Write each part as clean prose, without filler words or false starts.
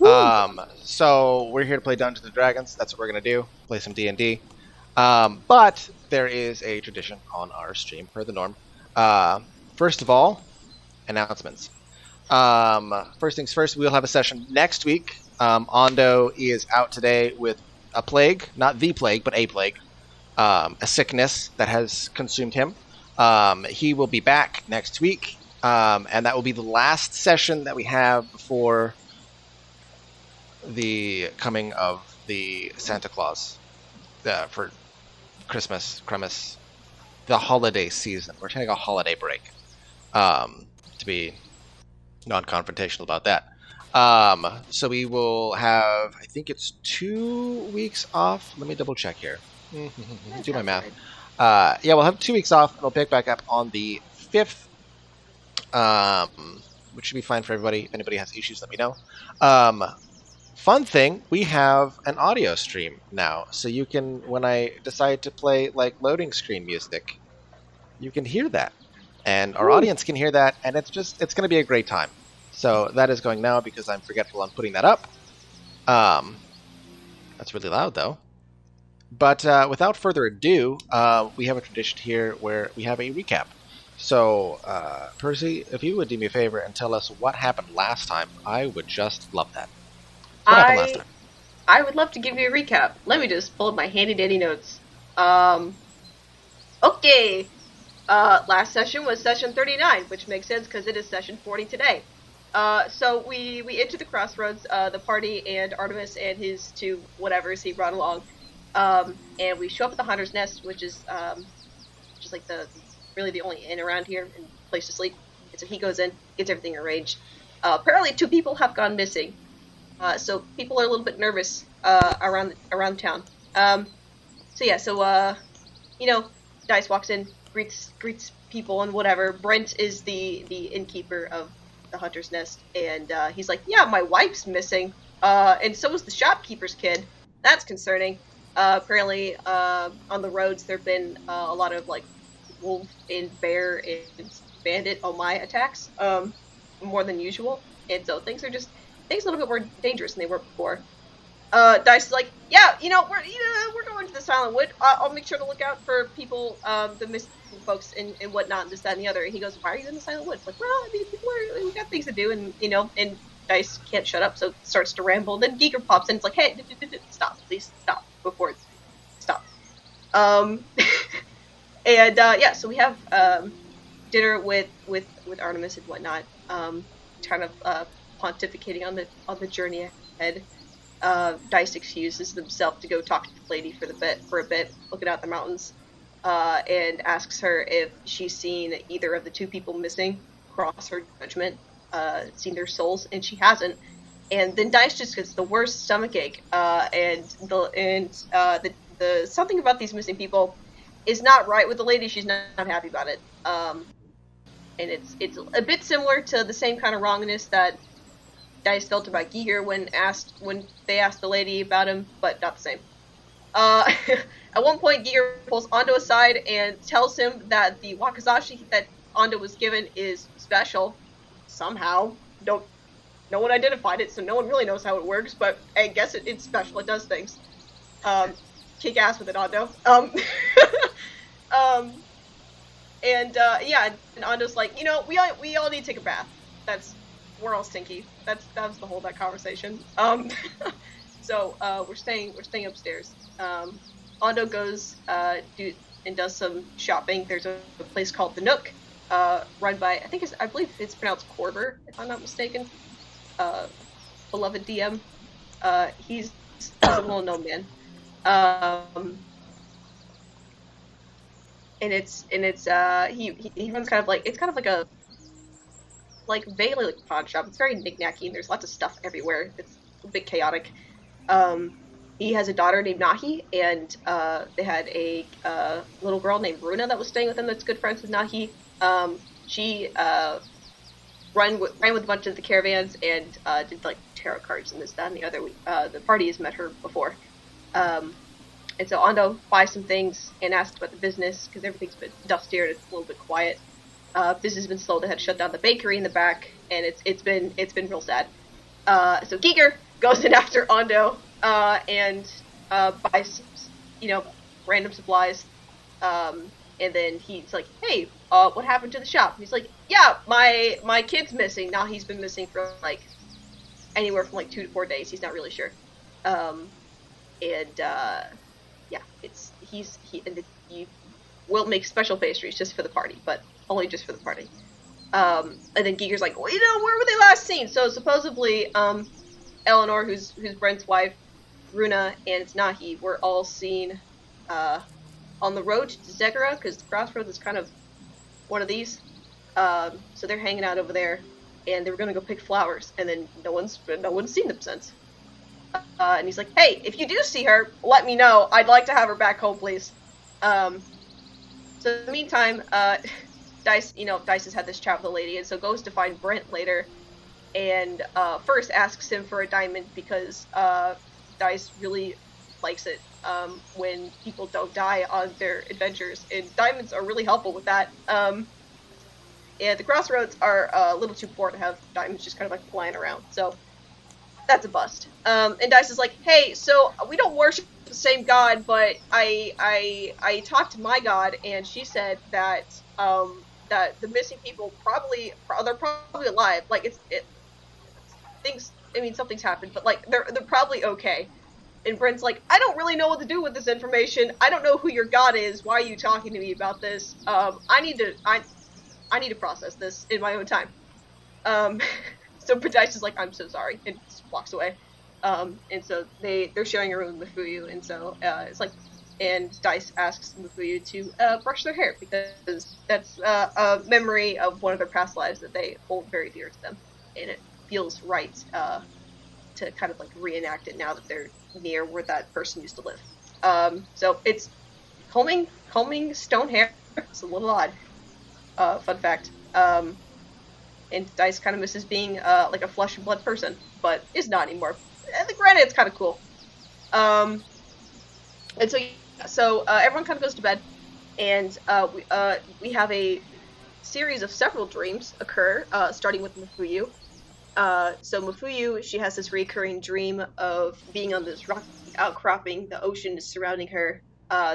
So we're here to play Dungeons and Dragons. That's what we're gonna do. Play some D&D. But there is a tradition on our stream per the norm. First of all, announcements. First things first, we'll have a session next week. Ondo is out today with a plague, not the plague, but a plague, a sickness that has consumed him. He will be back next week, and that will be the last session that we have before the coming of the Santa Claus for Christmas, the holiday season. We're taking a holiday break to be non-confrontational about that. So we will have, I think it's 2 weeks off. Let me double check here. Do my math. Yeah, we'll have 2 weeks off, and we'll pick back up on the 5th, which should be fine for everybody. If anybody has issues, let me know. Fun thing, we have an audio stream now, so you can, when I decide to play like loading screen music, you can hear that, and our audience can hear that, and it's going to be a great time. So that is going now because I'm forgetful on putting that up. That's really loud though. But without further ado, we have a tradition here where we have a recap. So, Percy, if you would do me a favor and tell us what happened last time, I would just love that. What happened last time? I would love to give you a recap. Let me just pull up my handy-dandy notes. Okay. Last session was session 39, which makes sense because it is session 40 today. So we entered the crossroads, the party and Artemis and his two whatevers he brought along. And we show up at the Hunter's Nest, which is just like really the only inn around here and place to sleep. And so he goes in, gets everything arranged. Apparently 2 people have gone missing. So people are a little bit nervous around town. Dice walks in, greets people and whatever. Brent is the innkeeper of the Hunter's Nest, and he's like, yeah, my wife's missing, and so is the shopkeeper's kid. That's concerning. Apparently, on the roads there have been a lot of like wolf and bear and bandit attacks, more than usual, and so things are a little bit more dangerous than they were before. Dice is like, yeah, we're going to the Silent Wood. I'll make sure to look out for people, the missing folks and whatnot, and this, that, and the other. And he goes, why are you in the Silent Wood? It's like, well, I mean, we got things to do, and Dice can't shut up, so starts to ramble. Then Giger pops in. It's like, hey, stop, please stop before it's stop. So we have dinner with Artemis and whatnot, kind of pontificating on the journey ahead. Dice excuses himself to go talk to the lady for a bit, looking out the mountains, and asks her if she's seen either of the 2 people missing cross her judgment, seen their souls, and she hasn't. And then Dice just gets the worst stomachache, and the something about these missing people is not right with the lady. She's not happy about it, and it's a bit similar to the same kind of wrongness that Dice felt about Giger when they asked the lady about him, but not the same. At one point, Giger pulls Ondo aside and tells him that the wakizashi that Ondo was given is special. Somehow. No one identified it, so no one really knows how it works, but I guess it's special. It does things. Kick ass with it, Ondo. And Ondo's like, we all need to take a bath. We're all stinky. That was the whole of that conversation. So we're staying upstairs. Ondo goes and does some shopping. There's a place called the Nook, run by I believe it's pronounced Corber, if I'm not mistaken. Beloved DM. He's a well-known man. And he runs kind of like a vaguely like a pawn shop. It's very knick-knacky, and there's lots of stuff everywhere. It's a bit chaotic. He has a daughter named Nahi, and they had a little girl named Runa that was staying with him that's good friends with Nahi. She ran with a bunch of the caravans and did like tarot cards and this, that, and the other. The party has met her before. And so Ondo buys some things and asks about the business, because everything's been dustier and it's a little bit quiet. Business has been slow. They had to shut down the bakery in the back, and it's been real sad. So Giger goes in after Ando and buys, random supplies. And then he's like, "Hey, what happened to the shop?" And he's like, "Yeah, my kid's missing." Now he's been missing for like anywhere from like 2 to 4 days. He's not really sure. Yeah, he will make special pastries just for the party, but only just for the party. And then Giger's like, "Well, where were they last seen?" So supposedly, Eleanor, who's Brent's wife, Runa, and Nahi were all seen on the road to Takerath, because the crossroads is kind of one of these. So they're hanging out over there, and they were gonna go pick flowers, and then no one's seen them since. And he's like, "Hey, if you do see her, let me know. I'd like to have her back home, please." So in the meantime, Dice has had this chat with the lady, and so goes to find Brent later, and first asks him for a diamond because Dice really likes it when people don't die on their adventures, and diamonds are really helpful with that. And the crossroads are a little too poor to have diamonds just kind of like flying around, so that's a bust. And Dice is like, "Hey, so we don't worship the same god, but I talked to my god, and she said that that the missing people they're probably alive. Like something's happened, but like they're probably okay." And Brent's like, "I don't really know what to do with this information. I don't know who your god is. Why are you talking to me about this? I need to process this in my own time." So Dice is like, "I'm so sorry," and just walks away. And so they're sharing a room with Mufuyu, and so it's like, and Dice asks Mufuyu to brush their hair because that's a memory of one of their past lives that they hold very dear to them, and it feels right to kind of like reenact it now that they're near where that person used to live. So it's combing stone hair. It's a little odd. Fun fact. And Dice kind of misses being like a flesh and blood person, but is not anymore. And granted, it's kind of cool. And so everyone kind of goes to bed, and we have a series of several dreams occur, starting with Mufuyu. So Mufuyu, she has this recurring dream of being on this rocky outcropping. The ocean is surrounding her.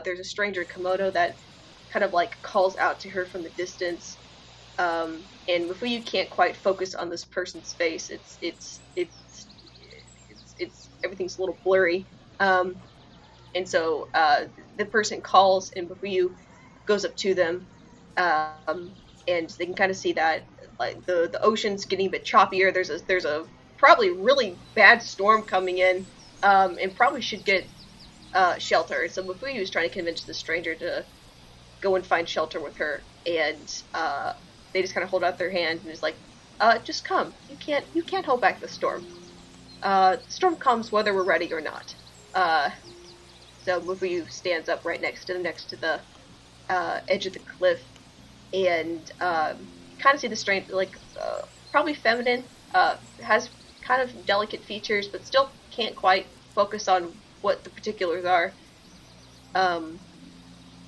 There's a stranger Komodo that kind of like calls out to her from the distance. And Mufuyu can't quite focus on this person's face. It's everything's a little blurry. And so the person calls, and Mufuyu goes up to them, and they can kind of see that like the ocean's getting a bit choppier. There's a probably really bad storm coming in, and probably should get shelter. So Mufuyu is trying to convince the stranger to go and find shelter with her, and they just kind of hold out their hand and is like, "Just come. You can't hold back the storm. The storm comes whether we're ready or not." So Mufuyu stands up right next to the edge of the cliff, and kind of see the stranger, like probably feminine, has kind of delicate features, but still can't quite focus on what the particulars are. And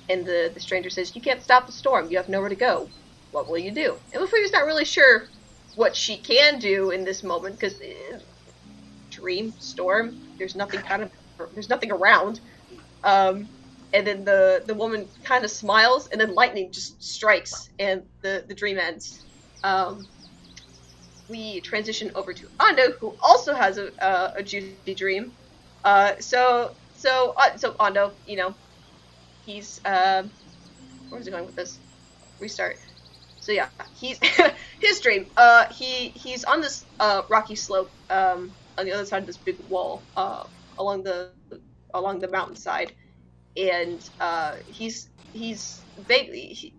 the stranger says, "You can't stop the storm. You have nowhere to go. What will you do?" And Mufuyu's not really sure what she can do in this moment, because dream, storm, there's nothing around. And then the woman kind of smiles, and then lightning just strikes, and the dream ends. We transition over to Ando, who also has a juicy dream. So Ando, he's where's he going with this? Restart. So yeah, he's his dream. He's on this rocky slope on the other side of this big wall along the mountainside, and he's vaguely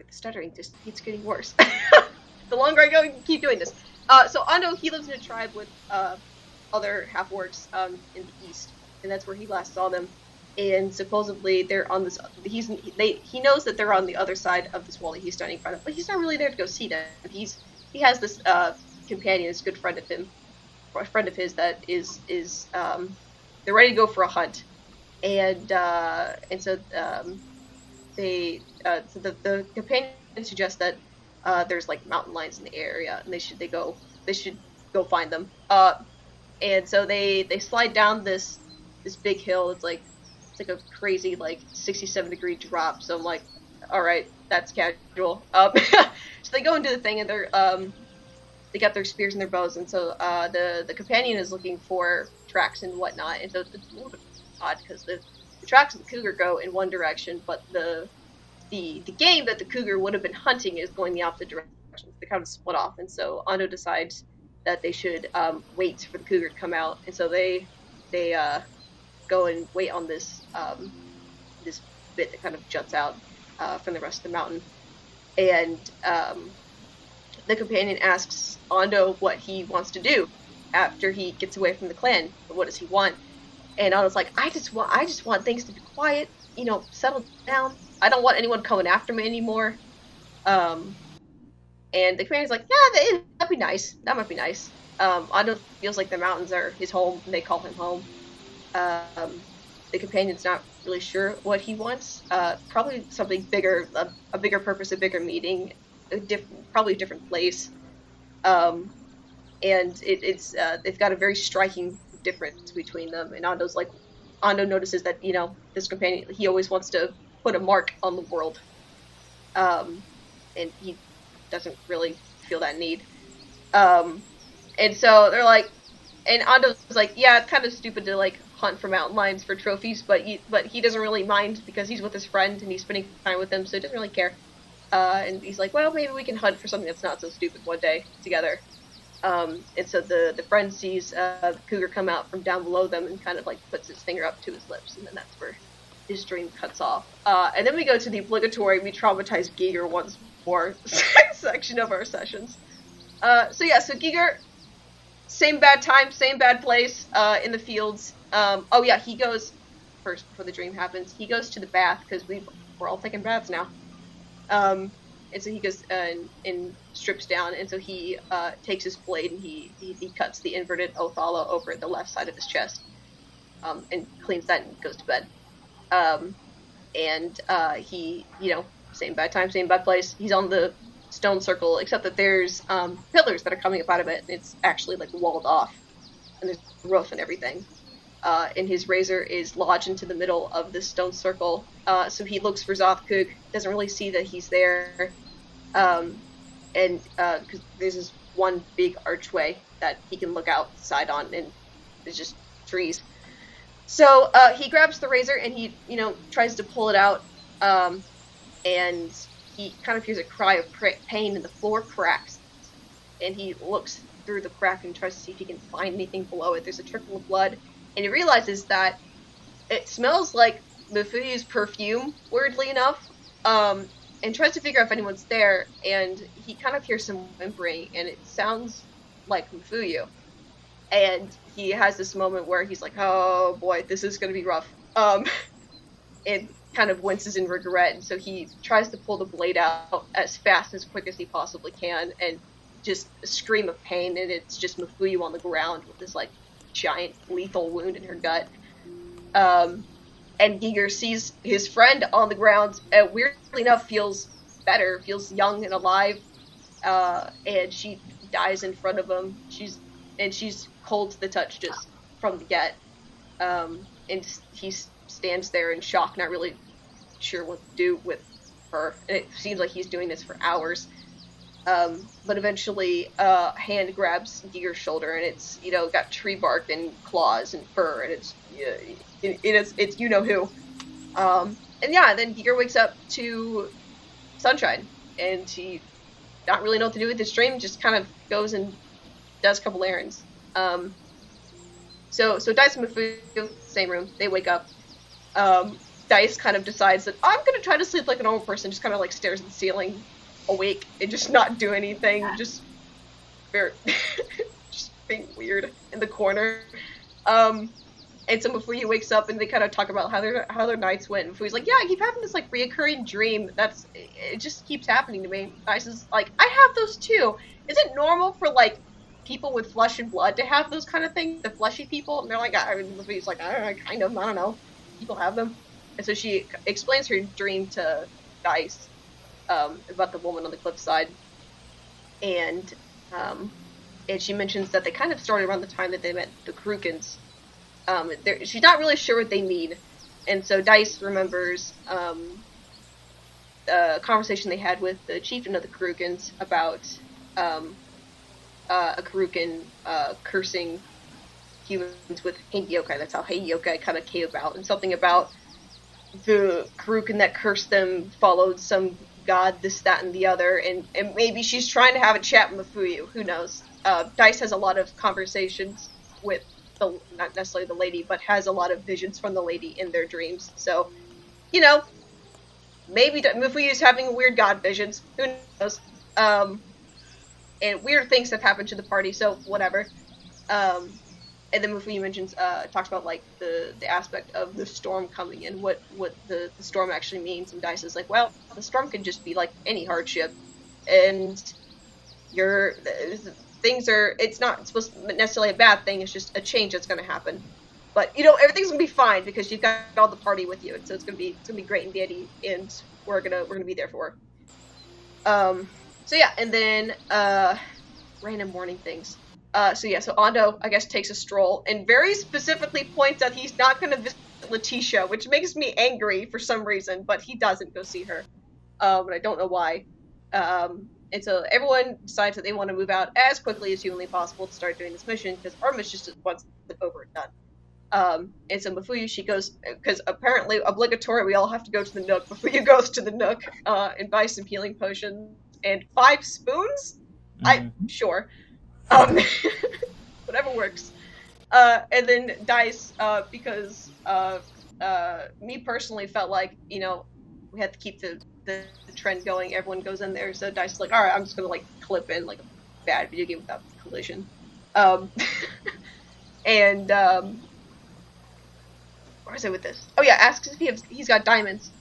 stuttering just keeps getting worse. The longer I go, keep doing this. So Ando, he lives in a tribe with other half-orcs in the east, and that's where he last saw them. And supposedly they're on this. He knows that they're on the other side of this wall that he's standing in front of, but he's not really there to go see them. He has this companion, this good friend of his that is they're ready to go for a hunt, and so the companion suggests that there's like mountain lions in the area, and they should go find them. And so they slide down this big hill. It's like a crazy like 67-degree drop. So I'm like, all right, that's casual. So they go and do the thing, and they got their spears and their bows, and so the companion is looking for tracks and whatnot, and so it's a little bit odd because the tracks of the cougar go in one direction, but the game that the cougar would have been hunting is going the opposite direction. They kind of split off, and so Ando decides that they should wait for the cougar to come out, and so they go and wait on this this bit that kind of juts out from the rest of the mountain, and the companion asks Ando what he wants to do after he gets away from the clan. What does he want? And Ando's like, I just want things to be quiet, settle down. I don't want anyone coming after me anymore. And the commander's like, yeah, that'd be nice. That might be nice. Ando feels like the mountains are his home, and they call him home. The companion's not really sure what he wants. Probably something bigger, a bigger purpose, a bigger meeting, probably a different place. And it's they've got a very striking difference between them. And Ando notices that this companion, he always wants to put a mark on the world, and he doesn't really feel that need. And so they're like, and Ando's like, yeah, it's kind of stupid to like hunt for mountain lions for trophies, but he doesn't really mind because he's with his friend and he's spending time with him, so he doesn't really care. And he's like, well, maybe we can hunt for something that's not so stupid one day together. And so the friend sees the cougar come out from down below them and kind of like puts his finger up to his lips, and then that's where his dream cuts off. And then we go to the obligatory "we traumatize Giger once more" section of our sessions. So Giger, same bad time, same bad place, in the fields. He goes first before the dream happens. He goes to the bath because we're all taking baths now. And so he goes and strips down, and so he takes his blade and he cuts the inverted Othala over the left side of his chest, and cleans that and goes to bed. He, same bad time, same bad place. He's on the stone circle, except that there's pillars that are coming up out of it, and it's actually like walled off, and there's a roof and everything. And his razor is lodged into the middle of this stone circle. So he looks for Zothkug, doesn't really see that he's there. Because there's this one big archway that he can look outside on, and there's just trees. So he grabs the razor and he, tries to pull it out. And he kind of hears a cry of pain, and the floor cracks. And he looks through the crack and tries to see if he can find anything below it. There's a trickle of blood. And he realizes that it smells like Mifuyu's perfume, weirdly enough, and tries to figure out if anyone's there, and he kind of hears some whimpering, and it sounds like Mifuyu. And he has this moment where he's like, oh boy, this is going to be rough. And kind of winces in regret, and so he tries to pull the blade out as fast, as quick as he possibly can, and just a scream of pain, and it's just Mifuyu on the ground with this like giant lethal wound in her gut. And Giger sees his friend on the ground, and weirdly enough feels better, feels young and alive, and she dies in front of him. She's cold to the touch just from the get, and he stands there in shock, not really sure what to do with her, and it seems like he's doing this for hours. But eventually, hand grabs Giger's shoulder, and it's got tree bark and claws and fur, and it's you know who. Then Giger wakes up to sunshine, and he not really know what to do with his dream. Just kind of goes and does a couple errands. So Dice and Mifuyu, same room. They wake up. Dice kind of decides that I'm gonna try to sleep like a normal person. Just kind of like stares at the ceiling, awake, and just not do anything, just being weird in the corner. And so Mifuyu wakes up, and they kind of talk about how their nights went. And Mifuyu's like, yeah, I keep having this like reoccurring dream. It just keeps happening to me. Dice is like, I have those too. Is it normal for like people with flesh and blood to have those kind of things, the fleshy people? And they're like, Mifuyu's like, I don't know. People have them. And so she explains her dream to Dice, about the woman on the cliffside, and and she mentions that they kind of started around the time that they met the Krukens. She's not really sure what they mean, and so Dice remembers a conversation they had with the chieftain of the Krukens about a Kurukan cursing humans with Hey Yokai. That's how Hey Yokai kind of came about, and something about the Kurukan that cursed them followed some god, this, that, and the other, and maybe she's trying to have a chat with Mafuyu. Who knows? Dice has a lot of conversations with not necessarily the lady, but has a lot of visions from the lady in their dreams. So, you know, maybe Mufuyu's having weird god visions. Who knows? And weird things have happened to the party, so whatever. And then Mufuyu mentions, talks about like the aspect of the storm coming in, what the storm actually means, and Dice is like, well, the storm could just be like any hardship, and it's not supposed to be necessarily a bad thing, it's just a change that's going to happen. But everything's gonna be fine because you've got all the party with you, and so it's gonna be great and dandy, and we're gonna be there for her. So yeah, and then random morning things. So Ando, I guess, takes a stroll and very specifically points out he's not going to visit Letitia, which makes me angry for some reason, but he doesn't go see her. And I don't know why. And so everyone decides that they want to move out as quickly as humanly possible to start doing this mission, because Artemis just wants it over and done. And so Mafuyu, she goes, because apparently obligatory, we all have to go to the Nook. Mafuyu goes to the Nook and buys some healing potions and 5 spoons? Sure. Whatever works. And then Dice, because me personally felt like, we had to keep the trend going. Everyone goes in there, so Dice is like, all right, I'm just gonna like clip in like a bad video game without collision. And where is I with this? Oh yeah, asks if he's got diamonds.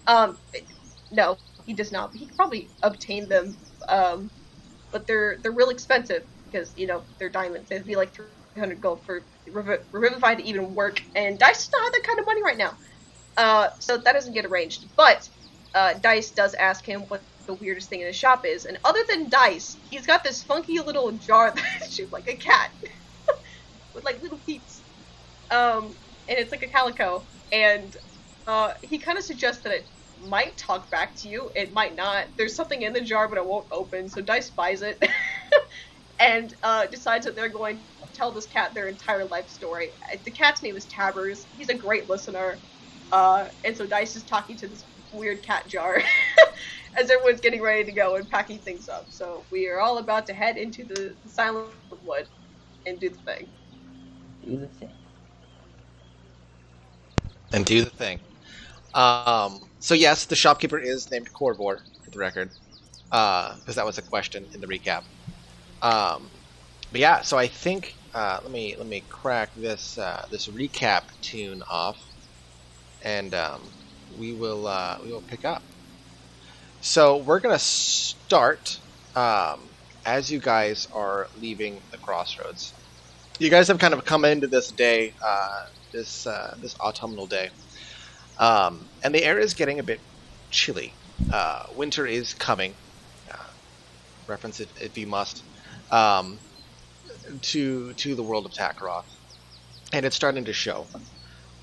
No, he does not. But he could probably obtain them. But they're real expensive because they're diamonds. It'd be like 300 gold for Revivify to even work, and Dice does not have that kind of money right now. So that doesn't get arranged. But Dice does ask him what the weirdest thing in his shop is, and other than Dice, he's got this funky little jar that's shaped like a cat with like little peeps, and it's like a calico, and he kind of suggests that it might talk back to you, it might not. There's something in the jar, but it won't open, so Dice buys it and decides that they're going to tell this cat their entire life story. The cat's name is Tabbers. He's a great listener, and so Dice is talking to this weird cat jar as everyone's getting ready to go and packing things up. So we are all about to head into the Silent Wood and do the thing. Do the thing. And do the thing. So yes, the shopkeeper is named Korbor, for the record, because that was a question in the recap. But yeah, so I think let me crack this recap tune off, and we will pick up. So we're gonna start as you guys are leaving the crossroads. You guys have kind of come into this day, this autumnal day. And the air is getting a bit chilly. Winter is coming. Reference it if you must. To the world of Takerath. And it's starting to show.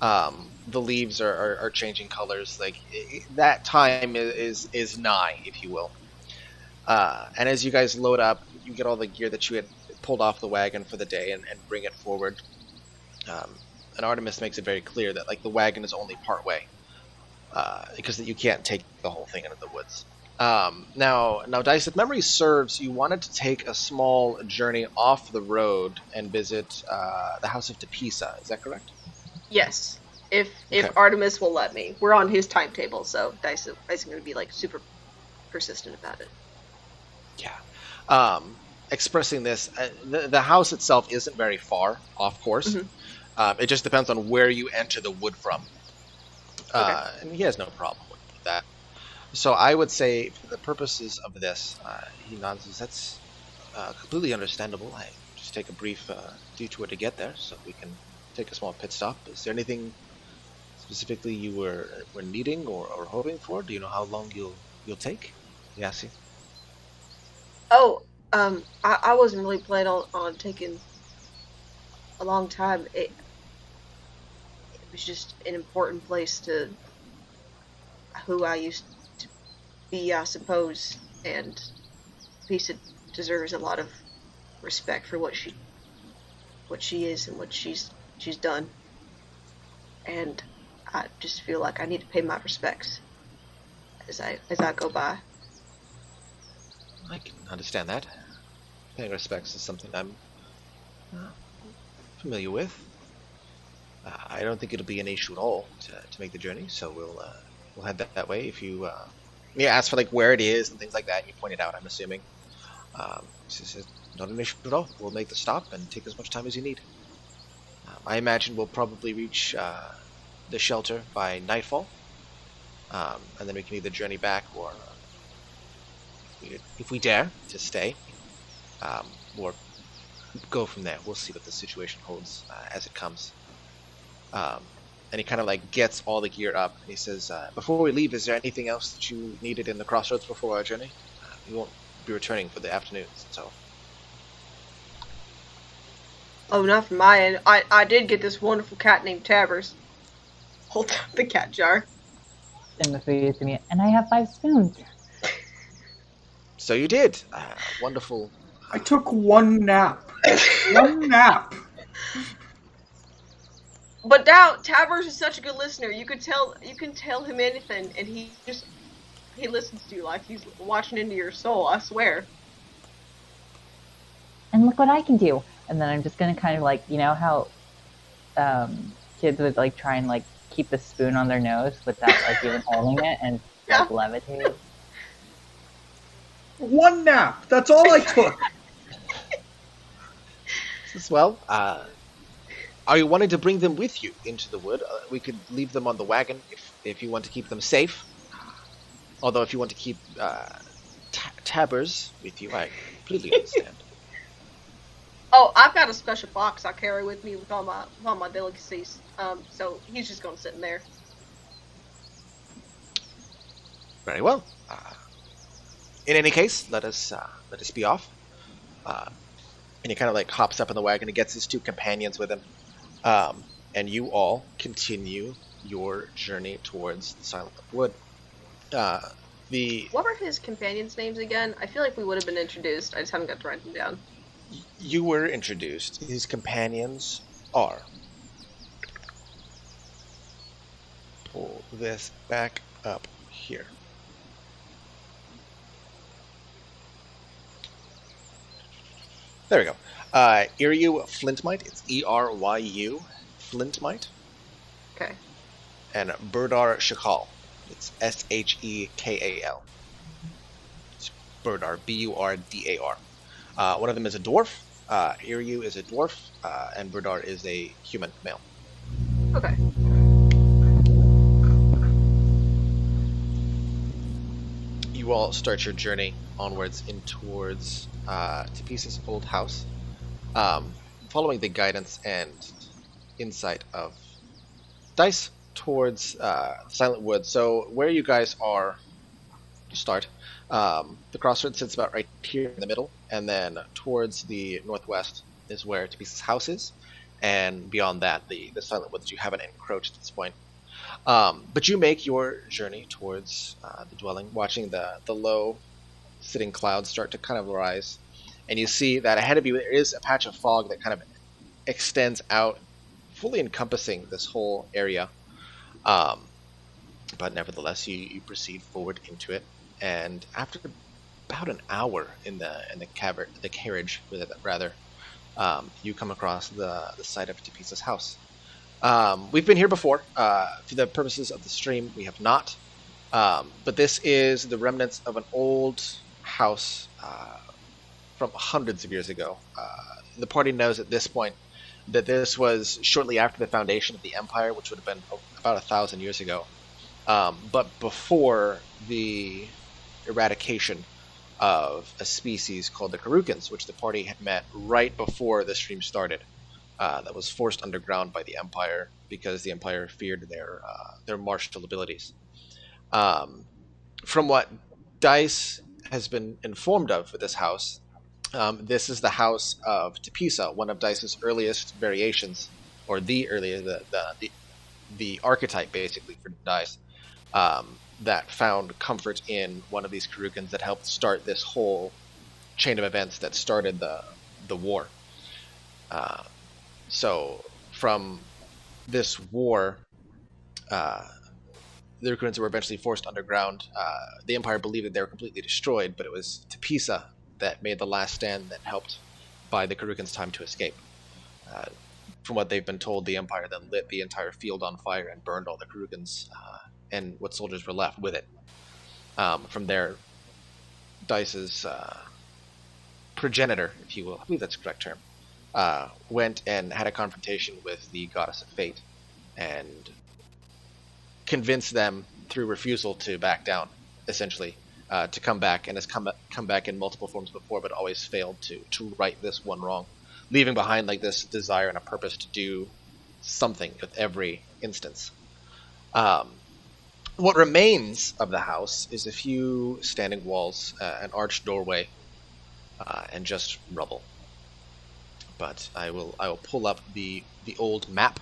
The leaves are changing colors. Like that time is nigh, if you will. And as you guys load up, you get all the gear that you had pulled off the wagon for the day and bring it forward. And Artemis makes it very clear that like the wagon is only part way. Because you can't take the whole thing into the woods. Now, Dice, if memory serves, you wanted to take a small journey off the road and visit the house of Tapisa. Is that correct? Yes, if Artemis will let me. We're on his timetable, so Dice is going to be like super persistent about it. Yeah. Expressing this, the house itself isn't very far off course. Mm-hmm. It just depends on where you enter the wood from. Okay. And he has no problem with that. So I would say, for the purposes of this, he nods. That's completely understandable. I just take a brief detour to get there, so we can take a small pit stop. Is there anything specifically you were needing or hoping for? Do you know how long you'll take? Yassi? Oh, I wasn't really planning on taking a long time. It was just an important place to who I used to be, I suppose, and Tapisa deserves a lot of respect for what she is and what she's done. And I just feel like I need to pay my respects as I go by. I can understand that. Paying respects is something I'm uh, familiar with. I don't think it'll be an issue at all to make the journey, so we'll head that way. If you ask for like where it is and things like that, and you point it out, I'm assuming. This is not an issue at all. We'll make the stop and take as much time as you need. I imagine we'll probably reach the shelter by nightfall, and then we can either journey back or, if we dare, to stay, or go from there. We'll see what the situation holds as it comes. And he kind of like gets all the gear up. And he says, "Before we leave, is there anything else that you needed in the crossroads before our journey? We won't be returning for the afternoons, so." Oh, not from my end. I did get this wonderful cat named Tabbers. Hold up the cat jar. And the food is to me, and I have 5 spoons. So you did. Wonderful. I took one nap. One nap. But now Tabbers is such a good listener. You can tell him anything, and he listens to you like he's watching into your soul. I swear. And look what I can do. And then I'm just gonna kind of like, you know how kids would like try and like keep the spoon on their nose without like even holding it and like levitate. One nap. That's all I took. Well, are you wanting to bring them with you into the wood? We could leave them on the wagon if you want to keep them safe. Although if you want to keep Tabbers with you, I completely understand. Oh, I've got a special box I carry with me with all my delicacies. So he's just gonna sit in there. Very well. In any case, let us be off. And he kind of like hops up in the wagon and gets his 2 companions with him. And you all continue your journey towards the Silent Wood. What were his companions' names again? I feel like we would have been introduced. I just haven't got to write them down. You were introduced. His companions are. Pull this back up here. There we go. Eryu Flintmite. It's Eryu Flintmite. Okay. And Burdar Shakal. It's Shekal. It's Burdar. Burdar. One of them is a dwarf. Eryu is a dwarf, and Burdar is a human male. Okay. You all start your journey onwards in towards Tapisa's old house, following the guidance and insight of Dice towards Silent Wood. So where you guys are to start, the crossroads sits about right here in the middle, and then towards the northwest is where Tapisa's house is, and beyond that, the Silent Woods you haven't encroached at this point. But you make your journey towards the dwelling, watching the low sitting clouds start to kind of rise, and you see that ahead of you there is a patch of fog that kind of extends out, fully encompassing this whole area. But nevertheless, you proceed forward into it, and after about an hour in the carriage, rather, you come across the site of Tapisa's house. We've been here before. For the purposes of the stream, we have not. But this is the remnants of an old house from hundreds of years ago. The party knows at this point that this was shortly after the foundation of the Empire, which would have been about 1,000 years ago. But before the eradication of a species called the Karukans, which the party had met right before the stream started. That was forced underground by the Empire because the Empire feared their martial abilities. From what Dice has been informed of for this house, This is the house of Tapisa, one of Dice's earliest variations, or the earliest, the archetype basically for Dice, that found comfort in one of these Karukans that helped start this whole chain of events that started the war. So from this war, the Rukurans were eventually forced underground. The Empire believed that they were completely destroyed, but it was Tapisa that made the last stand that helped buy the Karukans time to escape. From what they've been told, the Empire then lit the entire field on fire and burned all the Karukans and what soldiers were left with it. From there, Dice's progenitor, if you will, I believe that's the correct term, went and had a confrontation with the Goddess of Fate and convinced them through refusal to back down, essentially, to come back, and has come back in multiple forms before, but always failed to right this one wrong, leaving behind like this desire and a purpose to do something with every instance. What remains of the house is a few standing walls, an arched doorway, and just rubble. But I will pull up the old map,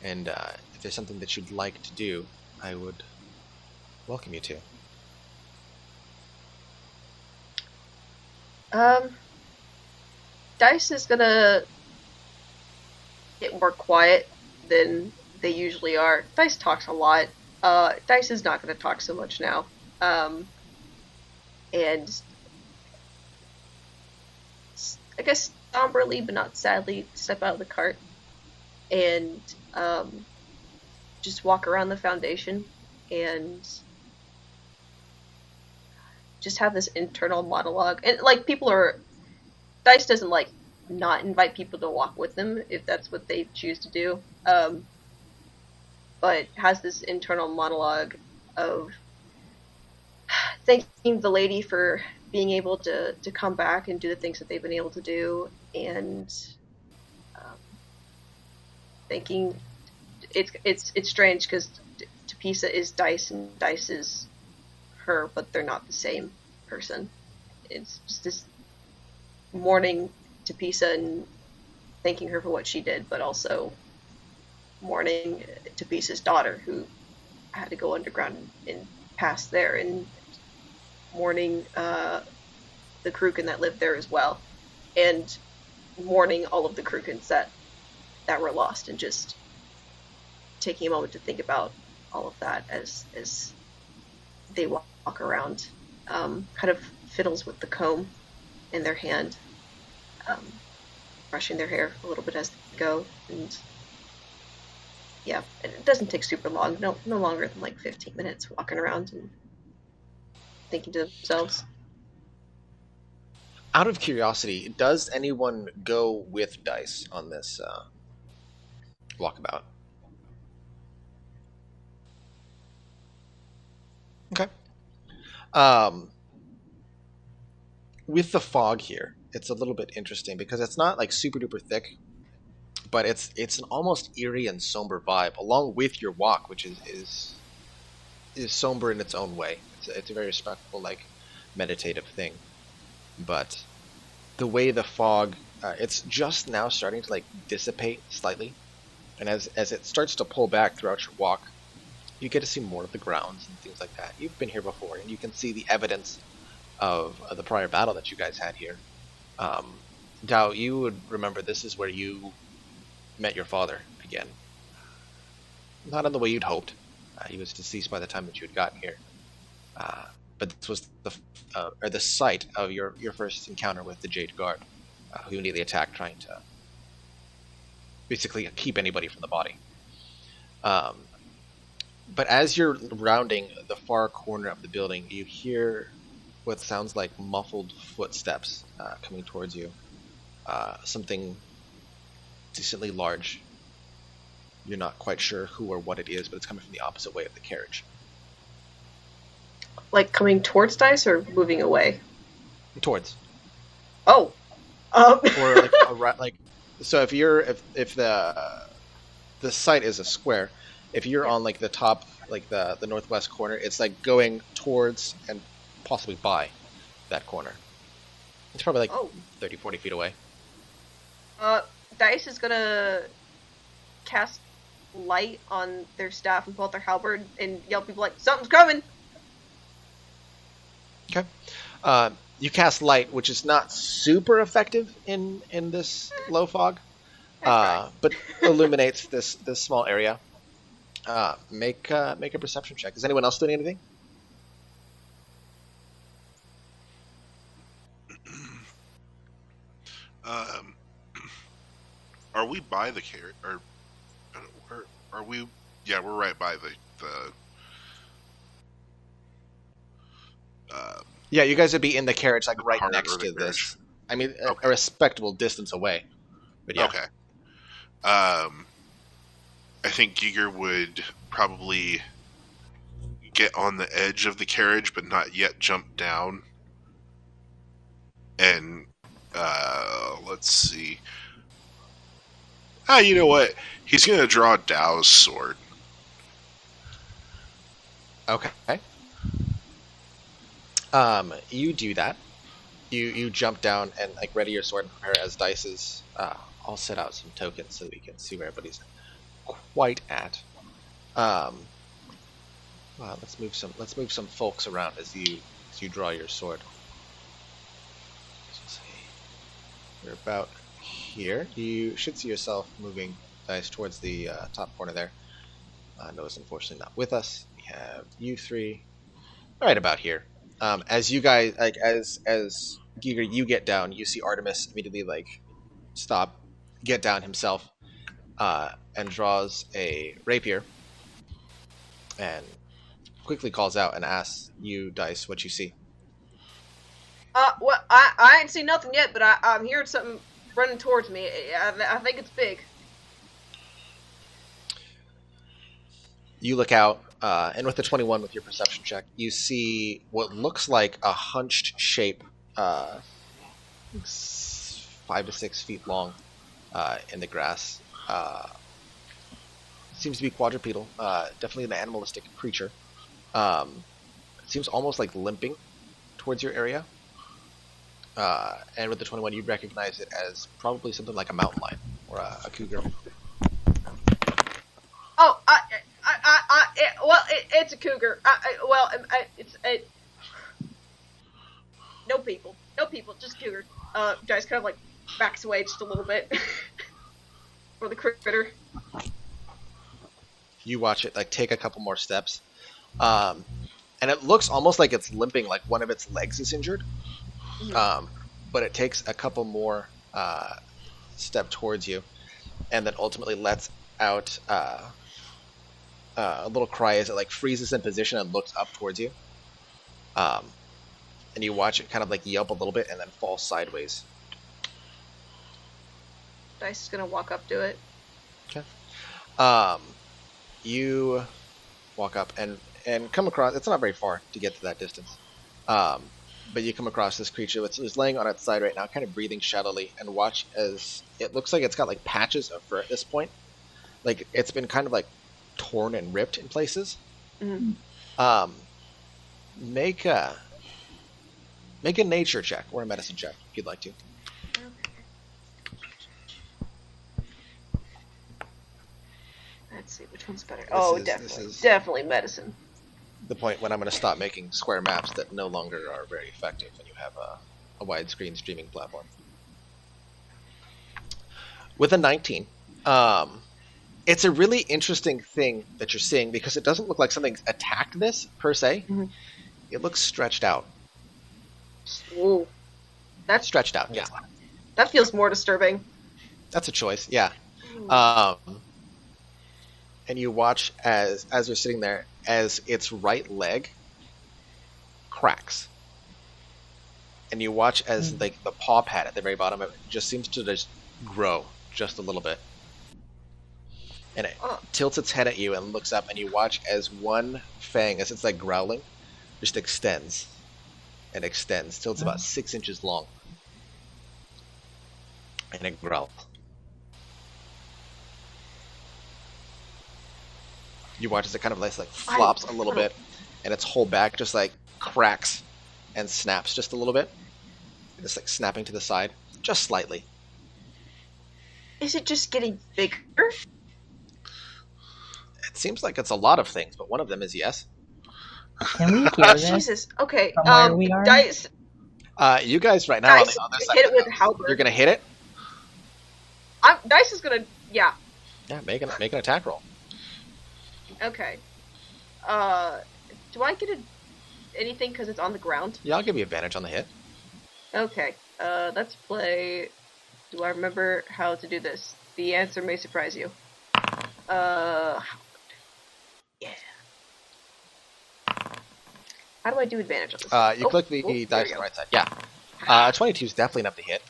and if there's something that you'd like to do, I would welcome you to. Dice is gonna get more quiet than they usually are. Dice talks a lot. Dice is not gonna talk so much now. And I guess somberly, but not sadly, step out of the cart and just walk around the Foundation and just have this internal monologue. And like Dice doesn't like not invite people to walk with them if that's what they choose to do, but has this internal monologue of thanking the lady for being able to come back and do the things that they've been able to do, and thinking it's strange because Tapisa is Dice and Dice is her, but they're not the same person. It's just this mourning Tapisa and thanking her for what she did, but also mourning Tapisa's daughter who had to go underground and pass there, and mourning the Kruken that lived there as well, and mourning all of the Krukens that were lost, and just taking a moment to think about all of that as they walk around. Kind of fiddles with the comb in their hand, brushing their hair a little bit as they go, and yeah, it doesn't take super long, no longer than like 15 minutes walking around and thinking to themselves. Out of curiosity, does anyone go with Dice on this walkabout? Okay. With the fog here, it's a little bit interesting because it's not like super duper thick, but it's an almost eerie and somber vibe, along with your walk, which is somber in its own way. It's a very respectful, like, meditative thing. But the way the fog, it's just now starting to like dissipate slightly, and as it starts to pull back throughout your walk, you get to see more of the grounds and things like that. You've been here before, and you can see the evidence of the prior battle that you guys had here. Dao, you would remember this is where you met your father again. Not in the way you'd hoped. He was deceased by the time that you had gotten here. But this was the site of your first encounter with the Jade Guard, who immediately attacked, trying to basically keep anybody from the body. But as you're rounding the far corner of the building, you hear what sounds like muffled footsteps coming towards you. Something decently large. You're not quite sure who or what it is, but it's coming from the opposite way of the carriage. Like coming towards Dice or moving away? Towards. Oh. Or like so if the site is a square, if you're on like the top, like the northwest corner, it's like going towards and possibly by that corner. It's probably like Oh. 30, 40 feet away. Dice is gonna cast light on their staff and pull out their halberd and yell at people like, "Something's coming!" Okay. You cast light, which is not super effective in this low fog, but illuminates this small area. Make a perception check. Is anyone else doing anything? Are we by the carriage? Or where are we? Yeah, we're right by the. Yeah, you guys would be in the carriage, like right Heart next or the to this. carriage. I mean, Okay. a respectable distance away. But yeah. Okay. I think Giger would probably get on the edge of the carriage, but not yet jump down. And let's see. You know what? He's gonna draw Dao's sword. Okay. You do that. You jump down and like ready your sword and prepare as Dice is. I'll set out some tokens so we can see where everybody's quite at. Well, let's move some folks around as you draw your sword. Let's see. You're about here. You should see yourself moving, Dice, towards the top corner there. Noah's unfortunately not with us. We have you three, right about here. As you guys, like as Giger, you get down, you see Artemis immediately like stop, get down himself, and draws a rapier, and quickly calls out and asks you, Dice, what you see. Well, I ain't seen nothing yet, but I'm hearing something running towards me. I think it's big. You look out, and with the 21 with your perception check, you see what looks like a hunched shape, 5 to 6 feet long, in the grass. Seems to be quadrupedal, definitely an animalistic creature. It seems almost like limping towards your area. And with the 21, you'd recognize it as probably something like a mountain lion or a cougar. Oh, it's a cougar. No people, just cougar. Dice kind of like backs away just a little bit for the critter. You watch it like take a couple more steps, and it looks almost like it's limping, like one of its legs is injured. But it takes a couple more step towards you, and then ultimately lets out a little cry as it like freezes in position and looks up towards you. And you watch it kind of like yelp a little bit and then fall sideways. Dice is gonna walk up to it. Okay. You walk up and come across. It's not very far to get to that distance. But you come across this creature that's laying on its side right now, kind of breathing shallowly, and watch as it looks like it's got like patches of fur at this point. Like it's been kind of like torn and ripped in places. Mm-hmm. Make a nature check or a medicine check if you'd like to. Okay. Let's see which one's better. Definitely medicine. The point when I'm going to stop making square maps that no longer are very effective when you have a widescreen streaming platform. With a 19, it's a really interesting thing that you're seeing because it doesn't look like something's attacked this per se. Mm-hmm. It looks stretched out. Ooh, that's Stretched out, yeah. That feels more disturbing. That's a choice, yeah. And you watch as you're sitting there, as its right leg cracks. And you watch as like the paw pad at the very bottom of it just seems to just grow just a little bit. And it tilts its head at you and looks up, and you watch as one fang, as it's like growling, just extends and extends till it's about 6 inches long. And it growls. You watch as it kind of like flops a little bit, and its whole back just like cracks and snaps just a little bit. It's like snapping to the side, just slightly. Is it just getting bigger? It seems like it's a lot of things, but one of them is yes. Can we hear this Jesus. Okay. from where we are? Dice. You guys right now on Dice the is other gonna side hit of it the with a house, halberd. you're gonna hit it. Dice is gonna. Yeah. Yeah, make an attack roll. Okay. Do I get anything because it's on the ground? Yeah, I'll give you advantage on the hit. Okay. Let's play. Do I remember how to do this? The answer may surprise you. Yeah. How do I do advantage on this? You click the there dice we on the go. right side. Yeah. 22 is definitely enough to hit.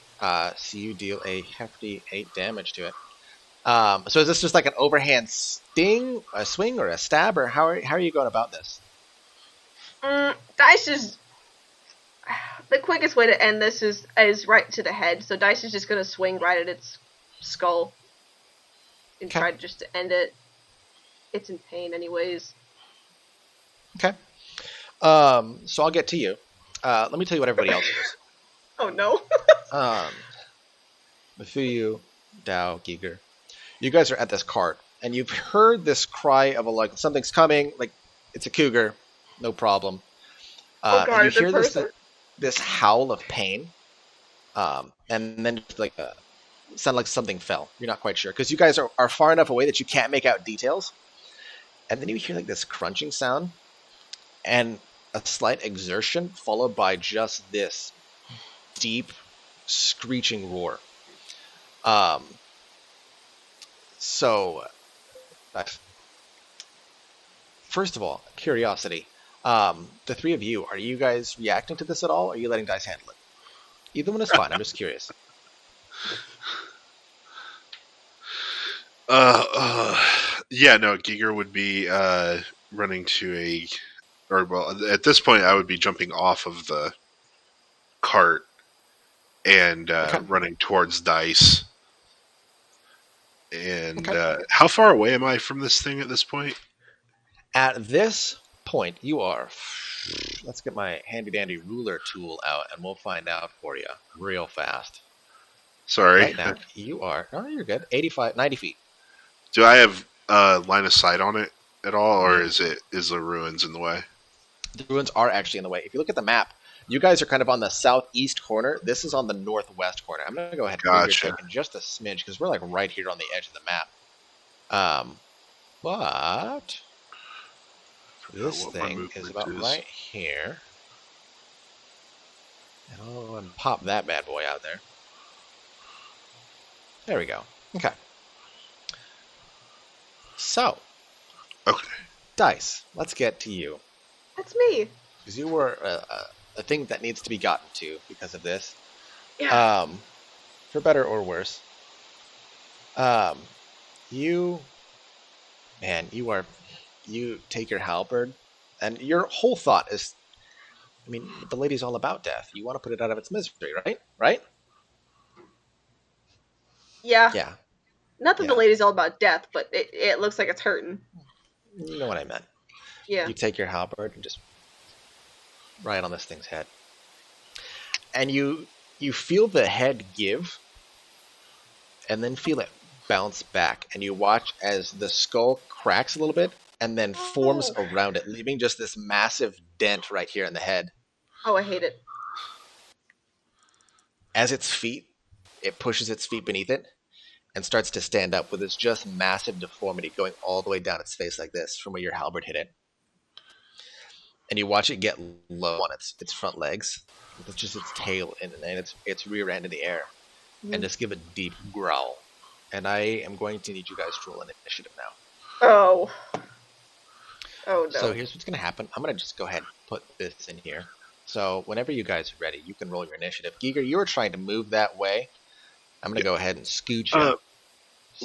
So you deal a hefty 8 damage to it. So is this just like an overhand sting, a swing, or a stab, or how are you going about this? Dice is the quickest way to end this is right to the head. So Dice is just gonna swing right at its skull and Okay. try just to end it. It's in pain, anyways. Okay. So I'll get to you. Let me tell you what everybody else does. Oh no. Mafuyu, Dao, Giger. You guys are at this cart, and you've heard this cry of something's coming, like it's a cougar, no problem. Oh god, and you it's a hear person. this howl of pain, and then just like sound like something fell. You're not quite sure because you guys are far enough away that you can't make out details. And then you hear like this crunching sound, and a slight exertion followed by just this deep screeching roar. So, first of all, curiosity. The three of you, are you guys reacting to this at all, or are you letting Dice handle it? Either one is fine. I'm just curious. Yeah, no, Giger would be running to at this point, I would be jumping off of the cart and Okay. running towards Dice. And Okay. how far away am I from this thing at this point? At this point, you are. Let's get my handy dandy ruler tool out, and we'll find out for you real fast. Sorry. Right now, you are. No, you're good. 90 feet. Do I have line of sight on it at all, or is the ruins in the way? The ruins are actually in the way. If you look at the map, you guys are kind of on the southeast corner. This is on the northwest corner. I'm going to go ahead and move your Gotcha. token just a smidge because we're like right here on the edge of the map. But this what my thing is movement about is. right here. And I'll go ahead and pop that bad boy out there. There we go. Okay. So, Okay. Dice, let's get to you. That's me. Because you were a thing that needs to be gotten to because of this. Yeah. For better or worse. You take your halberd, and your whole thought is, I mean, the lady's all about death. You want to put it out of its misery, right? Right? Yeah. Yeah. Not that Yeah. the lady's all about death, but it looks like it's hurting. You know what I meant. Yeah. You take your halberd and just right on this thing's head. And you feel the head give, and then feel it bounce back, and you watch as the skull cracks a little bit and then forms around it, leaving just this massive dent right here in the head. Oh, I hate it. As it pushes its feet beneath it and starts to stand up with this just massive deformity going all the way down its face like this from where your halberd hit it. And you watch it get low on its front legs, with just its tail and its rear end in the air, and just give a deep growl. And I am going to need you guys to roll an initiative now. Oh. Oh no. So here's what's going to happen. I'm going to just go ahead and put this in here. So whenever you guys are ready, you can roll your initiative. Giger, you were trying to move that way. I'm going to go ahead and scoot you.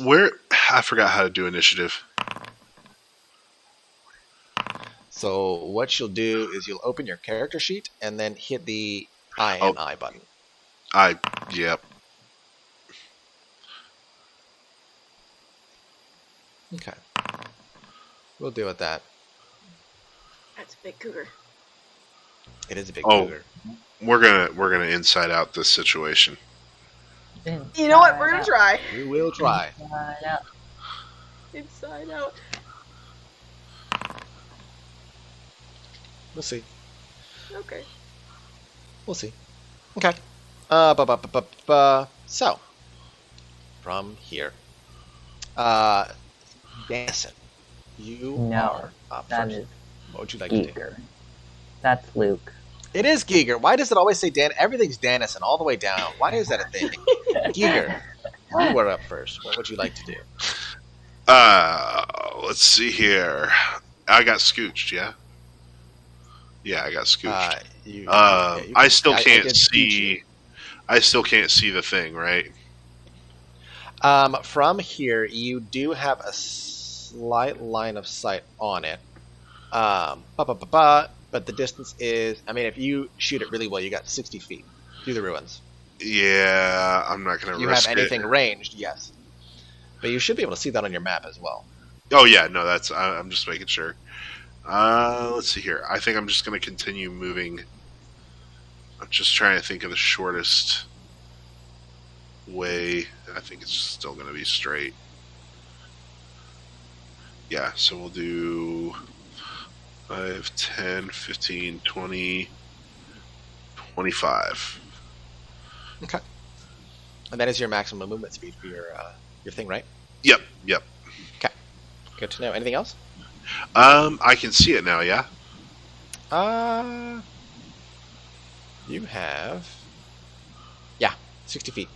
Where I forgot how to do initiative. So what you'll do is you'll open your character sheet and then hit the I and I button. Yep. Okay. We'll deal with that. That's a big cougar. It is a big Oh. cougar. We're gonna inside out this situation. You know what? We're gonna try. We will try. Inside out. Inside out. We'll see. Okay. We'll see. Okay. So, from here, Danison, you No, are up That first. is What would you like to do? Giger. That's Luke. It is Giger. Why does it always say Dan? Everything's Danison all the way down. Why is that a thing? Giger, you are up first. What would you like to do? Let's see here. I got scooched, yeah? Yeah, I got scooched. I still can't did scooch you. see. I still can't see the thing, right? From here, you do have a slight line of sight on it. But the distance is, I mean, if you shoot it really well, you got 60 feet through the ruins. Yeah, I'm not gonna If you risk have anything it. ranged, yes. But you should be able to see that on your map as well. Oh yeah, no, that's. I'm just making sure. Let's see here. I think I'm just gonna continue moving. I'm just trying to think of the shortest way. I think it's still gonna be straight. Yeah, so we'll do 5, 10, 15, 20, 25. Okay. And that is your maximum movement speed for your thing, right? Yep. Okay. Good to know. Anything else? I can see it now, yeah? You have 60 feet.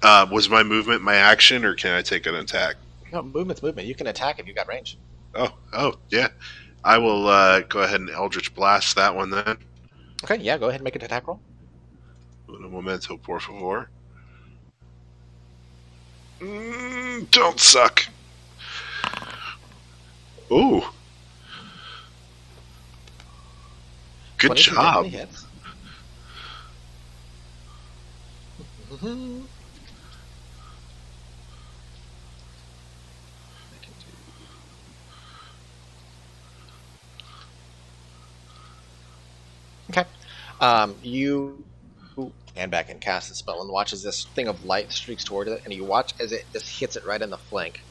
Was my movement my action, or can I take an attack? No, movement's movement. You can attack if you got range. Oh, yeah. I will go ahead and Eldritch Blast that one then. Okay, yeah, go ahead and make an attack roll. Un momento, por favor. Don't suck. Ooh. Good 22 job. definitely hits. Okay. You stand back and cast the spell and watch as this thing of light streaks toward it, and you watch as it just hits it right in the flank.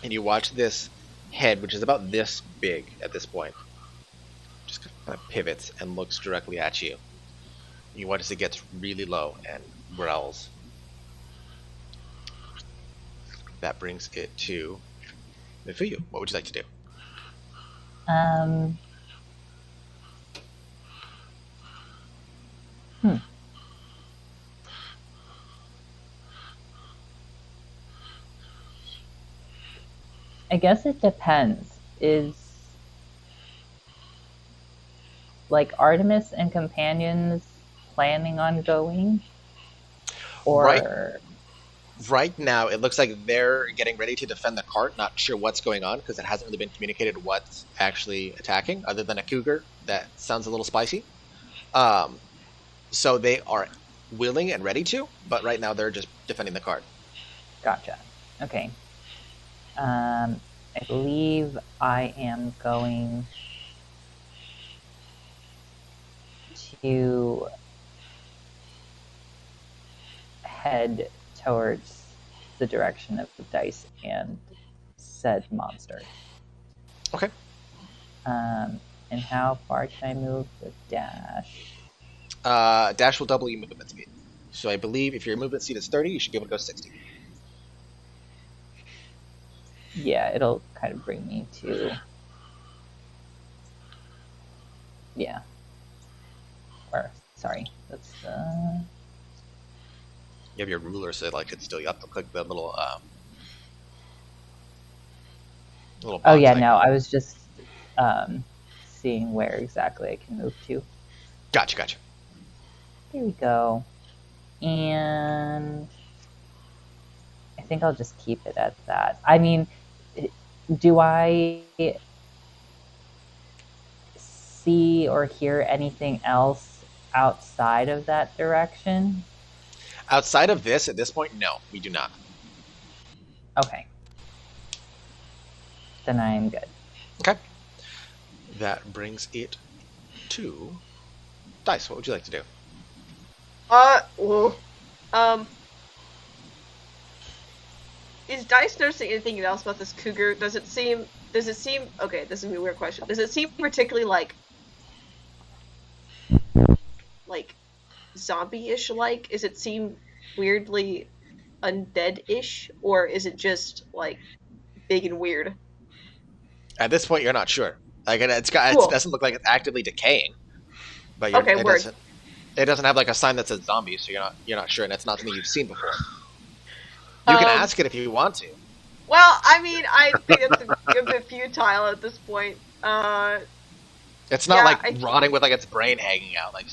And you watch this head, which is about this big at this point, just kind of pivots and looks directly at you. You watch as it gets really low and growls. That brings it to Mifuyu. What would you like to do? I guess it depends. Is like Artemis and companions planning on going? Or Right now, it looks like they're getting ready to defend the cart. Not sure what's going on because it hasn't really been communicated what's actually attacking, other than a cougar that sounds a little spicy. So they are willing and ready to, but right now they're just defending the cart. Gotcha. Okay. I believe I am going to head towards the direction of the dice and said monster. Okay. And how far can I move with dash? Dash will double your movement speed. So I believe if your movement speed is 30, you should be able to go 60. Yeah, it'll kind of bring me to... Yeah. Or, sorry, that's... You have your ruler, so like it's still, you have to click the little Oh box yeah, icon. no, I was just seeing where exactly I can move to. Gotcha. There we go. And I think I'll just keep it at that. I mean, do I see or hear anything else outside of that direction? Outside of this, at this point, no, we do not. Okay. Then I am good. Okay. That brings it to Dice. What would you like to do? Well, is Dice noticing anything else about this cougar? Does it seem, okay, this is a weird question. Does it seem particularly, like, zombie-ish like? Does it seem weirdly undead-ish? Or is it just, like, big and weird? At this point, you're not sure. Like it Cool. doesn't look like it's actively decaying, but Okay, word. it doesn't have like a sign that says zombie, so you're not sure, and it's not something you've seen before. You can ask it if you want to. Well, I mean, I think it's a bit futile at this point. It's not Yeah, like rotting with like its brain hanging out, like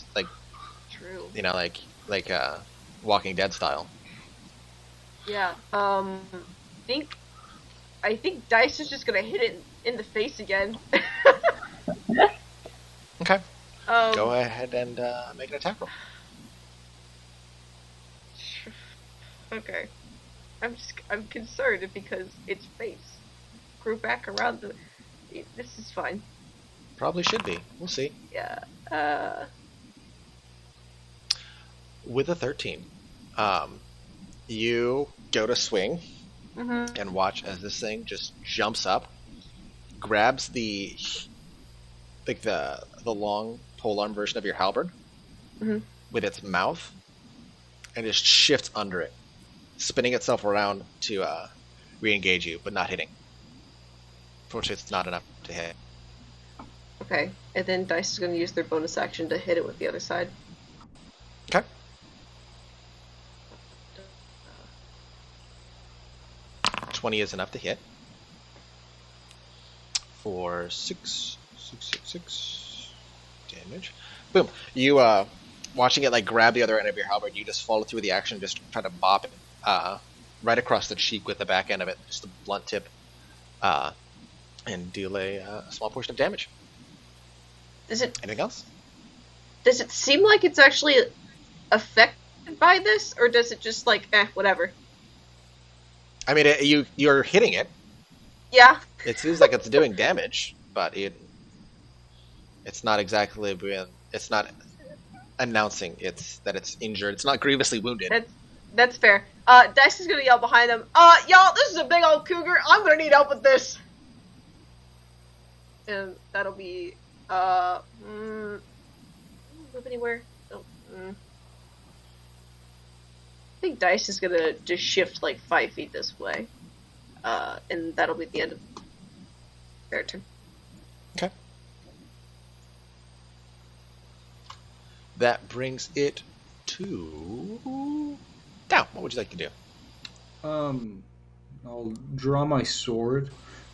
True. you know, like Walking Dead style. Yeah. I think Dice is just gonna hit it in the face again. Okay. Um, Go ahead and make an attack roll. Okay. I'm concerned because its face grew back around the. This is fine. Probably should be. We'll see. Yeah. With a 13, you go to swing Mhm. and watch as this thing just jumps up, grabs the long polearm version of your halberd Mhm. with its mouth, and just shifts under it, spinning itself around to re-engage you, but not hitting. Fortunately, it's not enough to hit. Okay. And then Dice is gonna use their bonus action to hit it with the other side. Okay. 20 is enough to hit for 6 damage. Boom. You watching it like grab the other end of your halberd, you just follow through the action, just try to bop it right across the cheek with the back end of it, just a blunt tip, and deal a small portion of damage. Anything else? Does it seem like it's actually affected by this, or does it just like whatever? I mean, you're hitting it. Yeah. It seems like it's doing damage, but it's not exactly it's not announcing that it's injured. It's not grievously wounded. That's fair. Dice is gonna yell behind them. Y'all, this is a big old cougar. I'm gonna need help with this. And that'll be move anywhere. Oh, I think Dice is gonna just shift like 5 feet this way. And that'll be the end of their turn. Okay. That brings it to down. What would you like to do? I'll draw my sword.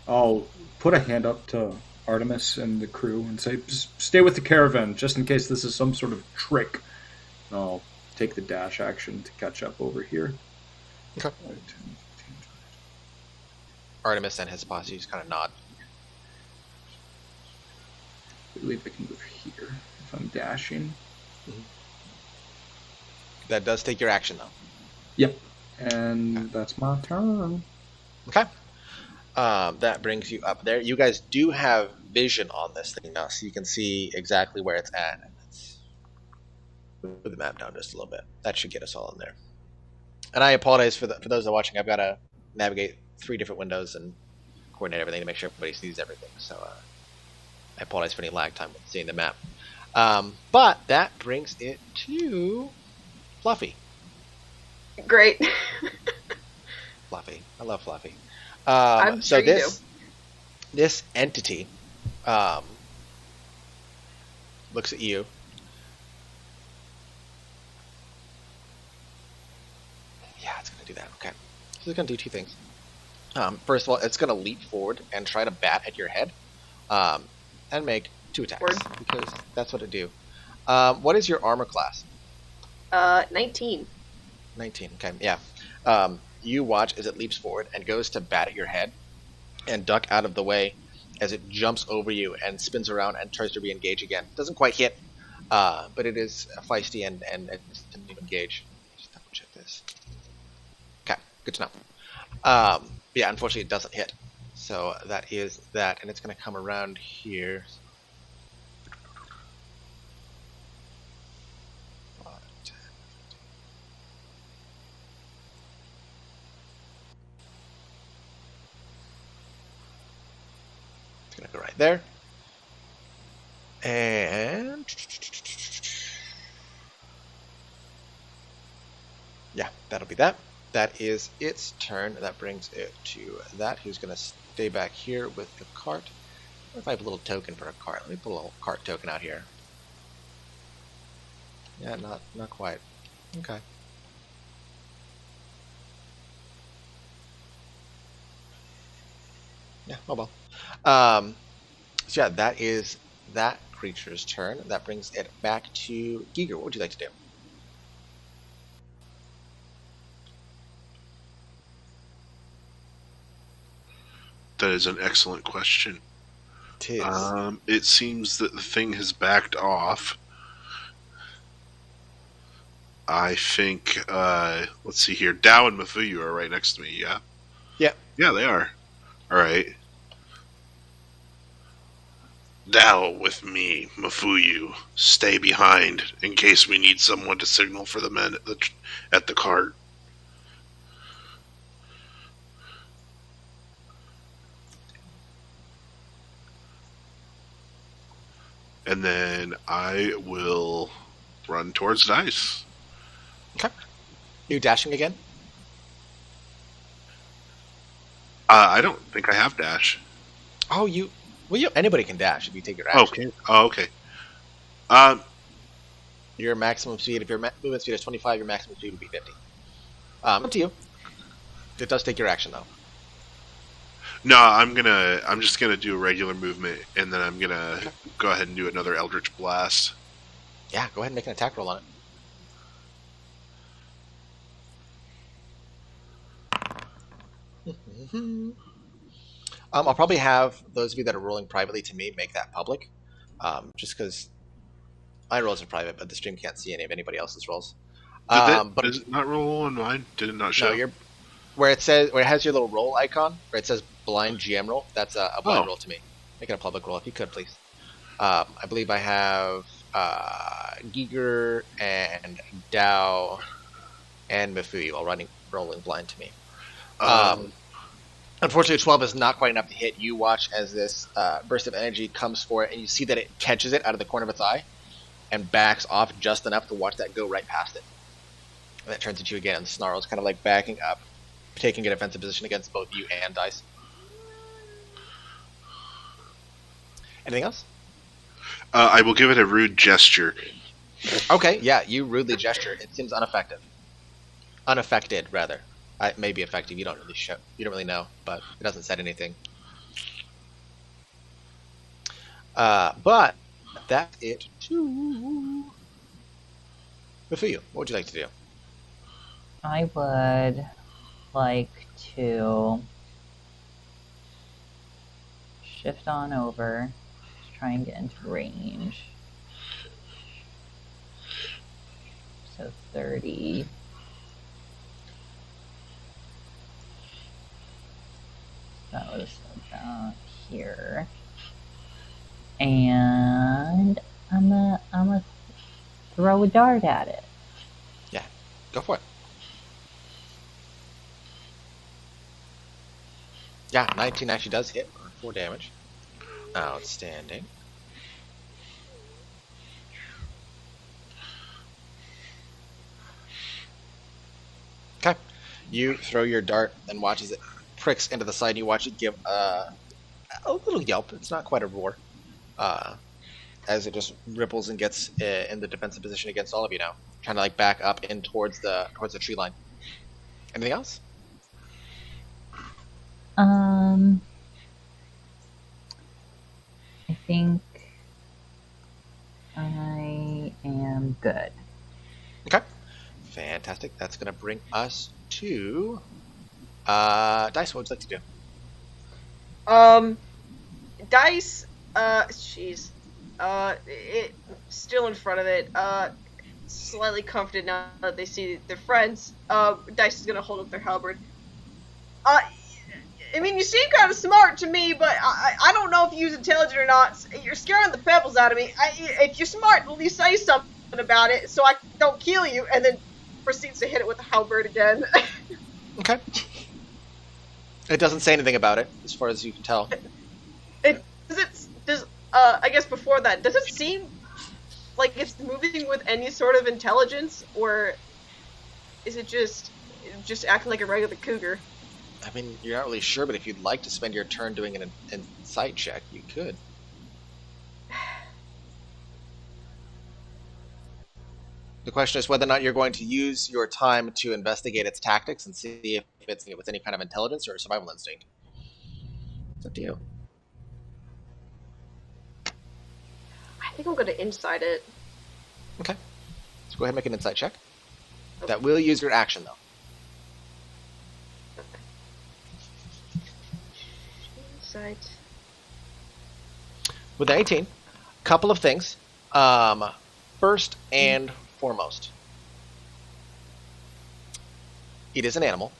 I'll put a hand up to Artemis and the crew and say, stay with the caravan, just in case this is some sort of trick. I'll take the dash action to catch up over here. Okay. Artemis and his posse just kind of nod. I believe I can move here if I'm dashing. That does take your action, though. Yep. And that's my turn. Okay. That brings you up there. You guys do have vision on this thing now, so you can see exactly where it's at. Let's move the map down just a little bit. That should get us all in there. And I apologize for those that are watching. I've got to navigate 3 different windows and coordinate everything to make sure everybody sees everything. So I apologize for any lag time with seeing the map. But that brings it to Fluffy. Great. Fluffy. I love Fluffy. I'm so sure you this entity looks at you. Yeah, it's going to do that. Okay. So it's going to do 2 things. First of all, it's going to leap forward and try to bat at your head and make 2 attacks. Word. Because that's what it do. What is your armor class? 19. 19. Okay, yeah. You watch as it leaps forward and goes to bat at your head and duck out of the way as it jumps over you and spins around and tries to re-engage again. Doesn't quite hit, but it is feisty and it's to engage. Just double check this. Okay, good to know. Yeah, unfortunately it doesn't hit. So that is that, and it's going to come around here. there. And yeah, that'll be that. That is its turn. That brings it to that. Who's going to stay back here with the cart? What if I have a little token for a cart? Let me put a little cart token out here. Yeah, not quite. Okay. Yeah, oh well. So yeah, that is that creature's turn. That brings it back to Giger. What would you like to do? That is an excellent question. Tis. It seems that the thing has backed off. I think, let's see here. Dow and Mafuyu are right next to me, yeah? Yeah. Yeah, they are. Alright. Dow with me, Mafuyu. Stay behind in case we need someone to signal for the men at the cart. And then I will run towards Dice. Okay. You dashing again? I don't think I have dash. Oh, you. Well, anybody can dash if you take your action. Okay. Oh, okay. Um, Your maximum speed, if your movement speed is 25, your maximum speed would be 50. Up to you. It does take your action though. no, I'm just gonna do a regular movement, and then I'm gonna go ahead and do another Eldritch Blast. Yeah, go ahead and make an attack roll on it. I'll probably have those of you that are rolling privately to me make that public, just because my rolls are private, but the stream can't see any of anybody else's rolls. But Does it not roll on mine? Did it not show? no, where it has your little roll icon, where it says blind GM roll. That's a blind roll to me. Make it a public roll if you could, please. I believe I have Giger and Dow and Mafuyu all rolling blind to me. Unfortunately, 12 is not quite enough to hit. You watch as this burst of energy comes for it, and you see that it catches it out of the corner of its eye and backs off just enough to watch that go right past it. And that turns into you again, and snarls, kind of like backing up, taking a defensive position against both you and Dice. Anything else? I will give it a rude gesture. Okay, yeah, you rudely gesture. It seems unaffected. Unaffected, rather. It may be effective. You don't really know, but it doesn't set anything. But that's it too. But for you, what would you like to do? I would like to shift on over, try and get into range. So 30. That was about here. And I'm gonna throw a dart at it. Yeah, go for it. Yeah, 19 actually does hit for 4 damage. Outstanding. Okay. You throw your dart and watch as it pricks into the side. And you watch it give a little yelp. It's not quite a roar. As it just ripples and gets in the defensive position against all of you now. Trying to like back up in towards the tree line. Anything else? I think I am good. Okay. Fantastic. That's going to bring us to Dice. What would you like to do? Dice, jeez. It still in front of it, slightly comforted now that they see their friends. Dice is gonna hold up their halberd. I mean, you seem kind of smart to me, but I don't know if you use intelligent or not. You're scaring the pebbles out of me. If you're smart, at least say something about it so I don't kill you, and then proceeds to hit it with the halberd again. Okay. It doesn't say anything about it, as far as you can tell. Does it I guess before that, does it seem like it's moving with any sort of intelligence, or is it just acting like a regular cougar? I mean, you're not really sure, but if you'd like to spend your turn doing an insight check, you could. The question is whether or not you're going to use your time to investigate its tactics and see if it's with any kind of intelligence or survival instinct. It's up to you. I think I'm going to insight it. Okay. So go ahead and make an insight check. That will use your action, though. Insight. With an 18, couple of things. First and foremost, it is an animal.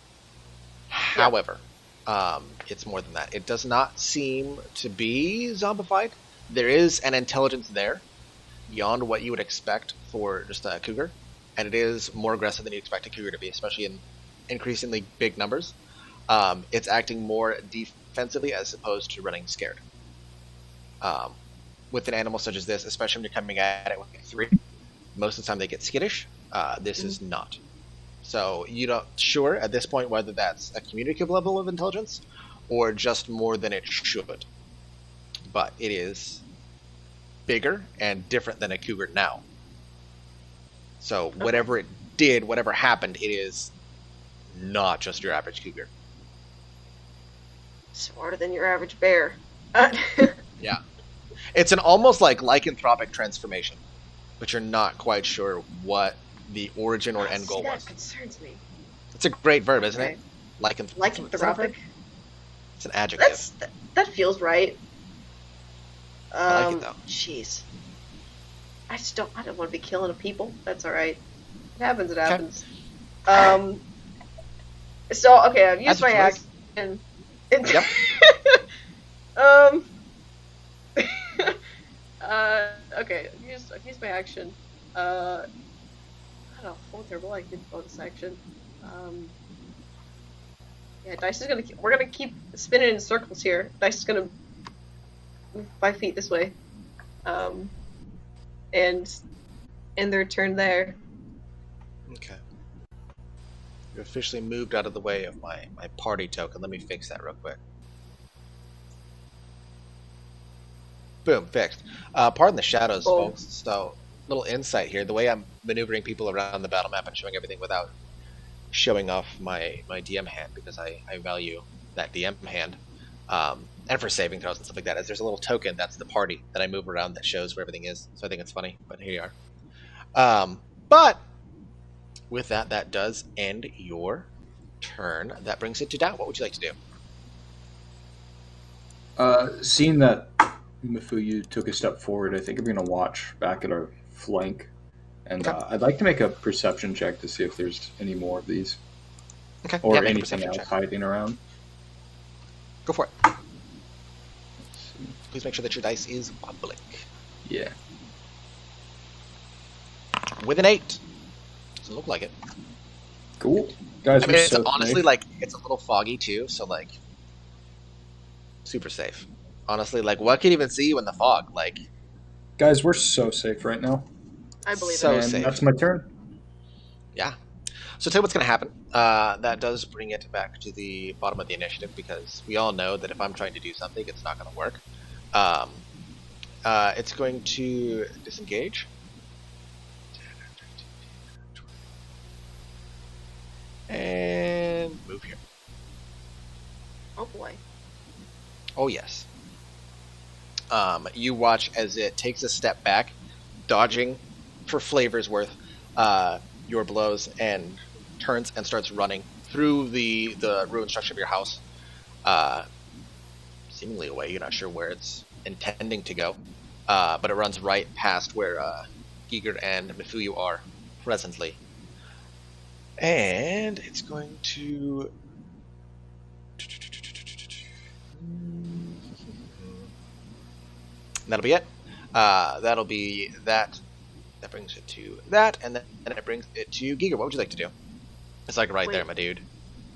However, it's more than that. It does not seem to be zombified. There is an intelligence there beyond what you would expect for just a cougar, and it is more aggressive than you expect a cougar to be, especially in increasingly big numbers. It's acting more defensively as opposed to running scared. With an animal such as this, especially when you're coming at it with 3, most of the time they get skittish. This is not. So you're not sure at this point whether that's a communicative level of intelligence or just more than it should. But it is bigger and different than a cougar now. So whatever it did, whatever happened, it is not just your average cougar. Smarter than your average bear. Yeah. It's an almost like lycanthropic transformation, but you're not quite sure what the origin or end goal was. That concerns me. It's a great verb, isn't it? Lycanthropic. It's an adjective. That feels right. I like it though. Jeez. I don't want to be killing people. That's all right. It happens. It happens. So okay, I've used my action. Yep. Okay, I've used my action. I don't know, vulnerable, I did bonus action. Yeah, Dice is we're gonna keep spinning in circles here. Dice is gonna move 5 feet this way. And end their turn there. Okay. You officially moved out of the way of my party token. Let me fix that real quick. Boom, fixed. Pardon the shadows, folks. So, little insight here. The way I'm maneuvering people around the battle map and showing everything without showing off my DM hand, because I value that DM hand. And for saving throws and stuff like that, as there's a little token, that's the party that I move around that shows where everything is. So I think it's funny, but here you are. But with that does end your turn. That brings it to Dow. What would you like to do? Seeing that Mifuyu took a step forward, I think I'm going to watch back at our flank. And I'd like to make a perception check to see if there's any more of these. Okay. Or yeah, anything else hiding around. Go for it. Please make sure that your dice is public. Yeah. With an 8. Doesn't look like it. Cool. Guys, I mean, it's so honestly safe. it's a little foggy too, so super safe. Honestly, what could even see you in the fog? Guys, we're so safe right now. I believe So it. And safe. that's my turn. Yeah. So tell you what's going to happen. That does bring it back to the bottom of the initiative, because we all know that if I'm trying to do something, it's not going to work. It's going to disengage. And move here. Oh boy. Oh yes. You watch as it takes a step back, dodging for flavor's worth your blows, and turns and starts running through the ruined structure of your house, seemingly away. You're not sure where it's intending to go, but it runs right past where Giger and Mifuyu are presently. And it's going to... That'll be it. That'll be that. That brings it to that, and then it brings it to Giger. What would you like to do? It's right there, my dude.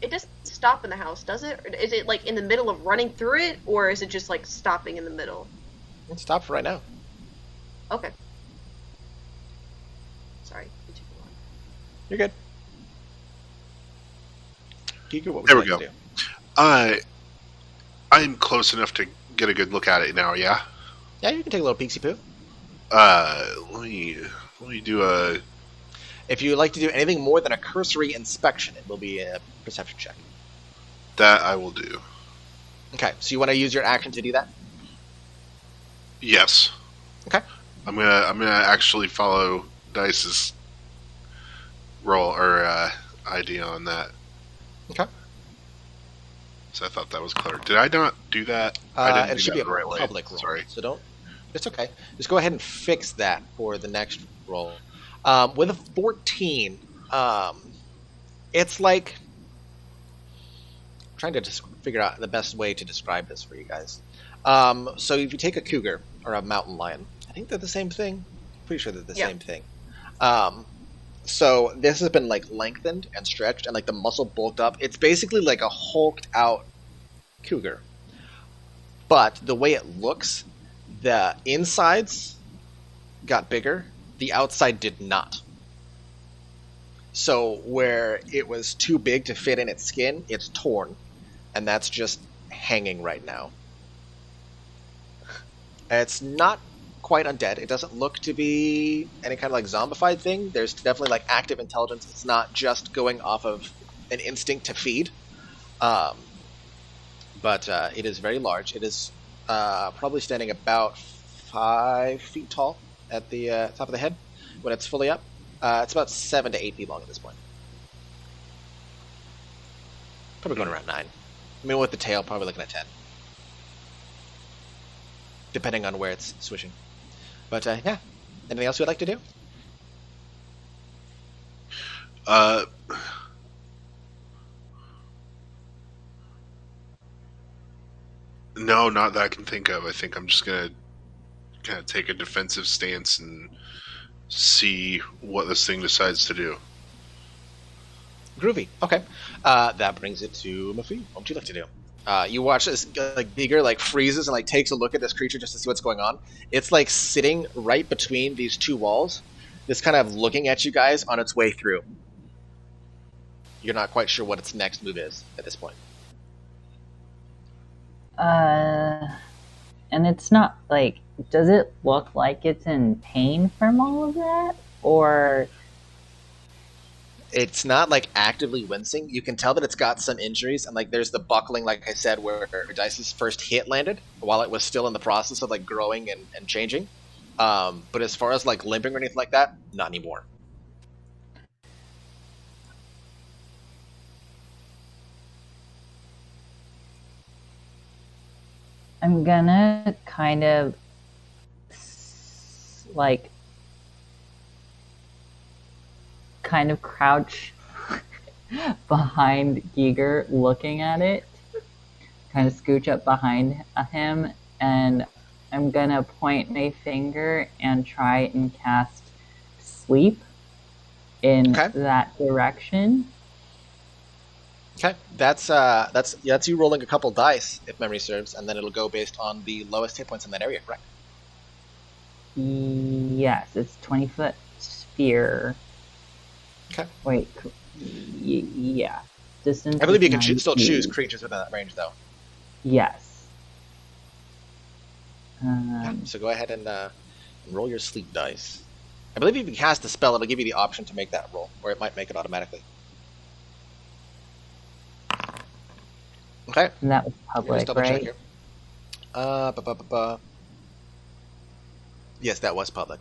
It doesn't stop in the house, does it? Or is it in the middle of running through it, or is it just stopping in the middle? Stop for right now. Okay. Sorry. it took me a while. You're good. Giger, what would There you we like go. to do? I'm close enough to get a good look at it now. Yeah. Yeah, you can take a little peeksy poo. Let me do a. If you would like to do anything more than a cursory inspection, it will be a perception check. That I will do. Okay, so you want to use your action to do that? Yes. Okay. I'm gonna actually follow Dice's roll or idea on that. Okay. So I thought that was clever. Did I not do that? I didn't It do should that be a the right way. public roll. Sorry. So don't. It's okay. Just go ahead and fix that for the next roll. With a 14, it's like I'm trying to just figure out the best way to describe this for you guys. So if you take a cougar or a mountain lion, I think they're the same thing. Pretty sure they're the Yeah. same thing. So this has been like lengthened and stretched, and like the muscle bulked up. It's basically like a hulked out cougar. But the way it looks, the insides got bigger, the outside did not. So where it was too big to fit in its skin, it's torn, and that's just hanging right now. It's not quite undead. It doesn't look to be any kind of like zombified thing. There's definitely like active intelligence. It's not just going off of an instinct to feed. But it is very large. It is probably standing about 5 feet tall at the top of the head when it's fully up. It's about 7 to 8 feet long at this point. Probably going around 9. I mean, with the tail, probably looking at 10. Depending on where it's swishing. But yeah, anything else you'd like to do? No, not that I can think of. I think I'm just gonna kind of take a defensive stance and see what this thing decides to do. Groovy. Okay. That brings it to Mafi. What would you like to do? You watch this like Giger like freezes and like takes a look at this creature just to see what's going on. It's like sitting right between these two walls, just kind of looking at you guys on its way through. You're not quite sure what its next move is at this point. And it's not like, does it look like it's in pain from all of that? Or It's not like actively wincing. You can tell that it's got some injuries, and like there's the buckling, like I said, where Dice's first hit landed while it was still in the process of like growing and changing. But as far as like limping or anything like that, not anymore. I'm gonna kind of like crouch behind Giger looking at it, kind of scooch up behind him, and I'm gonna point my finger and try and cast sleep in Okay. that direction. Okay, that's you rolling a couple dice if memory serves, and then it'll go based on the lowest hit points in that area. Correct. Yes, it's 20-foot sphere. Okay. Wait, yeah. Distance. I believe you is can 9 still choose feet. creatures within that range, though. Yes. So go ahead and roll your sleep dice. I believe if you cast the spell, it'll give you the option to make that roll, or it might make it automatically. Okay. And that was Let me just public, double check right? here. Yes, that was public.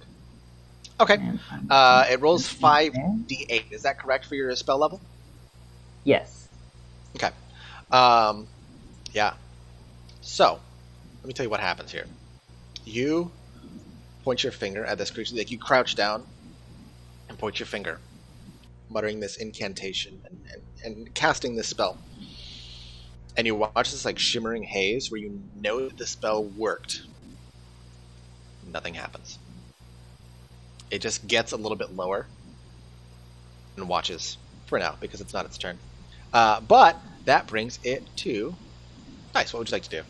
Okay. And I'm- It rolls 5d8. Is that correct for your spell level? Yes. Okay. Yeah. So, let me tell you what happens here. You point your finger at this creature, like you crouch down and point your finger, muttering this incantation and casting this spell. And you watch this like shimmering haze where you know that the spell worked. Nothing happens. It just gets a little bit lower and watches for now because it's not its turn. But that brings it to Dice. What would you like to do?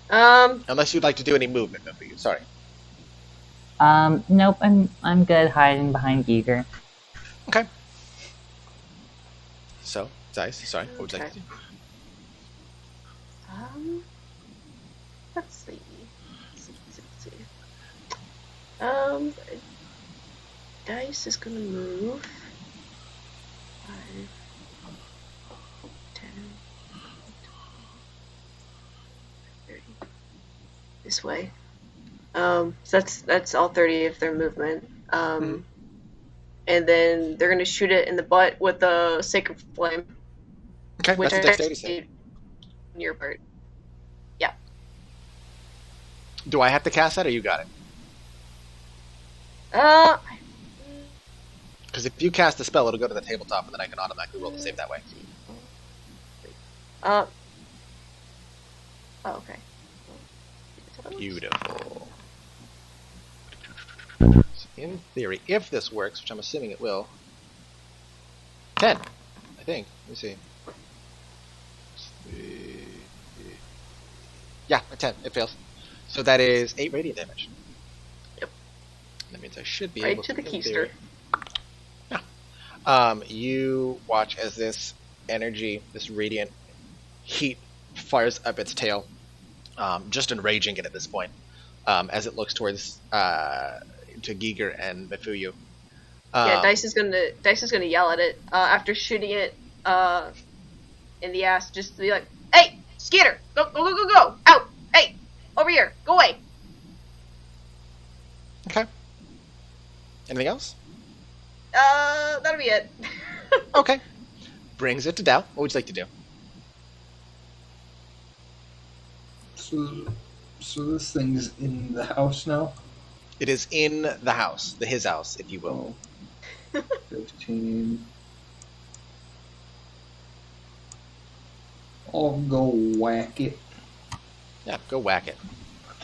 Unless you'd like to do any movement, Mephiu. Sorry. Nope, I'm good hiding behind Giger. Okay. So, Dice, sorry, what would you like to do? Let's see. Dice is gonna move. 5, 10, 30. This way. So that's all 30 of their movement. And then they're gonna shoot it in the butt with the Sacred Flame. Okay, Which that's a dexterity save. On your part. Do I have to cast that, or you got it? Because if you cast a spell, it'll go to the tabletop, and then I can automatically roll the save that way. Oh, okay. Beautiful. So in theory, if this works, which I'm assuming it will, 10, I think. Let me see. Yeah, a 10. It fails. So that is 8 radiant damage. Yep. That means I should be Right able to the in keister. theory- you watch as this energy, this radiant heat, fires up its tail, just enraging it at this point, as it looks towards to Giger and Mephiu. Yeah, Dice is gonna yell at it after shooting it in the ass, just to be like, "Hey, Skeeter, go, out! Hey, over here, go away!" Okay. Anything else? That'll be it. Okay. Brings it to Dow. What would you like to do? So this thing's in the house now? It is in the house, his house, if you will. 15. I'll go whack it. Yeah, go whack it.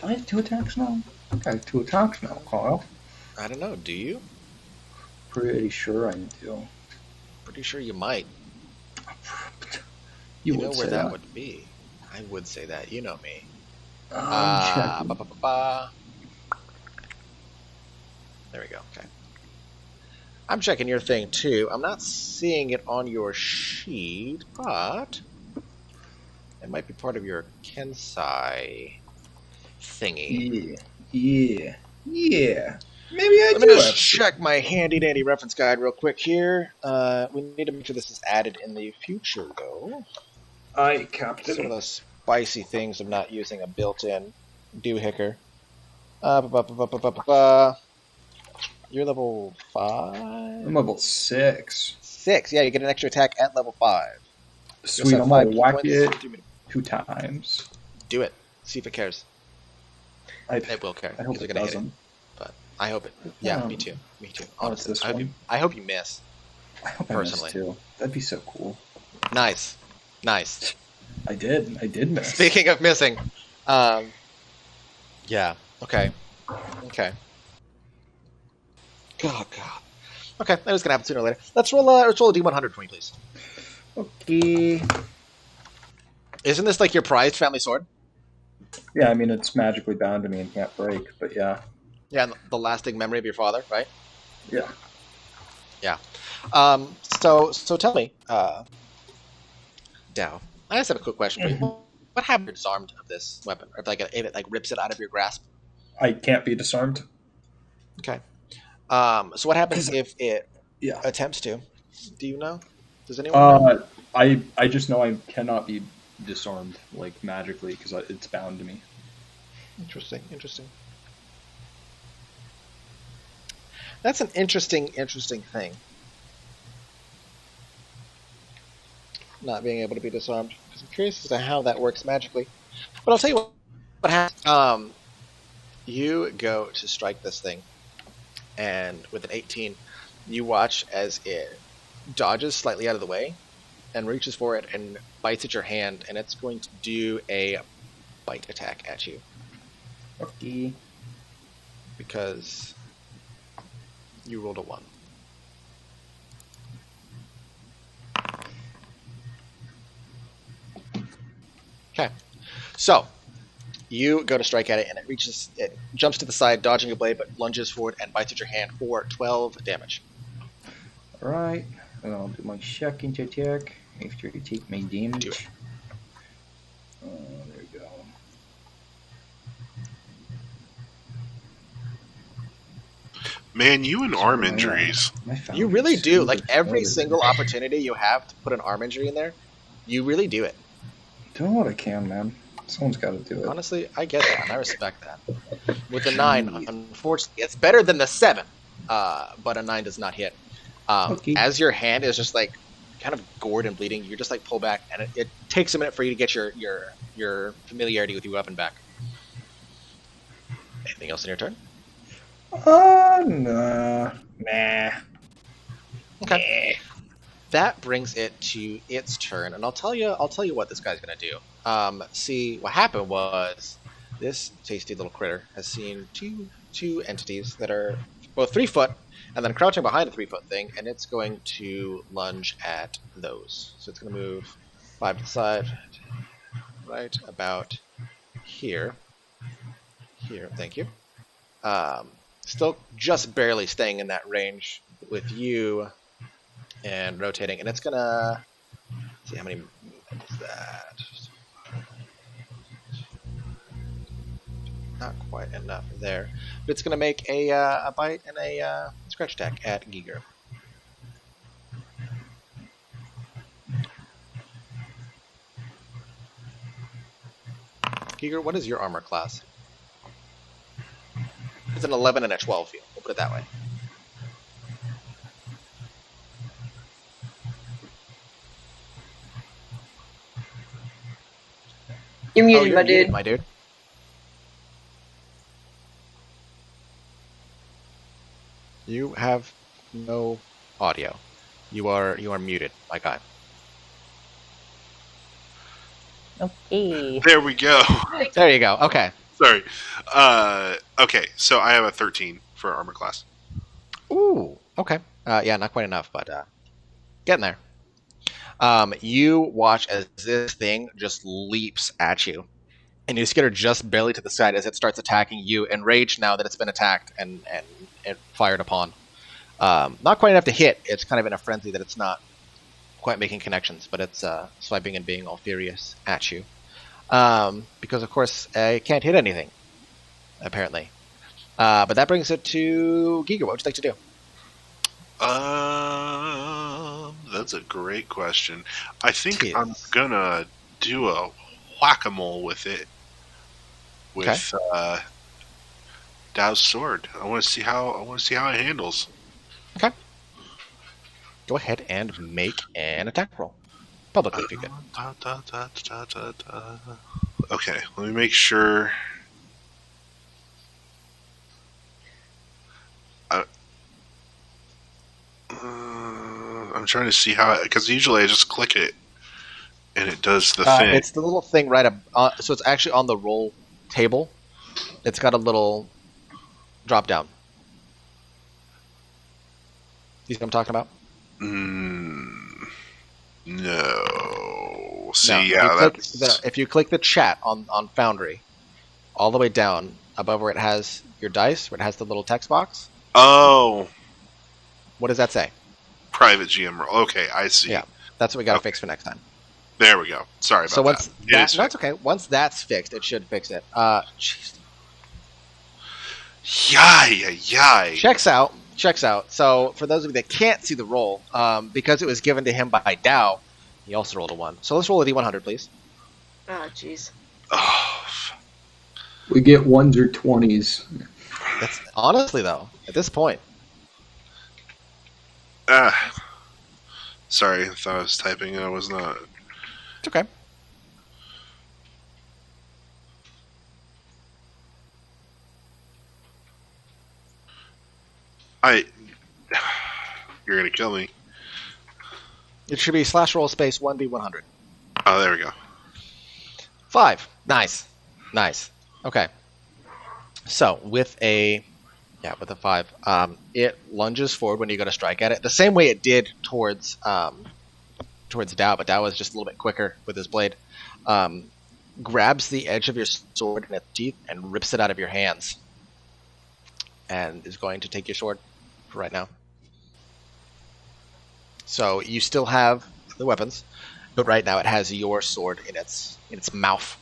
Do I have 2 attacks now? I think I have 2 attacks now, Kyle. I don't know. Do you? Pretty sure I do. Pretty sure you might. You know would where say that that. would be. I would say that. You know me. I'm checking. There we go. Okay. I'm checking your thing too. I'm not seeing it on your sheet, but it might be part of your Kensai thingy. Yeah. Maybe I Let do me just have check my handy dandy reference guide real quick here. We need to make sure this is added in the future, though. Aye, Some of Captain. the spicy things of not using a built-in doohicker. You're level 5? I'm level 6. 6. Yeah, you get an extra attack at level 5. Sweet, have I'm gonna 5 key whack points. it 2 times. Do it. See if it cares. It will care. I hope because it you're gonna hit it. doesn't. But I hope it. Yeah, me too. Me too. Oh, it's Honestly, this I hope one? you. I hope you miss. I hope Personally. I missed too. That'd be so cool. Nice. I did miss. Speaking of missing, yeah. Okay. God. Okay, that was gonna happen sooner or later. Let's roll a D100 for me, please. Okay. Isn't this like your prized family sword? Yeah, I mean it's magically bound to me and can't break, but yeah. Yeah, and the lasting memory of your father, right? Yeah. Yeah. So tell me, Dow. I just have a quick question for you. What happens if you're disarmed of this weapon, or if it like rips it out of your grasp? I can't be disarmed. Okay. So what happens if it Yeah. attempts to? Do you know? Does anyone know? I just know I cannot be disarmed like magically because it's bound to me. Interesting. That's an interesting thing. Not being able to be disarmed. Because I'm curious as to how that works magically. But I'll tell you what happens. You go to strike this thing, and with an 18, you watch as it dodges slightly out of the way and reaches for it and bites at your hand, and it's going to do a bite attack at you. Okay. Because you rolled a 1. Okay. So, You go to strike at it, and it jumps to the side, dodging a blade, but lunges forward and bites at your hand for 12 damage. Alright, and I'll do my second attack after I take my damage. Do it. There we go. Man, you and arm injuries. You really do. Like, every single opportunity you have to put an arm injury in there, you really do it. Doing what I can, man. Someone's got to do it. Honestly, I get that, and I respect that. With the 9, unfortunately, it's better than the 7, but a 9 does not hit. Okay. As your hand is just like kind of gored and bleeding, you just like pull back, and it takes a minute for you to get your familiarity with your weapon back. Anything else in your turn? Nah. Okay. That brings it to its turn, and I'll tell you what this guy's gonna do. See, what happened was this tasty little critter has seen two entities that are both 3 foot, and then crouching behind a 3 foot thing, and it's going to lunge at those. So it's gonna move 5 to the side, right about here. Here, thank you. Still just barely staying in that range with you. And rotating, and it's gonna see how many is that. Not quite enough there, but it's gonna make a bite and a scratch attack at Giger. Giger, what is your armor class? It's an 11 and a 12 field. We'll put it that way. You're muted, you're my muted, dude. my dude. You have no audio. You are muted, my guy. Okay. There we go. There you go. Okay. Sorry. Okay, so I have a 13 for armor class. Ooh. Okay. Yeah, not quite enough, but getting there. You watch as this thing just leaps at you, and you skitter just barely to the side as it starts attacking you, enraged now that it's been attacked and fired upon. Not quite enough to hit. It's kind of in a frenzy that it's not quite making connections, but it's swiping and being all furious at you. Because, of course, it can't hit anything, apparently. But that brings it to Giga. What would you like to do? That's a great question. I think Jeez. I'm gonna do a whack-a-mole with it. With Dao's sword. I want to see how it handles. Okay. Go ahead and make an attack roll. Publicly, if you could. Okay, let me make sure. I'm trying to see how, because usually I just click it and it does the thing. It's the little thing right up. So it's actually on the roll table. It's got a little drop down. You see what I'm talking about? No. See, No, yeah, if you click the chat on Foundry, all the way down above where it has your dice, where it has the little text box. Oh, What does that say? private GM roll. Okay, I see. Yeah, that's what we got to fix for next time. There we go. Sorry about So once that. It is that's okay. Once that's fixed, it should fix it. Jeez. Yay. Checks out. So for those of you that can't see the roll, because it was given to him by Dao, he also rolled a 1. So let's roll a D100, please. Oh, jeez. Oh, We get 1s or 20s. That's honestly though, at this point. sorry, I thought I was typing. I was not. It's okay. You're gonna kill me. It should be /roll space 1D100. Oh, there we go. 5. Nice. Okay. So with a 5, it lunges forward when you go to strike at it, the same way it did towards Dao, but Dao was just a little bit quicker with his blade. grabs the edge of your sword in its teeth and rips it out of your hands, and is going to take your sword for right now. So you still have the weapons, but right now it has your sword in its mouth,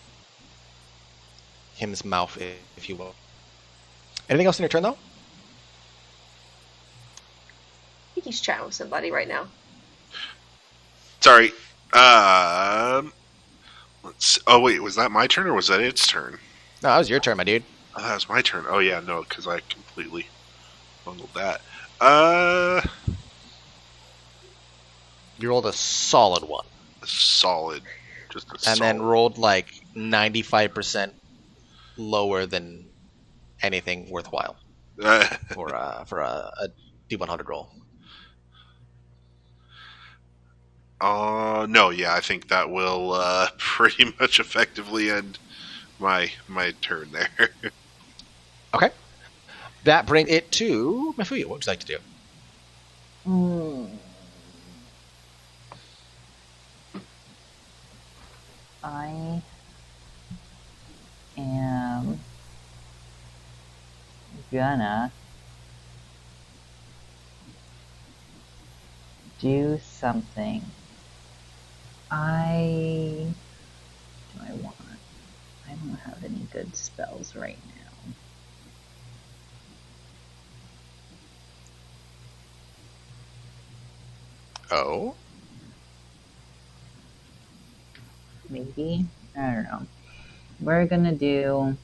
him's mouth, if you will. Anything else in your turn, though? I think he's chatting with somebody right now. Sorry. Oh wait, was that my turn or was that its turn? No, that was your turn, my dude. Oh, that was my turn. Oh yeah, no, because I completely bungled that. You rolled a solid one, Solid. Just a and solid. then rolled like 95% lower than anything worthwhile for a D100 roll. No, yeah, I think that will pretty much effectively end my turn there. Okay. That brings it to Mafuyu. What would you like to do? I am gonna do something. I don't have any good spells right now. Oh. Maybe? I don't know. We're gonna do...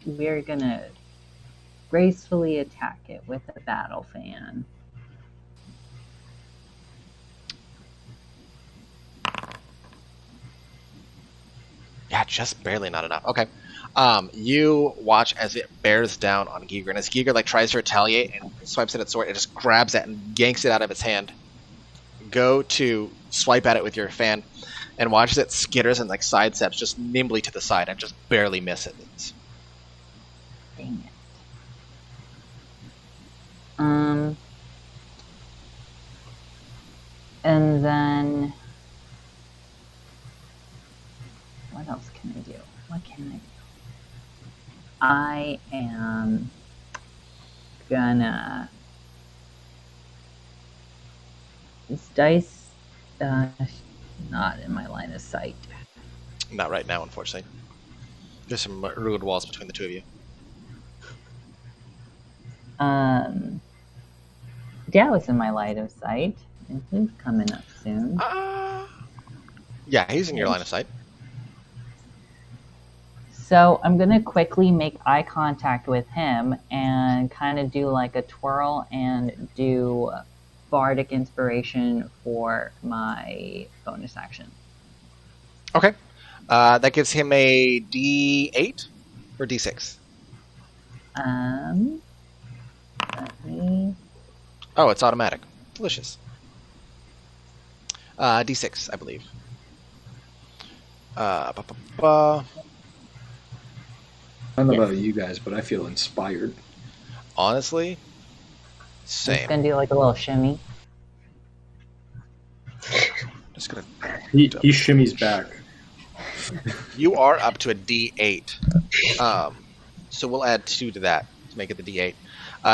We're gonna gracefully attack it with a battle fan. Yeah, just barely not enough. Okay. You watch as it bears down on Giger, and as Giger tries to retaliate and swipes at its sword, it just grabs it and yanks it out of its hand. Go to swipe at it with your fan, and watch as it skitters and sidesteps just nimbly to the side and just barely misses. Dang it. And then... What else can I do? What can I do? I am gonna... This dice, not in my line of sight. Not right now, unfortunately. There's some ruined walls between the two of you. Dad was in my line of sight, and he's coming up soon. Yeah, he's in your line of sight. So I'm gonna quickly make eye contact with him and kind of do like a twirl and do bardic inspiration for my bonus action. Okay. That gives him a D8 or D6. Let me... Oh, it's automatic. Delicious. D6, I believe. I don't know about you guys, but I feel inspired. Honestly, I'm same. just gonna do like a little shimmy. Just gonna. He shimmies back. You are up to a D8. So we'll add 2 to that to make it the D8.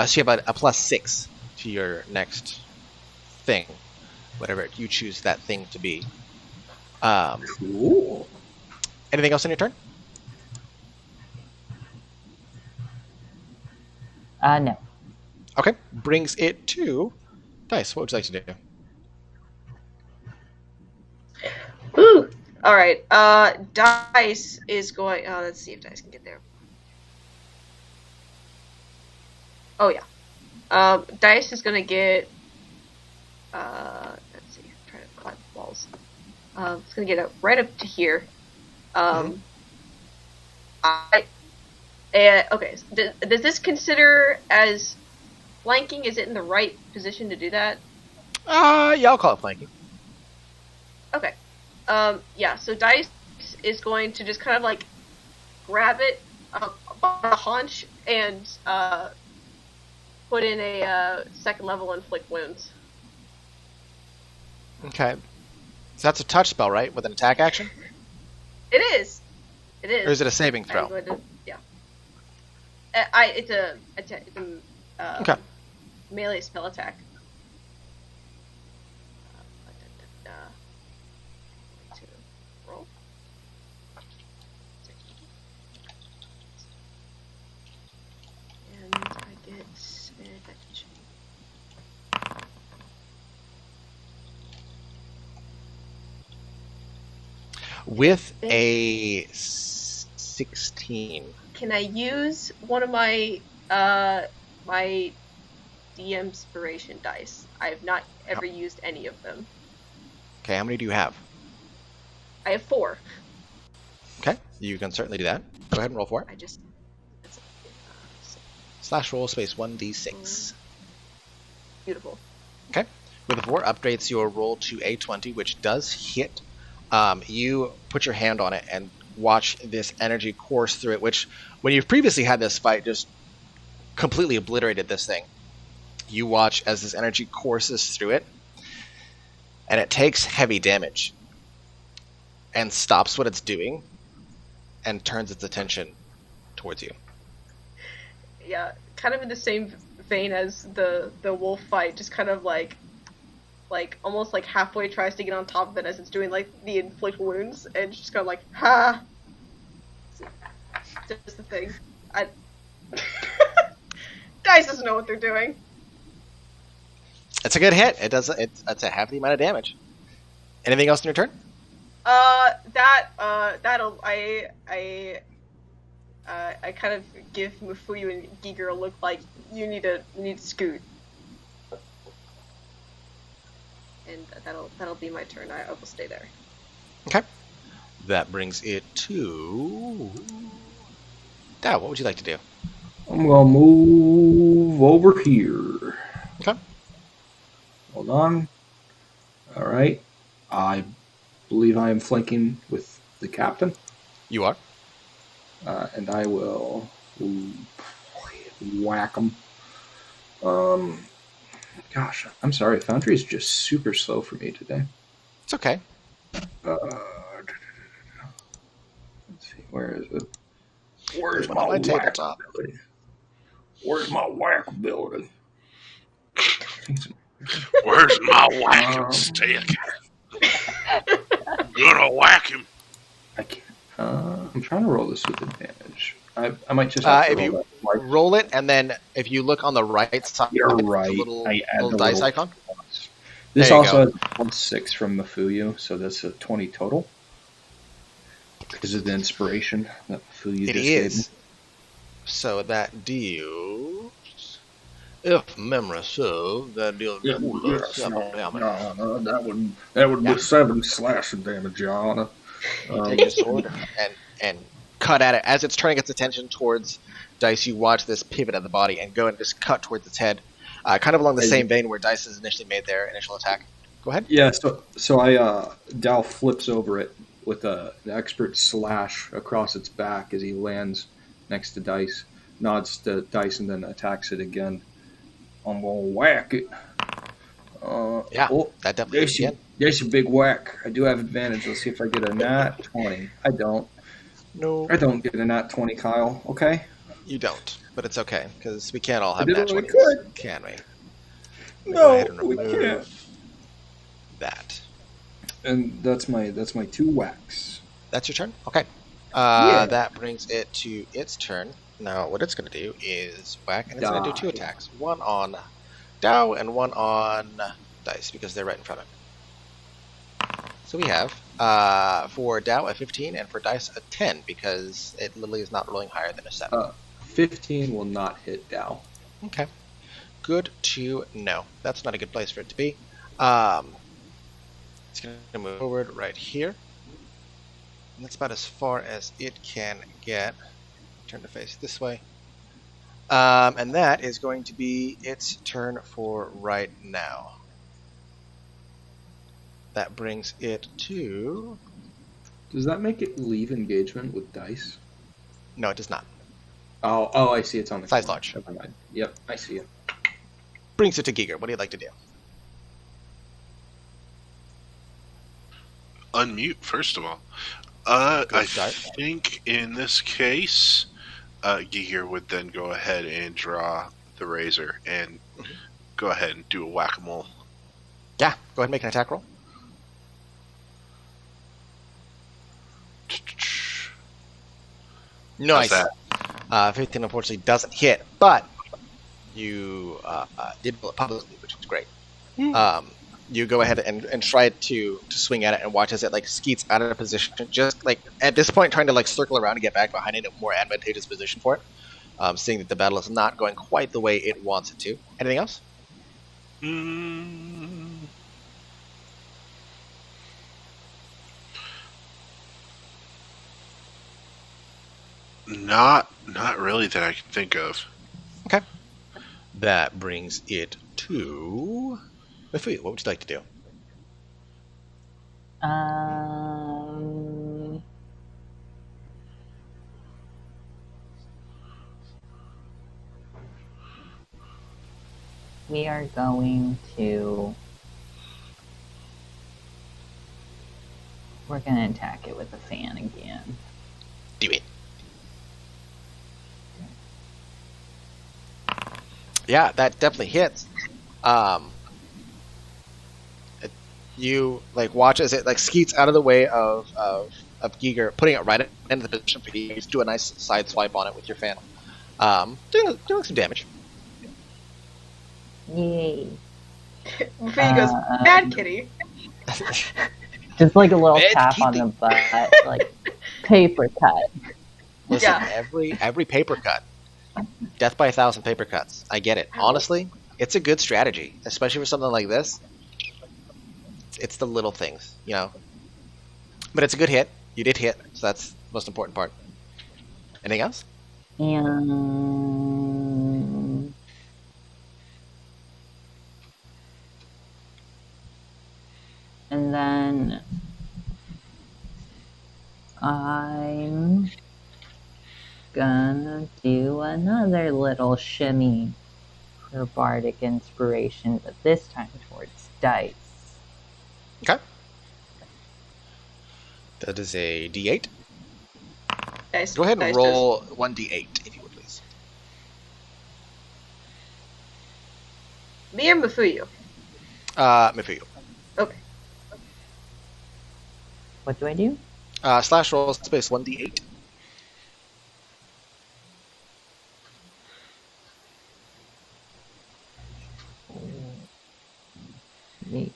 So you have a +6 to your next thing, whatever you choose that thing to be. Cool. Anything else on your turn? No. Okay. Brings it to Dice. What would you like to do? Ooh. All right. Dice is going. Let's see if Dice can get there. Oh yeah. Dice is gonna get. Let's see. I'm trying to climb walls. It's gonna get up right up to here. Okay. So does this consider as flanking? Is it in the right position to do that? Yeah, I'll call it flanking. Okay. Yeah, so Dice is going to just kind of like grab it by the haunch and put in a second level inflict wounds. Okay. So that's a touch spell, right? With an attack action? It is. It is. Or is it a saving I'm throw? going to, yeah. It's a Okay. melee spell attack. To roll. And I get advantage. With a 16. Can I use one of my my DM inspiration dice? I have not ever used any of them. Okay, how many do you have? I have 4. Okay, you can certainly do that. Go ahead and roll for it. I just that's Slash roll space 1d6. beautiful. Okay. With a 4, upgrades your roll to a 20, which does hit. You put your hand on it and watch this energy course through it, which, when you've previously had this fight, just completely obliterated this thing. You watch as this energy courses through it, and it takes heavy damage, and stops what it's doing, and turns its attention towards you. Yeah, kind of in the same vein as the wolf fight, just kind of like almost like halfway tries to get on top of it as it's doing like the inflict wounds, and just kind of like ha. Just the thing. Dice doesn't know what they're doing. It's a good hit. It's a half the amount of damage. Anything else in your turn? That'll I kind of give Mufuyu and Giger a look like you need to scoot. And that'll be my turn. I will stay there. Okay. That brings it to Dow. What would you like to do? I'm gonna move over here. Okay. Hold on. All right. I believe I am flanking with the captain, You are. and I will whack him. Gosh, I'm sorry. Foundry is just super slow for me today. It's okay. Let's see. Where is it? Where's One on my my whack tabletop. ability? Where's my whack ability? Where's my whacking stick? Gonna whack him. I can't. I'm trying to roll this with advantage. I might just have to If roll you that. Like, roll it, and then if you look on the right side, you're the right. little, I add little the dice little icon. plus. This There you also go. has +6 from Mafuyu, so that's a 20 total. Is it the inspiration that Mafuyu It just gave me? is. So that deals, if memory serves, that deals Yeah, 7 damage. no, that would Yeah. be 7 slashing damage, Your Honor. You take your sword and cut at it. As it's turning its attention towards Dice, you watch this pivot of the body and go and just cut towards its head. Kind of along the same vein where Dice has initially made their initial attack. Go ahead. Yeah, so I Dow flips over it with an expert slash across its back as he lands next to Dice, nods to Dice, and then attacks it again. I'm gonna whack it. Yeah, oh, that definitely hits again. there's a big whack. I do have advantage. Let's see if I get a nat 20. I don't get a nat 20, Kyle. Okay. You don't, but it's okay, because we can't all I have did nat what I 20s, could. can we? Go No, ahead and we remove can't. that. And that's my 2 whacks. That's your turn? Okay. Yeah. That brings it to its turn. Now, what it's going to do is whack, and it's going to do 2 attacks. One on Dow and one on Dice, because they're right in front of it. So we have, for Dow, a 15, and for Dice, a 10, because it literally is not rolling higher than a 7. 15 will not hit Dow. Okay. Good to know. That's not a good place for it to be. It's going to move forward right here. And that's about as far as it can get. Turn to face this way. And that is going to be its turn for right now. That brings it to... Does that make it leave engagement with Dice? No, it does not. Oh, I see. It's on the Size corner. large. Never mind. Yep, I see it. Brings it to Giger. What do you like to do? unmute first of all. Good I start. think in this case, Giger would then go ahead and draw the razor and go ahead and do a whack-a-mole. Yeah, go ahead and make an attack roll. Nice. that? 15 unfortunately doesn't hit, but you did roll it publicly, which is great. You go ahead and try to swing at it and watch as it like skeets out of position. Just like at this point, trying to like circle around and get back behind it in a more advantageous position for it. Seeing that the battle is not going quite the way it wants it to. Anything else? Not really that I can think of. Okay. That brings it to Mafuyu. What would you like to do? We are going to. We're gonna attack it with a fan again. Do it. Yeah, that definitely hits. You like watch as it like skeets out of the way of Giger, putting it right into the position for you. Just do a nice side swipe on it with your fan. Doing some damage. Yay! Before he goes, bad kitty. Just like a little Bad tap on kitty. the butt, like paper cut. Listen, Yeah. every paper cut, death by 1,000 paper cuts. I get it. Honestly, it's a good strategy, especially for something like this. It's the little things, you know. But it's a good hit. You did hit, so that's the most important part. Anything else? And then I'm gonna do another little shimmy for bardic inspiration, but this time towards dice. Okay. That is a D8. Dice, Go ahead and dice roll 1D8, if you would, please. Me or Mafuyu? Mafuyu. Okay. What do I do? Slash roll space 1D8. Neat.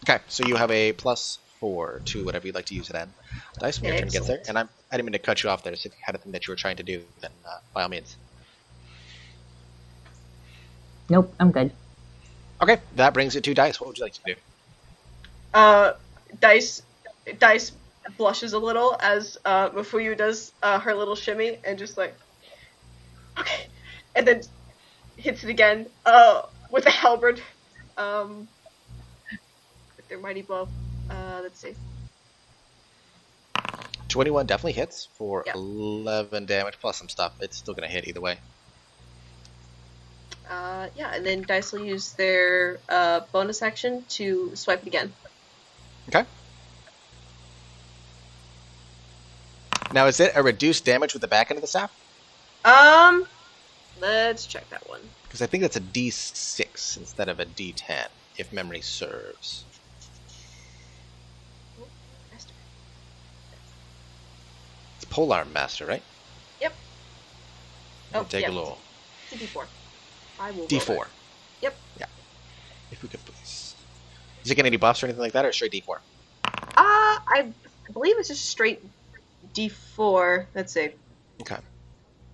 Okay, so you have a +4 to whatever you'd like to use it in. Dice when your turn gets there. Excellent. And I didn't mean to cut you off there. So if you had a thing that you were trying to do, then by all means. Nope, I'm good. Okay, that brings it to Dice. What would you like to do? Dice blushes a little as Mafuyu does her little shimmy and just like, okay, and then hits it again with a halberd, with their mighty blow. Let's see. 21 definitely hits for Yep. 11 damage plus some stuff. It's still going to hit either way. Yeah, and then Dice will use their bonus action to swipe again. Okay. Now, is it a reduced damage with the back end of the staff? Let's check that one. Because I think that's a D6 instead of a D10, if memory serves. Master. It's Polearm Master, right? Yep. Let me take a yeah. little. D4. I will roll D4. that. Yep. Yeah. If we could please. Does it get any buffs or anything like that, or straight D4? I believe it's just straight D4. Let's see. Okay.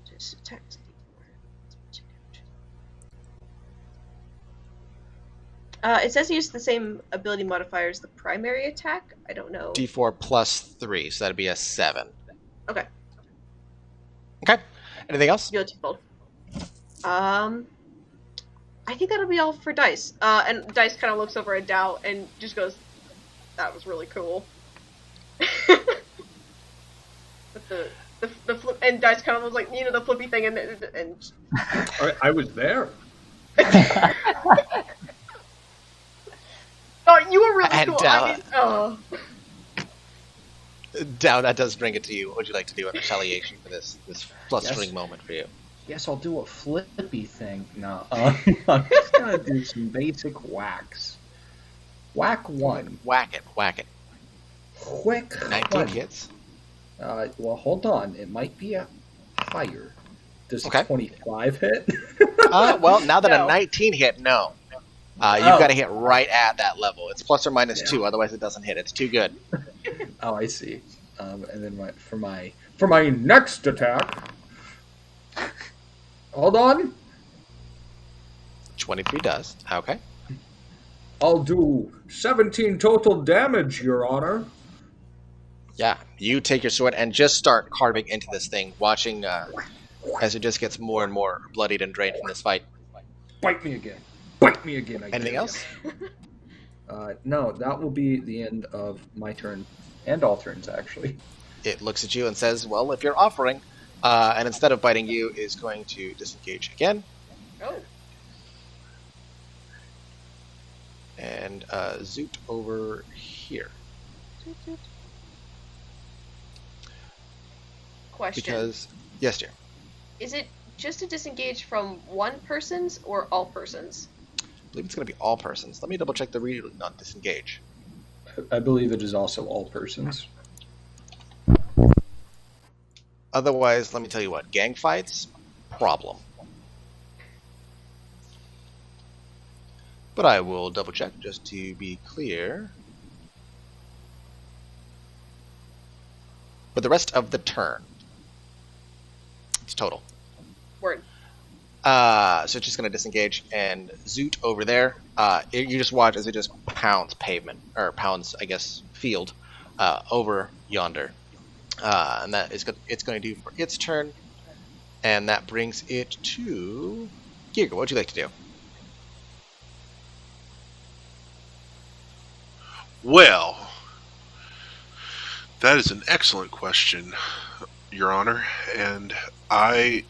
Just attack. It says use the same ability modifier as the primary attack. I don't know. D4 plus 3, so that'd be a 7. Okay. Okay. Anything else? You'll twofold. I think that'll be all for Dice. And Dice kind of looks over at Dow and just goes, "That was really cool." With the flip, and Dice kind of was like, the flippy thing, and I was there. Oh, you were really And, cool. Oh. Down, that does bring it to you. What would you like to do in retaliation for this flustering moment for you? Yes, I'll do a flippy thing. No, I'm just gonna do some basic whacks. Whack one. Whack it. Quick 19 one. hits. Well, hold on. It might be a higher. Does Okay. 25 hit? Well, now that No. a 19 hit, no. You've Oh. got to hit right at that level. It's plus or minus 2, otherwise it doesn't hit. It's too good. Oh, I see. And then for my next attack. Hold on. 23 does. Okay. I'll do 17 total damage, Your Honor. Yeah, you take your sword and just start carving into this thing, watching as it just gets more and more bloodied and drained from this fight. Bite me again. Bite me again. Anything else? No, that will be the end of my turn, and all turns, actually. It looks at you and says, well, if you're offering, and instead of biting you, is going to disengage again. Oh. And zoot over here. Question. Because, yes, dear. Is it just to disengage from one person's or all persons? I believe it's going to be all persons. Let me double check the read, not disengage. I believe it is also all persons. Otherwise, let me tell you what, gang fights, problem. But I will double check just to be clear. For the rest of the turn, it's total. Word. So it's just going to disengage and zoot over there. You just watch as it just pounds pavement, or pounds, I guess, field, over yonder. And that is it's going to do for its turn. And that brings it to Giga. What would you like to do? Well, that is an excellent question, Your Honor, and I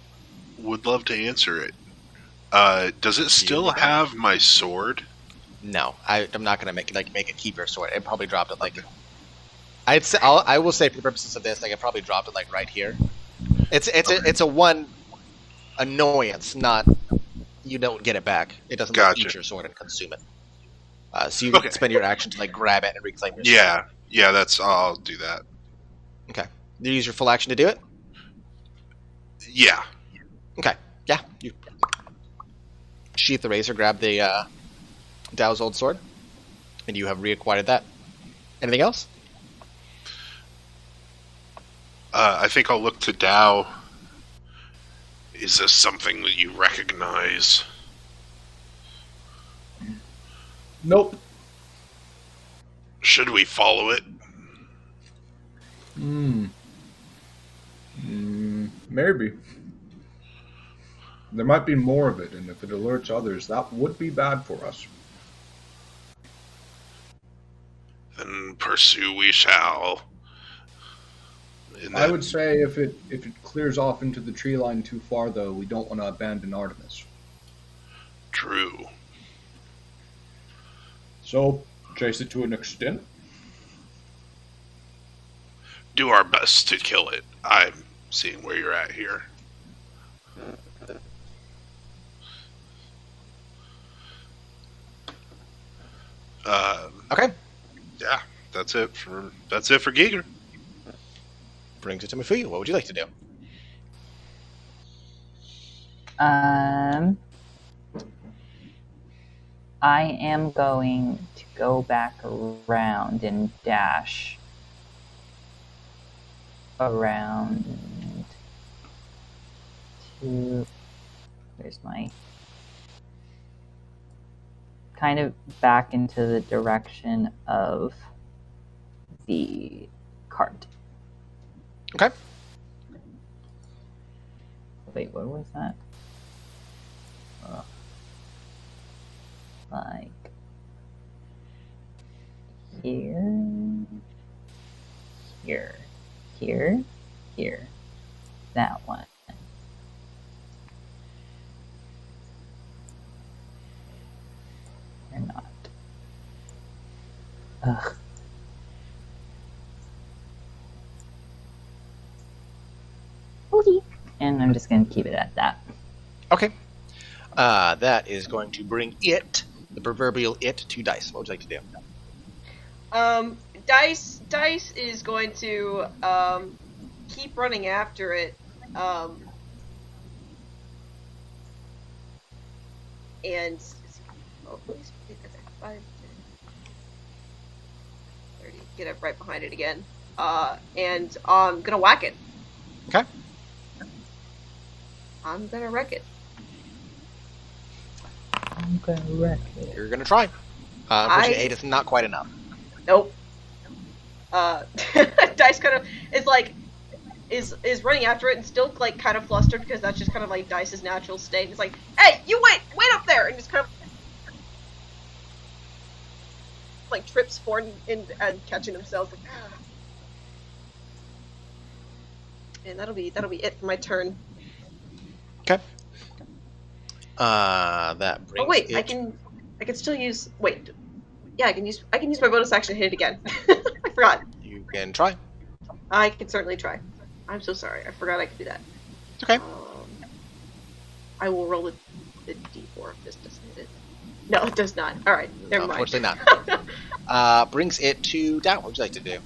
would love to answer it. Does it still have my sword? No, I'm not going to make it keep your sword. It probably dropped it like. I will say for the purposes of this, like it probably dropped it like right here. It's a one annoyance, not you don't get it back. It doesn't like, eat your sword and consume it. So you can spend your action to like grab it and reclaim your sword. Yeah, I'll do that. Okay. You use your full action to do it? Yeah. Okay. Yeah. You sheath the razor, grab the Dao's old sword, and you have reacquired that. Anything else? I think I'll look to Dao. Is this something that you recognize? Nope. Should we follow it? Maybe. There might be more of it, and if it alerts others, that would be bad for us. Then pursue we shall. I would say if it clears off into the tree line too far, though, we don't want to abandon Artemis. True. So, chase it to an extent. Do our best to kill it. I'm seeing where you're at here. Okay. Yeah, that's it for Giger. Brings it to Mafuyu. What would you like to do? I am going to go back around and dash around to, where's my, kind of back into the direction of the cart. Okay. Wait, what was that? Like here, that one. Or not. Ugh. Okay. And I'm just going to keep it at that. Okay. That is going to bring it, the proverbial it, to dice. What would you like to do? Dice is going to keep running after it. And oh, please, 5, 10, 30. Get up right behind it again. And I'm gonna whack it. Okay. I'm gonna wreck it. I'm going to wreck it. You're going to try. Unfortunately, 8 is not quite enough. Nope. Dice kind of is running after it and still like kind of flustered because that's just kind of like Dice's natural state. It's like, hey, you wait up there, and just kind of like trips forward and catching himself. Like, ah. And that'll be it for my turn. Okay. That brings. Oh wait, it... I can still use. Wait, yeah, I can use my bonus action to hit it again. I forgot. You can try. I can certainly try. I'm so sorry. I forgot I could do that. Okay. I will roll the d4 if this doesn't hit it. No, it does not. All right, never mind. Unfortunately not. Brings it to down. What would you like to do?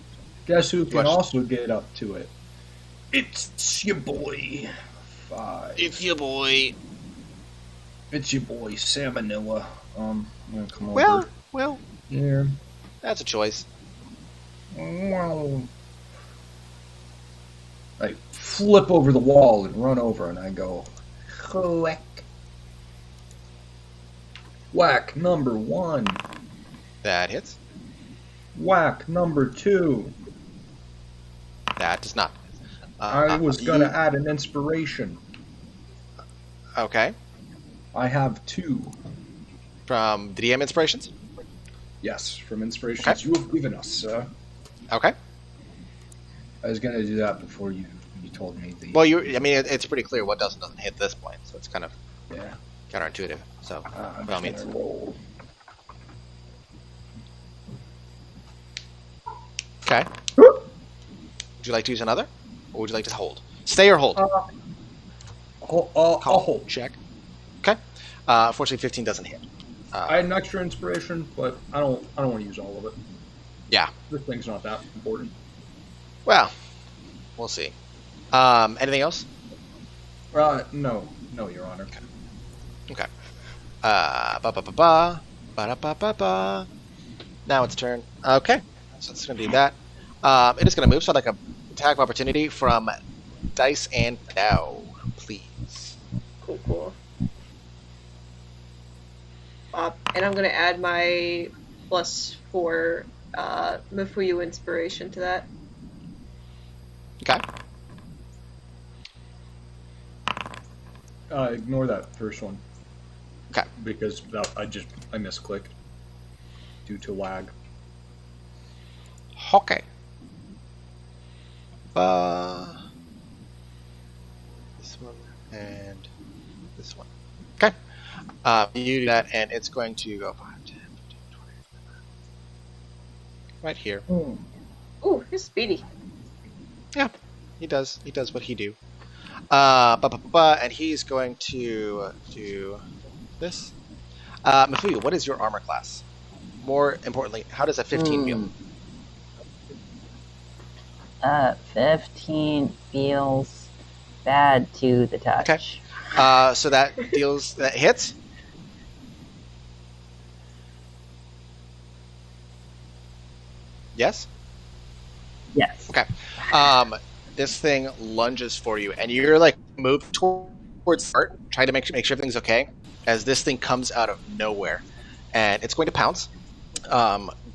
Guess who can Question. also get up to it? It's your boy. 5. It's your boy. It's your boy, Salmonella. I'm gonna come Well, over here. that's a choice. Wow. I flip over the wall and run over, and I go, whack. Whack number 1. That hits. Whack number 2. That does not. I was gonna add an inspiration. Okay. I have 2. From the DM inspirations? Yes, from inspirations Okay. you have given us, sir. Okay. I was gonna do that before you told me the. Well, it's pretty clear what doesn't hit this point, so it's kind of Yeah. counterintuitive. So, I'm by all just means. gonna roll. Okay. Would you like to use another? Or would you like to hold? Stay or hold? I'll hold. Check. Okay. Unfortunately, 15 doesn't hit. I had an extra inspiration, but I don't want to use all of it. Yeah. This thing's not that important. Well, we'll see. Anything else? No, Your Honor. Okay. Ba-ba-ba-ba. Ba-da-ba-ba-ba. Now it's turn. Okay. So it's going to do that. It is going to move, so I'd like a attack of opportunity from Dice and Dow, please. Cool. And I'm gonna add my +4 Mafuyu inspiration to that. Okay. Ignore that first one. Okay. Because I misclicked due to lag. Okay. This one and this one. Okay. You do that, and it's going to go 5, 10, 15, 20. Right here. Ooh, he's speedy. Yeah, he does. He does what he do. And he's going to do this. Mafuyu, what is your armor class? More importantly, how does a 15 feel? 15 feels bad to the touch. Okay. So that hits. Yes? Yes. Okay. This thing lunges for you, and you're like moved towards the start, trying to make sure everything's okay, as this thing comes out of nowhere. And it's going to pounce,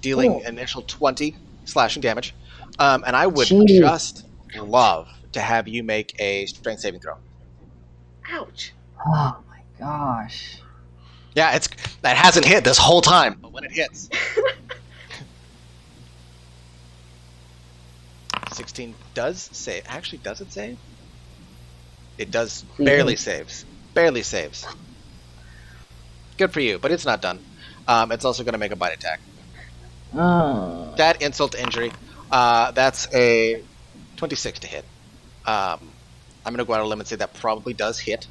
dealing initial 20 slashing damage. And I would just love to have you make a strength saving throw. Ouch. Oh my gosh. Yeah, that hasn't hit this whole time, but when it hits. 16 does save. Actually, does it save? It does. Barely saves. Barely saves. Good for you, but it's not done. It's also going to make a bite attack. That insult to injury. That's a 26 to hit. I'm going to go out on a limb and say that probably does hit.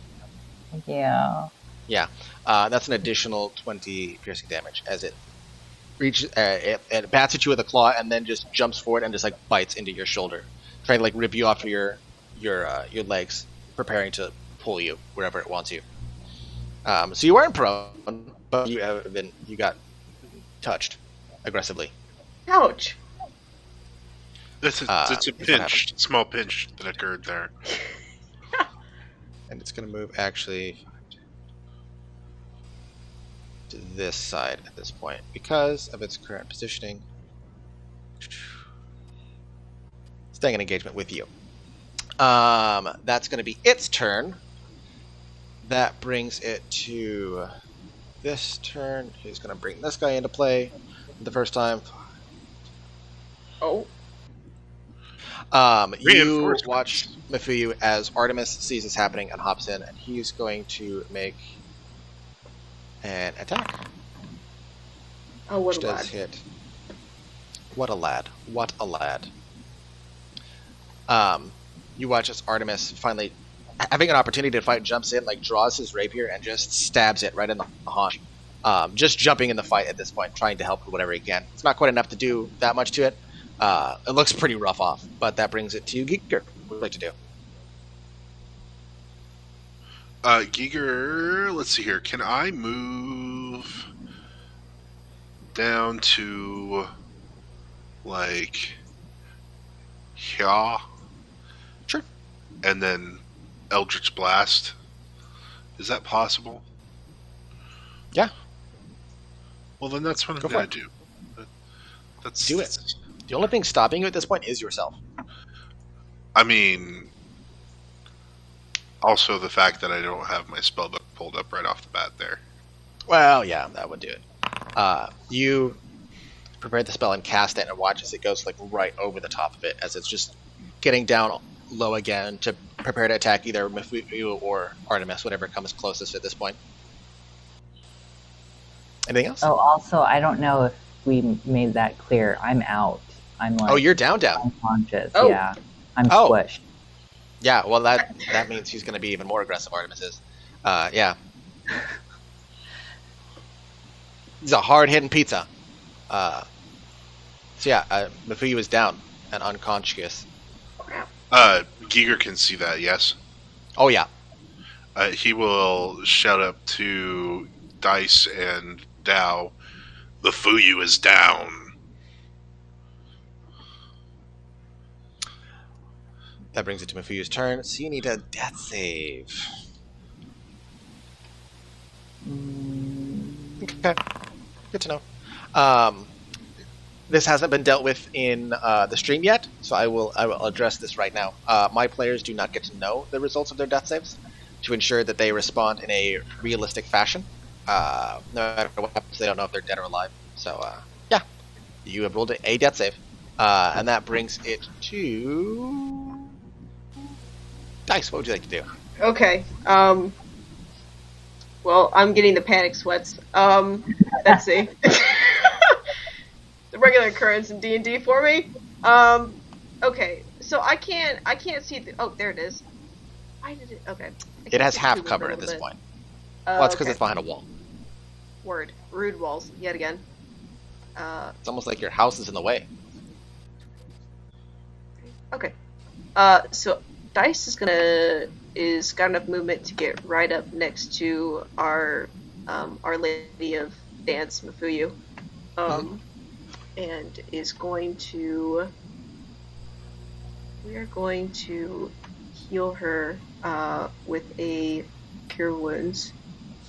Yeah. Yeah. That's an additional 20 piercing damage as it reaches, it bats at you with a claw and then just jumps forward and just like bites into your shoulder, trying to like rip you off of your legs, preparing to pull you wherever it wants you. So you weren't prone, but you got touched aggressively. Ouch. It's a pinch, small pinch that occurred there. And it's going to move actually to this side at this point because of its current positioning. Staying in engagement with you. That's going to be its turn. That brings it to this turn. He's going to bring this guy into play for the first time. Oh. You watch Mafuyu as Artemis sees this happening and hops in, and he's going to make an attack. Oh, what which a does lad. hit. What a lad. What a lad. You watch as Artemis finally, having an opportunity to fight, jumps in, like draws his rapier and just stabs it right in the haunch. Just jumping in the fight at this point, trying to help with whatever he can. It's not quite enough to do that much to it. It looks pretty rough off, but that brings it to Giger. What would you like to do? Giger, let's see here. Can I move down to like here? Sure. And then Eldritch Blast. Is that possible? Yeah. Well, then that's what Go I'm for gonna it. do. That's Do it. The only thing stopping you at this point is yourself. I mean, also the fact that I don't have my spellbook pulled up right off the bat there. Well, yeah, that would do it. You prepare the spell and cast it, and watch as it goes like right over the top of it, as it's just getting down low again to prepare to attack either Mafuyu or Artemis, whatever comes closest at this point. Anything else? Oh, also, I don't know if we made that clear. I'm out. I'm like. Oh, you're down. Unconscious. Oh. Yeah. I'm Oh. squished. Yeah, well, that means he's going to be even more aggressive, Artemis is. Yeah. He's a hard-hitting pizza. So yeah, Mafuyu is down and unconscious. Giger can see that, yes. Oh, yeah. He will shout up to Dice and Dow, "The Fuyu is down." That brings it to Mafuyu's turn. So you need a death save. Okay. Good to know. This hasn't been dealt with in the stream yet, so I will address this right now. My players do not get to know the results of their death saves to ensure that they respond in a realistic fashion. No matter what happens, they don't know if they're dead or alive. So, yeah. You have rolled a death save. And that brings it to... Dice, what would you like to do? Okay. Well, I'm getting the panic sweats. Let's see. The regular occurrence in D&D for me. Okay. So I can't see the. Oh, there it is. Why did it? Okay. It has half cover at this point. Well, it's because it's behind a wall. Word. Rude walls yet again. It's almost like your house is in the way. Okay. So Dice is got enough movement to get right up next to our Lady of Dance, Mafuyu, and is going to. We are going to heal her with a Cure Wounds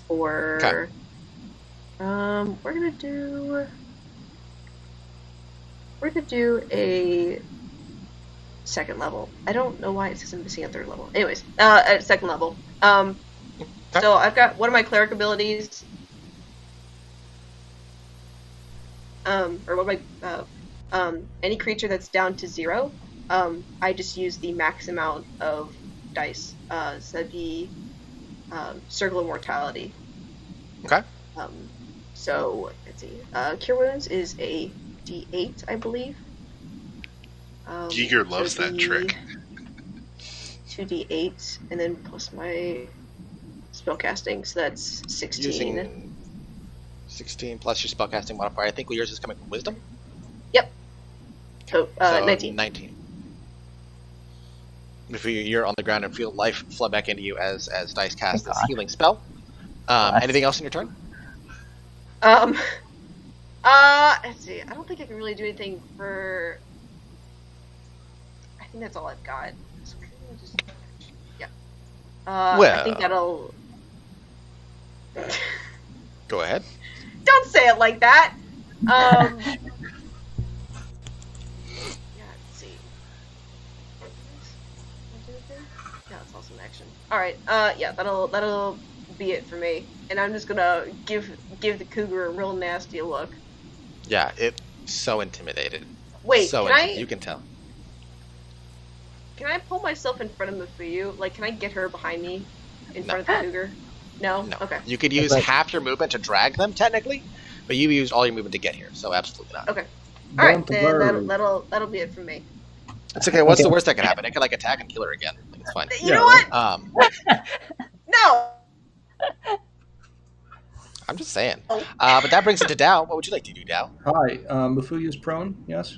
for. Okay. We're gonna do a second level. I don't know why it says I'm missing a third level. Anyways, at second level. So I've got one of my cleric abilities. Or one of my any creature that's down to 0. I just use the max amount of dice. So that'd be Circle of Mortality. Okay. So let's see. Cure Wounds is a 2d8, I believe. Giger loves that trick. 2d8, and then plus my spellcasting, so that's 16. Using 16 plus your spellcasting modifier. I think yours is coming from wisdom. Yep. So, So 19. 19. If you're on the ground and feel life flood back into you as Dice casts this God. healing spell. Bless. Anything else in your turn? Let's see. I don't think I can really do anything for. I think that's all I've got. So yeah. I think that'll. Go ahead. Don't say it like that. Yeah. Let's see. Yeah, it's also an action. All right. Yeah. That'll be it for me. And I'm just gonna give the cougar a real nasty look. Yeah, it's so intimidated. Wait, so can I? You can tell. Can I pull myself in front of Mafuyu? Like, can I get her behind me in No. front of the cougar? No? No. Okay. You could use But- half your movement to drag them, technically, but you used all your movement to get here, so absolutely not. Okay. All right, Don't then worry. that'll be it for me. It's okay. What's Okay. the worst that could happen? It could, like, attack and kill her again. Like, it's fine. You know what? No! I'm just saying. But that brings it to Dao. What would you like to do, Dao? Hi, Mafuyu's prone, yes?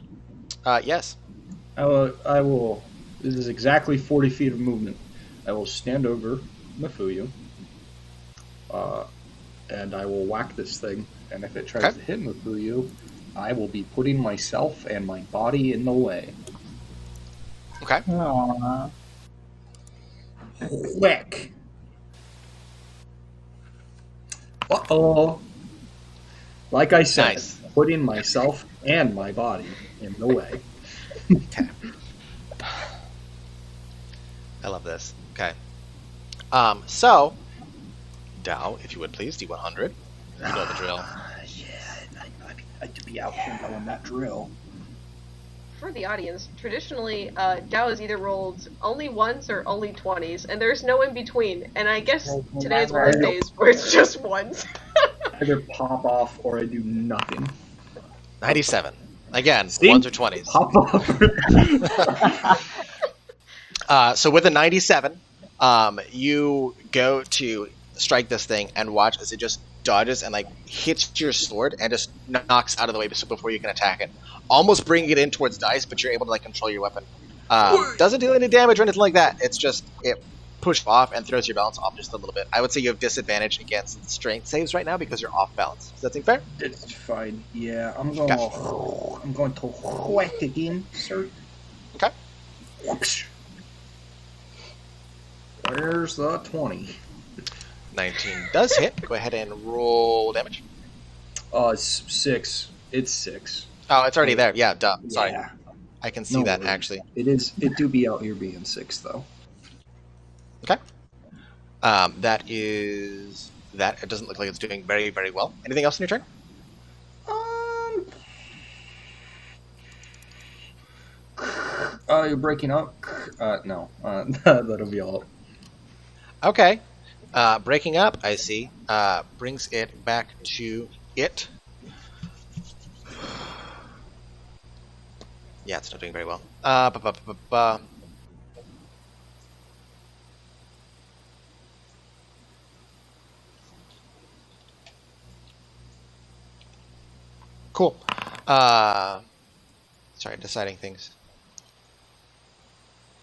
Yes. I will. This is exactly 40 feet of movement. I will stand over Mafuyu, and I will whack this thing. And if it tries Okay. to hit Mafuyu, I will be putting myself and my body in the way. Okay. Aww. Quick! Uh-oh. Like I said, Nice. putting myself and my body in the way. Okay. I love this. Okay. So, Dao, if you would please, D100. You know the drill. Yeah, I like to be out here knowing that drill. For the audience, traditionally, Dao has either rolled only ones or only 20s, and there's no in between. And I guess Well, today's one never. of those days where it's just ones. Either pop off or I do nothing. 97. Again, See? 1s or 20s. Pop off. So with a 97, you go to strike this thing and watch as it just dodges and like hits your sword and just knocks out of the way before you can attack it. Almost bringing it in towards Dice, but you're able to like control your weapon. Doesn't do any damage or anything like that. It's just it pushes off and throws your balance off just a little bit. I would say you have disadvantage against strength saves right now because you're off balance. Does that seem fair? It's fine. Yeah, I'm going to whack again, sir. Okay. Whoosh. Where's the 20? 19 does hit. Go ahead and roll damage. It's 6. It's 6. Oh, it's already there. Yeah, duh. Sorry. Yeah. I can see No that worries. actually. It do be out here being 6 though. Okay. That is that. It doesn't look like it's doing very, very well. Anything else in your turn? You're breaking up? No. That'll be all. Okay. Breaking up, I see. Brings it back to it. Yeah, it's not doing very well. Cool. Sorry, deciding things.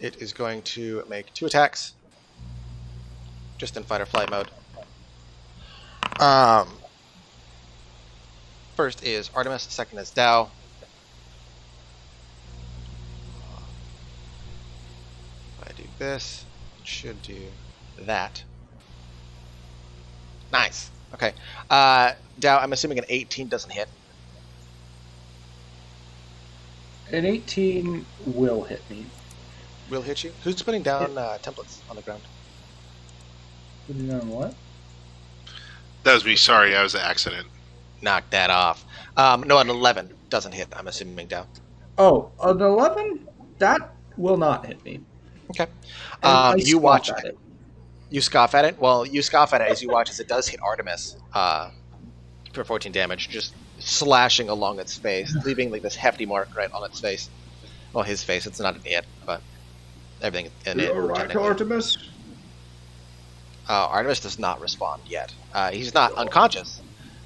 It is going to make 2 attacks. Just in fight or flight mode. First is Artemis, second is Dao. If I do this, it should do that. Nice. Okay. Dao, I'm assuming an 18 doesn't hit. An 18 will hit me. Will hit you. Who's putting down templates on the ground? Putting on what? That was me. Sorry, I was an accident. Knock that off. No, an 11 doesn't hit. I'm assuming Dao. Oh, an 11? That will not hit me. Okay. And I You scoff watch. at it. You scoff at it? Well, you scoff at it as you watch as it does hit Artemis for 14 damage. Just slashing along its face, leaving like this hefty mark right on its face. Well, his face. It's not an it, but everything in You it. all right, Technically. Artemis? Artemis does not respond yet. He's not unconscious,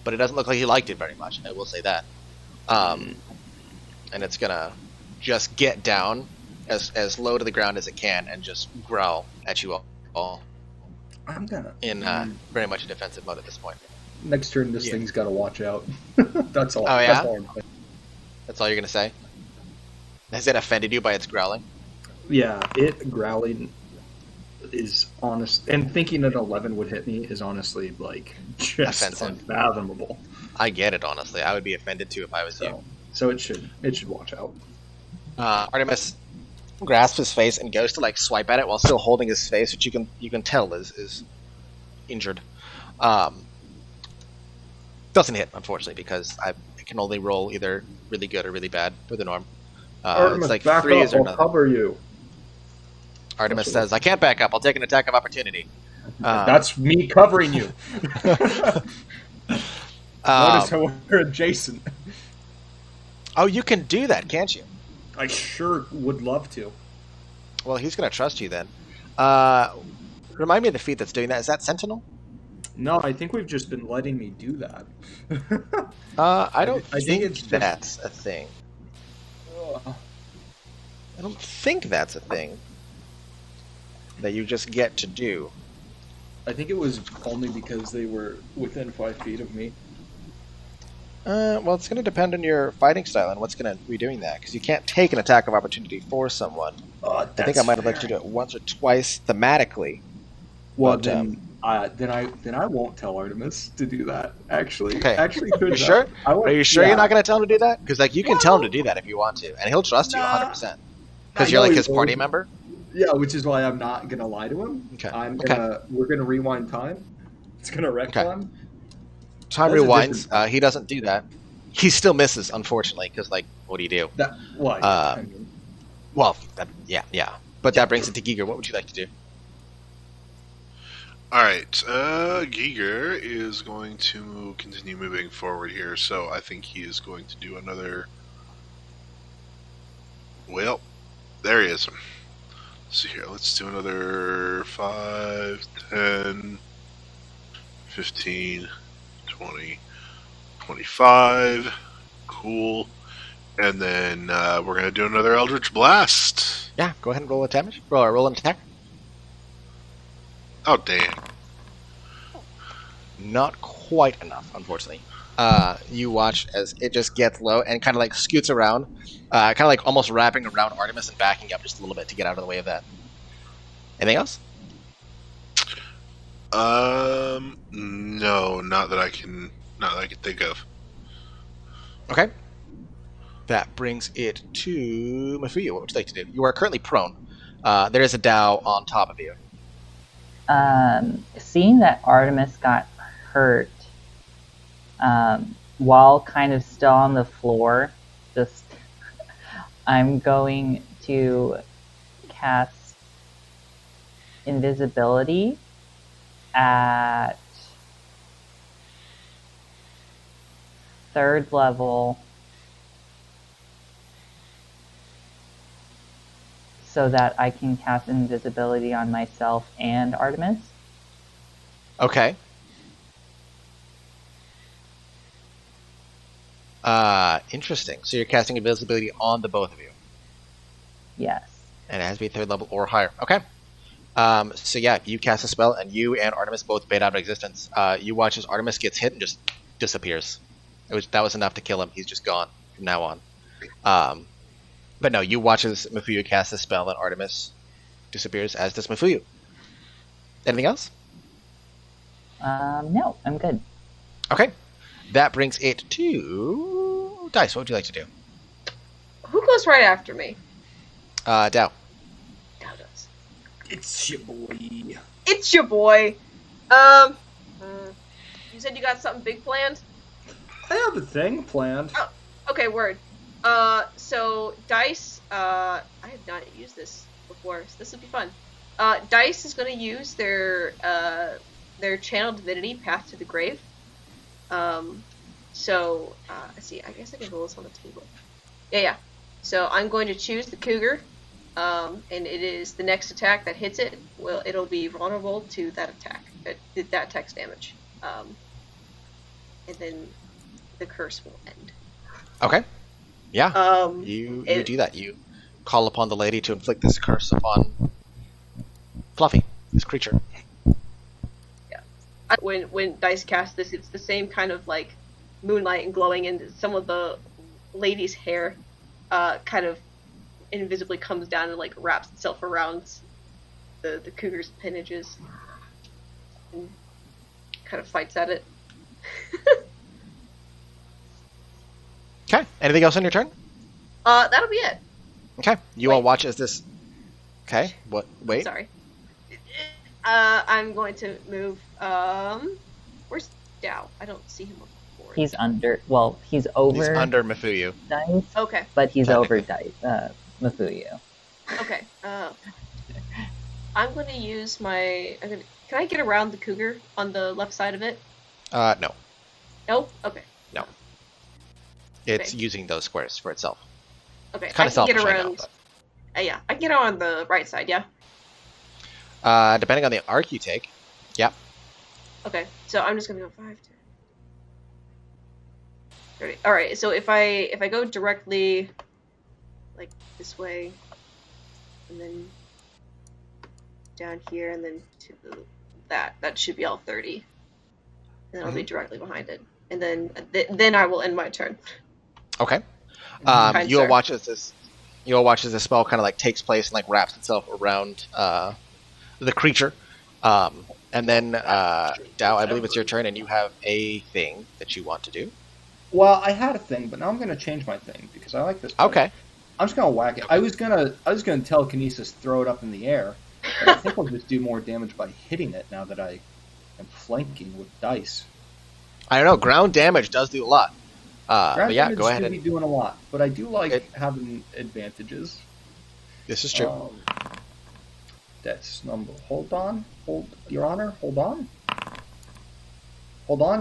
but it doesn't look like he liked it very much. I will say that. And it's gonna just get down as low to the ground as it can and just growl at you all I'm gonna. in very much a defensive mode at this point. Next turn, this Yeah. thing's got to watch out. That's all. Oh, yeah? That's all I'm saying. That's all you're gonna say? Has it offended you by its growling? Yeah, it growling is honest, and thinking an 11 would hit me is honestly like just Offensive. unfathomable. I get it, honestly. I would be offended too if I was you. So it should watch out. Artemis grasps his face and goes to like swipe at it while still holding his face, which you can tell is injured. Doesn't hit, unfortunately, because I can only roll either really good or really bad for the norm. Artemis, It's like back threes up. or I'll nothing. cover you. Artemis says, "I can't back up. I'll take an attack of opportunity." That's me covering you. Notice how we're adjacent. Oh, you can do that, can't you? I sure would love to. Well, he's going to trust you then. Remind me of the feat that's doing that. Is that Sentinel? No, I think we've just been letting me do that. I don't I think think it's just- that's a thing. I don't think that's a thing that you just get to do. I think it was only because they were within 5 feet of me. Well, it's going to depend on your fighting style and what's going to be doing that, because you can't take an attack of opportunity for someone. I think I might have let you do it once or twice thematically. Well, but, then I won't tell Artemis to do that. Actually, Okay. actually, You sure? Are you sure you're not going to tell him to do that? Because like you can tell him to do that if you want to, and he'll trust you 100%. Because you're like his party member. Yeah, which is why I'm not gonna lie to him. Okay. We're gonna rewind time. It's gonna wreck time. Time That's a rewinds. He doesn't do that. He still misses, unfortunately, because like, what do you do? Why? I mean, well, yeah. But that brings it to Giger. What would you like to do? All right, Giger is going to continue moving forward here, so I think he is going to do another. Well, there he is. Let's see here. Let's do another 5, 10, 15, 20, 25. Cool. And then we're going to do another Eldritch Blast. Yeah, go ahead and roll a damage. Roll an attack. Oh, damn. Not quite enough, unfortunately. You watch as it just gets low and kind of like scoots around, kind of like almost wrapping around Artemis and backing up just a little bit to get out of the way of that. Anything else? No, not that I can think of. Okay. That brings it to Mafuyu. What would you like to do? You are currently prone. There is a Dow on top of you. Seeing that Artemis got hurt, while kind of still on the floor, I'm going to cast invisibility at 3rd level so that I can cast invisibility on myself and Artemis. Okay. Interesting. So you're casting invisibility on the both of you. Yes. And it has to be 3rd level or higher. Okay. So yeah, you cast a spell, and you and Artemis both fade out of existence. You watch as Artemis gets hit and just disappears. That was enough to kill him. He's just gone from now on. But no, you watch as Mafuyu casts a spell, and Artemis disappears, as does Mafuyu. Anything else? No, I'm good. Okay. That brings it to Dice. What would you like to do? Who goes right after me? Dow. Dow does. It's your boy. It's your boy. You said you got something big planned? I have a thing planned. Okay, word. So Dice, I have not used this before, so this would be fun. Dice is going to use their channel divinity, Path to the Grave. So, let's see. I guess I can roll this on the table. Yeah. So I'm going to choose the cougar, and it is the next attack that hits it. Well, it'll be vulnerable to that attack. That attack's damage. And then the curse will end. Okay. Yeah. It- You do that. You call upon the lady to inflict this curse upon Fluffy, this creature. When dice cast this, it's the same kind of like moonlight and glowing, and some of the lady's hair kind of invisibly comes down and like wraps itself around the cougar's appendages and kind of fights at it. Okay. Anything else on your turn? That'll be it. Okay. You all watch as this. Okay. What? Wait. Sorry. I'm going to move. Where's Dow? I don't see him on the board. He's under. Well, he's over. He's under Mafuyu. Dice, Okay. but he's over Technically. Dice. Mafuyu. Okay. I'm going to use my. Can I get around the cougar on the left side of it? No. No. Okay. No. It's Okay. using those squares for itself. Okay. It's kind I of can get selfish, I know, around. Yeah, I can get on the right side. Yeah. but, depending on the arc you take. Yep. Okay. So I'm just gonna go 5, 10, 30. All right. So if I go directly, like this way, and then down here, and then to that should be all 30. And then I'll be directly behind it, and then I will end my turn. Okay. Kind You'll sir. watch as this. You'll watch as this spell kind of like takes place and like wraps itself around the creature, and then Dow, I believe it's your turn, and you have a thing that you want to do. Well, I had a thing, but now I'm going to change my thing because I like this. better. Okay. I'm just going to whack it. I was gonna telekinesis, throw it up in the air, but I think I'll just do more damage by hitting it now that I am flanking with dice. I don't know. Ground damage does do a lot. But Ground yeah, damage go ahead should be and. doing a lot, but I do like It- having advantages. This is true. That's number. Hold on, Your Honor. Hold on,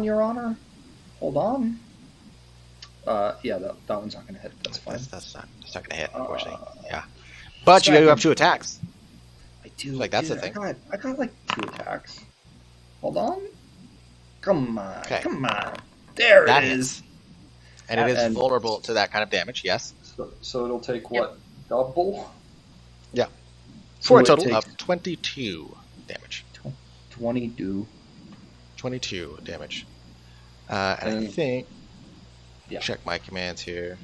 Your Honor. Hold on. Yeah, that one's not gonna hit. That's fine. That's not going to hit, unfortunately. Uh, Yeah. But you second. have 2 attacks. I do. Like, that's dude, the thing. I got like 2 attacks. Hold on. Come on. Okay. Come on. There That it hits. is. And it is And- vulnerable to that kind of damage, yes. So it'll take what? Double? Yeah. So For a it total takes of 22 damage. 22. 22 damage. And I And- think. Yeah. Check my commands here.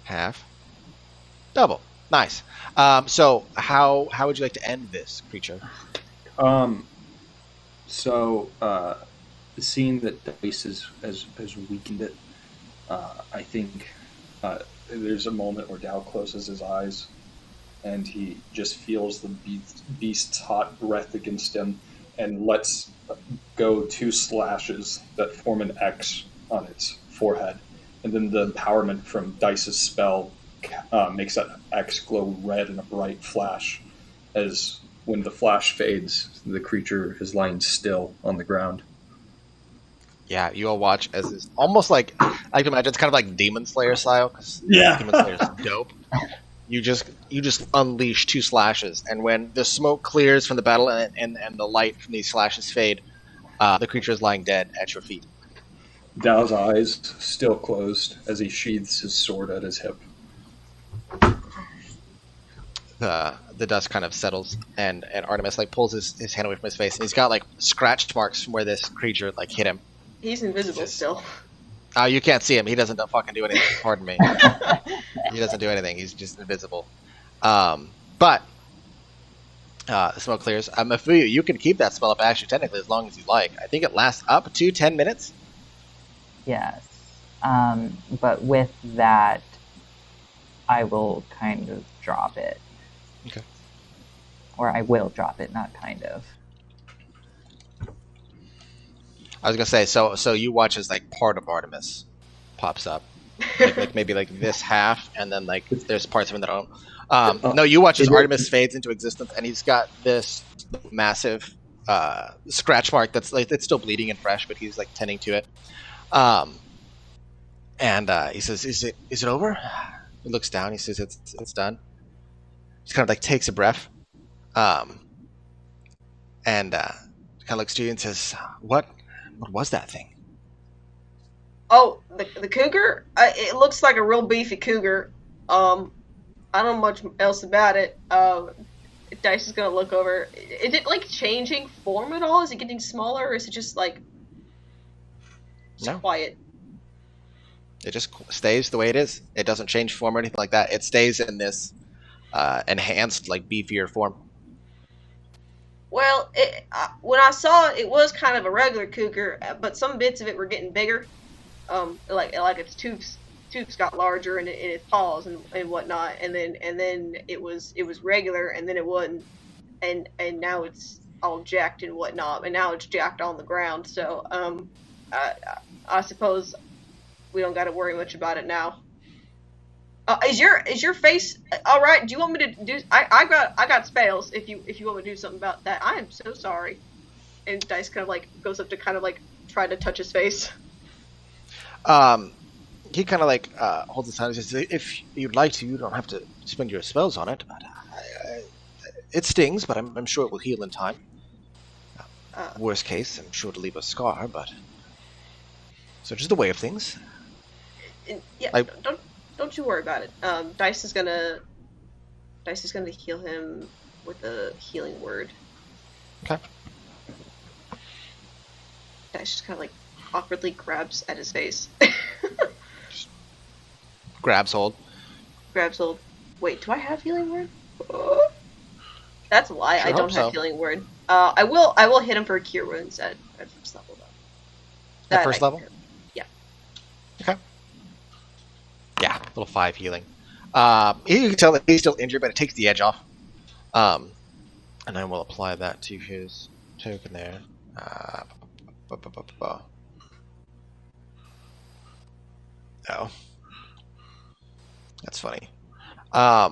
Half. Double. Nice. So how would you like to end this creature? Seeing that Dice has weakened it, I think there's a moment where Dow closes his eyes and he just feels the beast's hot breath against him and lets go 2 slashes that form an X on its forehead. And then the empowerment from Dice's spell makes that X glow red in a bright flash. As when the flash fades, the creature is lying still on the ground. Yeah, you all watch as it's almost like I can imagine it's kind of like Demon Slayer style because Yeah. Demon Slayer's dope. You just unleash 2 slashes, and when the smoke clears from the battle and the light from these slashes fade, the creature is lying dead at your feet. Dow's eyes still closed as he sheathes his sword at his hip. The dust kind of settles, and Artemis like pulls his hand away from his face, and he's got like scratch marks from where this creature like hit him. He's invisible still. You can't see him. He doesn't fucking do anything. Pardon me. He doesn't do anything. He's just invisible. But the smoke clears. Mafuyu, you can keep that spell up actually technically as long as you like. I think it lasts up to 10 minutes. Yes. But with that, I will kind of drop it. Okay. Or I will drop it, not kind of. I was gonna say, so you watch as like part of Artemis pops up, like maybe like this half, and then like there's parts of him that don't. No, you watch as Artemis fades into existence, and he's got this massive scratch mark that's like it's still bleeding and fresh, but he's like tending to it. And he says, "Is it over?" He looks down. He says, "It's done." He kind of like takes a breath, and kind of looks to you and says, "What was that thing?" Oh, the cougar? It looks like a real beefy cougar. I don't know much else about it. Dice is gonna look over. Is it like changing form at all? Is it getting smaller, or is it just like No. quiet? It just stays the way it is. It doesn't change form or anything like that. It stays in this enhanced, like beefier form. Well, when I saw it, it was kind of a regular cougar, but some bits of it were getting bigger. Like its tubes got larger and its paws and whatnot, and then it was regular, and then it wasn't, and now it's all jacked and whatnot, and now it's jacked on the ground. So I suppose we don't got to worry much about it now. Is your face all right? Do you want me to do? I got spells. If you want me to do something about that, I am so sorry. And Dice kind of like goes up to kind of like try to touch his face. He kind of like holds his hand and says, "If you'd like to, you don't have to spend your spells on it. But it stings, but I'm sure it will heal in time. Worst case, I'm sure to leave a scar, but so just the way of things." Yeah, don't you worry about it. Dice is gonna heal him with a healing word. Okay. Dice just kind of like awkwardly grabs at his face. Grabs hold. Grabs hold. Wait, do I have healing word? That's a lie. Sure I don't hope so. have healing word. I will hit him for a cure wounds at first level though. At first level? Yeah. Okay. Yeah, little 5 healing. You can tell that he's still injured, but it takes the edge off. And I will apply that to his token there. Oh. That's funny. Let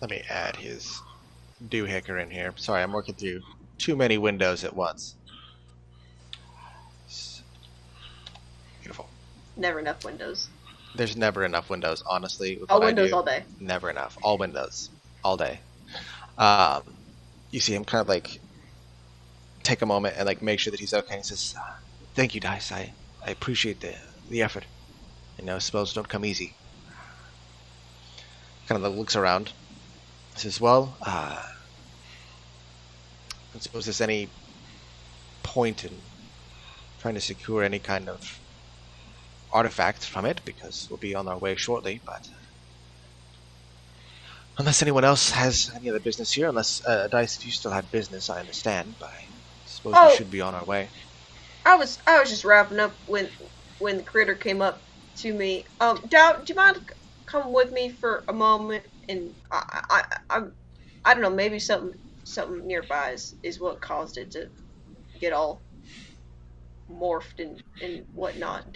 me add his doohicker in here. Sorry, I'm working through too many windows at once. Beautiful. Never enough windows. There's never enough windows, honestly. With All what I windows do. all day. Never enough. All windows. All day. You see him kind of like take a moment and like make sure that he's okay. He says, "Thank you, Dice. I appreciate the effort. You know, spells don't come easy." Kind of looks around. He says, "Well, I suppose there's any point in trying to secure any kind of artifact from it, because we'll be on our way shortly, but unless anyone else has any other business here, unless Dice, if you still had business, I understand, but I suppose we should be on our way." I was just wrapping up when the critter came up to me. Dow, do you mind come with me for a moment? And I don't know, maybe something nearby is what caused it to get all morphed and whatnot.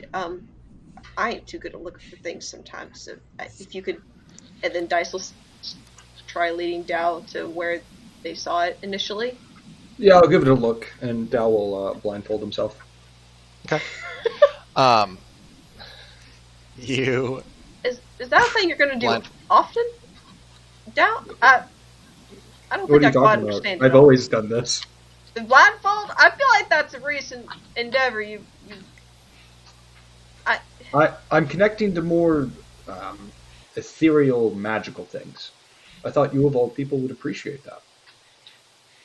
I ain't too good at looking for things sometimes, so if you could, and then Dice will try leading Dow to where they saw it initially. Yeah, I'll give it a look, and Dow will blindfold himself. Okay. You Is that a thing you're gonna do often? Dow, I don't What think are I you quite talking understand. about? I've always done this. The blindfold? I feel like that's a recent endeavor. I'm connecting to more ethereal, magical things. I thought you of all people would appreciate that.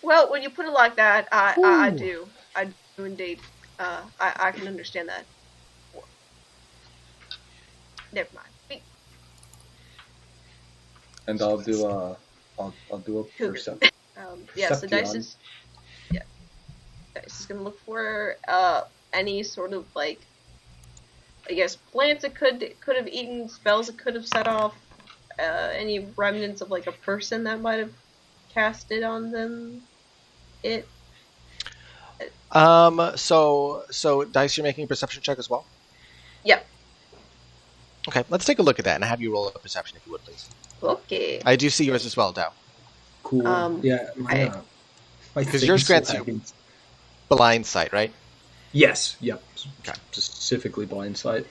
Well, when you put it like that, I Ooh. do. I do indeed. I can understand that. Never mind. And I'll do a perception. Yeah, so Dice Perception. is gonna look for any sort of like, I guess, plants that could have eaten, spells that could have set off, any remnants of like a person that might have cast it on them. So Dice, you're making a perception check as well? Yep. Okay, let's take a look at that and have you roll a perception if you would, please. Okay. I do see yours as well, Dow. Cool. Um, Yeah, Because yours grants you blind sight, right? Yes, yep. Okay. Specifically blind sight.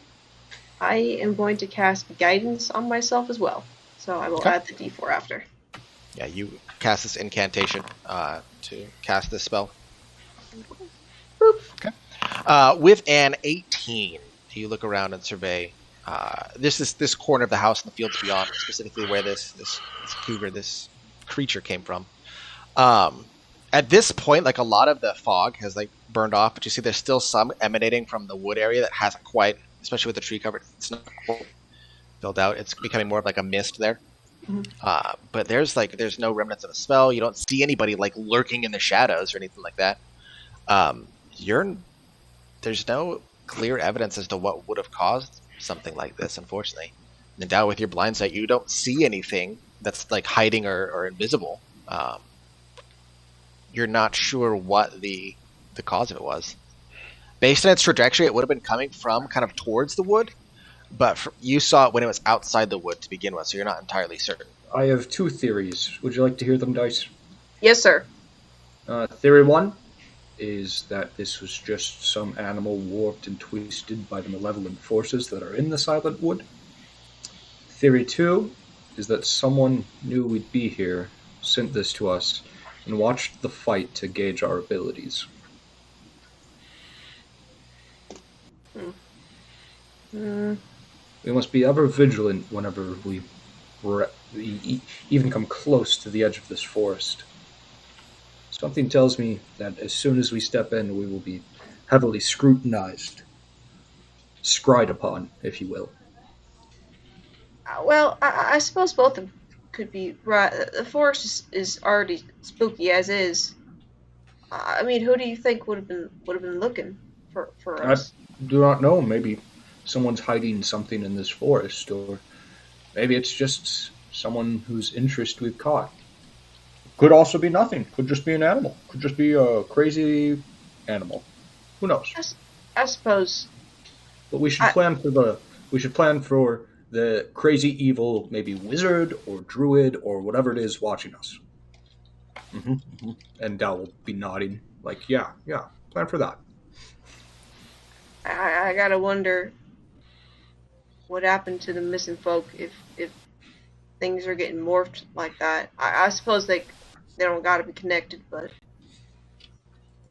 I am going to cast guidance on myself as well, so I will Okay. add the D4 after. Yeah, you cast this incantation to cast this spell. Boop. Okay. With an 18, you look around and survey this corner of the house and the fields beyond, specifically where this cougar, this creature came from. At this point, like a lot of the fog has like burned off, but you see there's still some emanating from the wood area that hasn't quite, especially with the tree cover, it's not filled out. It's becoming more of like a mist there. But there's no remnants of a spell. You don't see anybody like lurking in the shadows or anything like that. There's no clear evidence as to what would have caused something like this, unfortunately. And now with your blind sight, you don't see anything that's like hiding or invisible. You're not sure what the cause of it was. Based on its trajectory, it would have been coming from kind of towards the wood, but you saw it when it was outside the wood to begin with, so you're not entirely certain. I have 2 theories. Would you like to hear them, Dice? Yes, sir. Theory 1 is that this was just some animal warped and twisted by the malevolent forces that are in the Silent Wood. Theory 2 is that someone knew we'd be here, sent this to us, and watched the fight to gauge our abilities. We must be ever vigilant whenever we even come close to the edge of this forest. Something tells me that as soon as we step in, we will be heavily scrutinized. Scried upon, if you will. Well, I suppose both of them could be right. The forest is already spooky as is. I mean, who do you think would have been looking for us? I do not know. Maybe someone's hiding something in this forest, or maybe it's just someone whose interest we've caught. Could also be nothing. Could just be an animal. Could just be a crazy animal. Who knows? I suppose. But we should plan for the crazy evil, maybe wizard or druid or whatever it is watching us. And Dal will be nodding, like, yeah, plan for that. I gotta wonder what happened to the missing folk if things are getting morphed like that. I suppose they don't gotta be connected, but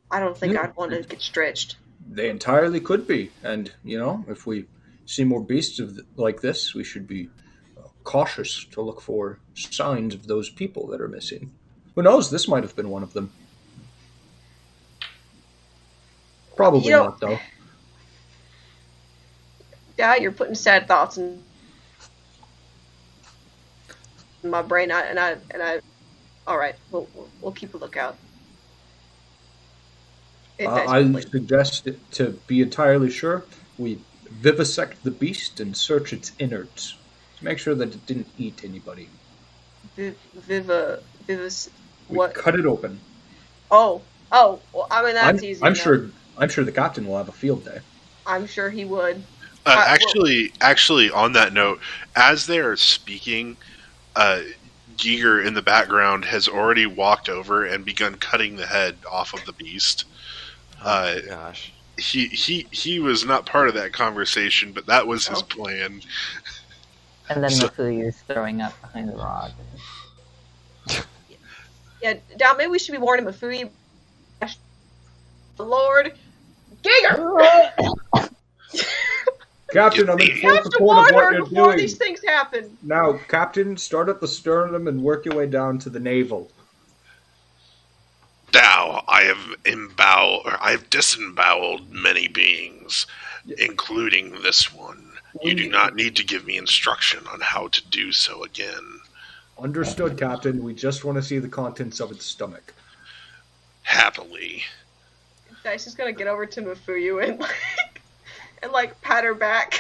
I don't think I'd want to get stretched. They entirely could be, and if we see more beasts like this, we should be cautious to look for signs of those people that are missing. Who knows? This might have been one of them. Probably not, though. Yeah, you're putting sad thoughts in my brain. All right, we'll keep a lookout. I suggest to be entirely sure, we vivisect the beast and search its innards to make sure that it didn't eat anybody. What? Cut it open. Oh. Well, I mean that's easy. I'm sure the captain will have a field day. I'm sure he would. Actually, on that note, as they're speaking, Giger in the background has already walked over and begun cutting the head off of the beast. Oh my gosh. He was not part of that conversation, but that was his plan. And then Mafuyu's throwing up behind the rock. Yeah, Dal, maybe we should be warning Mafuyu. Lord, Giger! Captain, I'm in full You have to support warn of what her you're before doing. these things happen. Now, Captain, start at the sternum and work your way down to the navel. Now, I have disemboweled many beings, including this one. You do not need to give me instruction on how to do so again. Understood, Captain. We just want to see the contents of its stomach. Happily. Dice is gonna get over to Mafuyu and pat her back.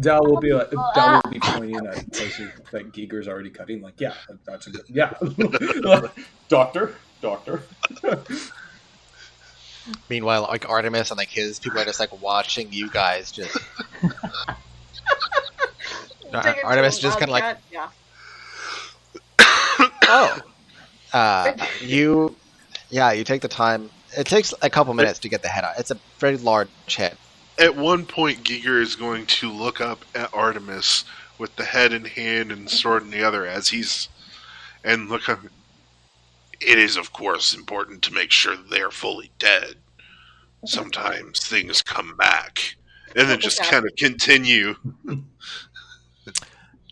Dal will be pointing at places that Giger's already cutting. Like, yeah, that's a good, doctor. Meanwhile, like Artemis and like his people are just like watching you guys just. Artemis just kind of like, yeah. oh, You take the time. It takes a couple minutes to get the head out. It's a very large head. At one point, Giger is going to look up at Artemis with the head in hand and sword in the other and look up. It is, of course, important to make sure they are fully dead. Sometimes things come back. And then just kind of continue.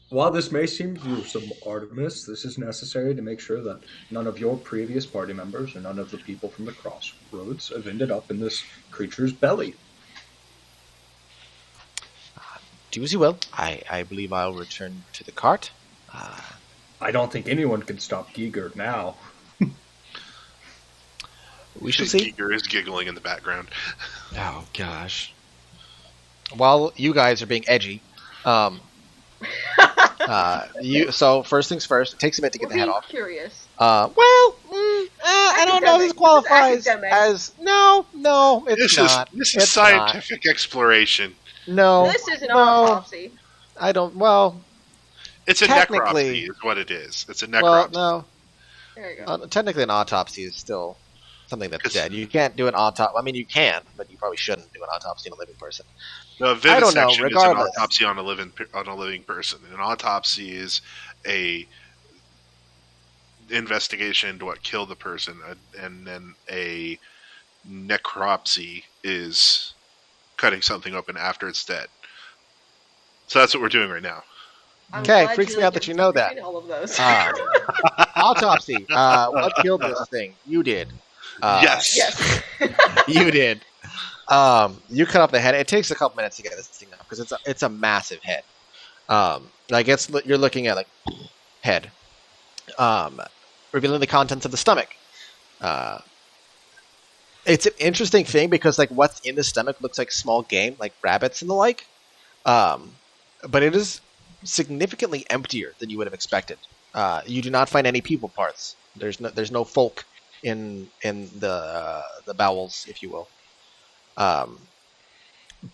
While this may seem gruesome, Artemis, this is necessary to make sure that none of your previous party members or none of the people from the crossroads have ended up in this creature's belly. Do as you will. I believe I'll return to the cart. I don't think anyone can stop Giger now. We shall see. Giger is giggling in the background. Oh gosh. While you guys are being edgy, so first things first, it takes a minute to get the head off. Curious. I don't know if this qualifies as no, it's not. This is scientific exploration. No, this is an autopsy. I don't. Well, it's a necropsy, is what it is. It's a necropsy. Well, no. There you go. Technically, an autopsy is still something that's dead. You can't do an autopsy. I mean, you can, but you probably shouldn't do an autopsy on a living person. No, I don't know. vivisection is an Regardless, autopsy on a living person. An autopsy is a investigation into what killed the person, and then a necropsy is cutting something open after it's dead. So that's what we're doing right now. Okay, freaks me out that you know that. All of those. Autopsy. What killed this thing? You did. Yes. Yes. You did. You cut off the head. It takes a couple minutes to get this thing up because it's a massive head. You're looking at like head, revealing the contents of the stomach. It's an interesting thing because like what's in the stomach looks like small game, like rabbits and the like. But it is significantly emptier than you would have expected. You do not find any people parts. There's no folk in the bowels, if you will.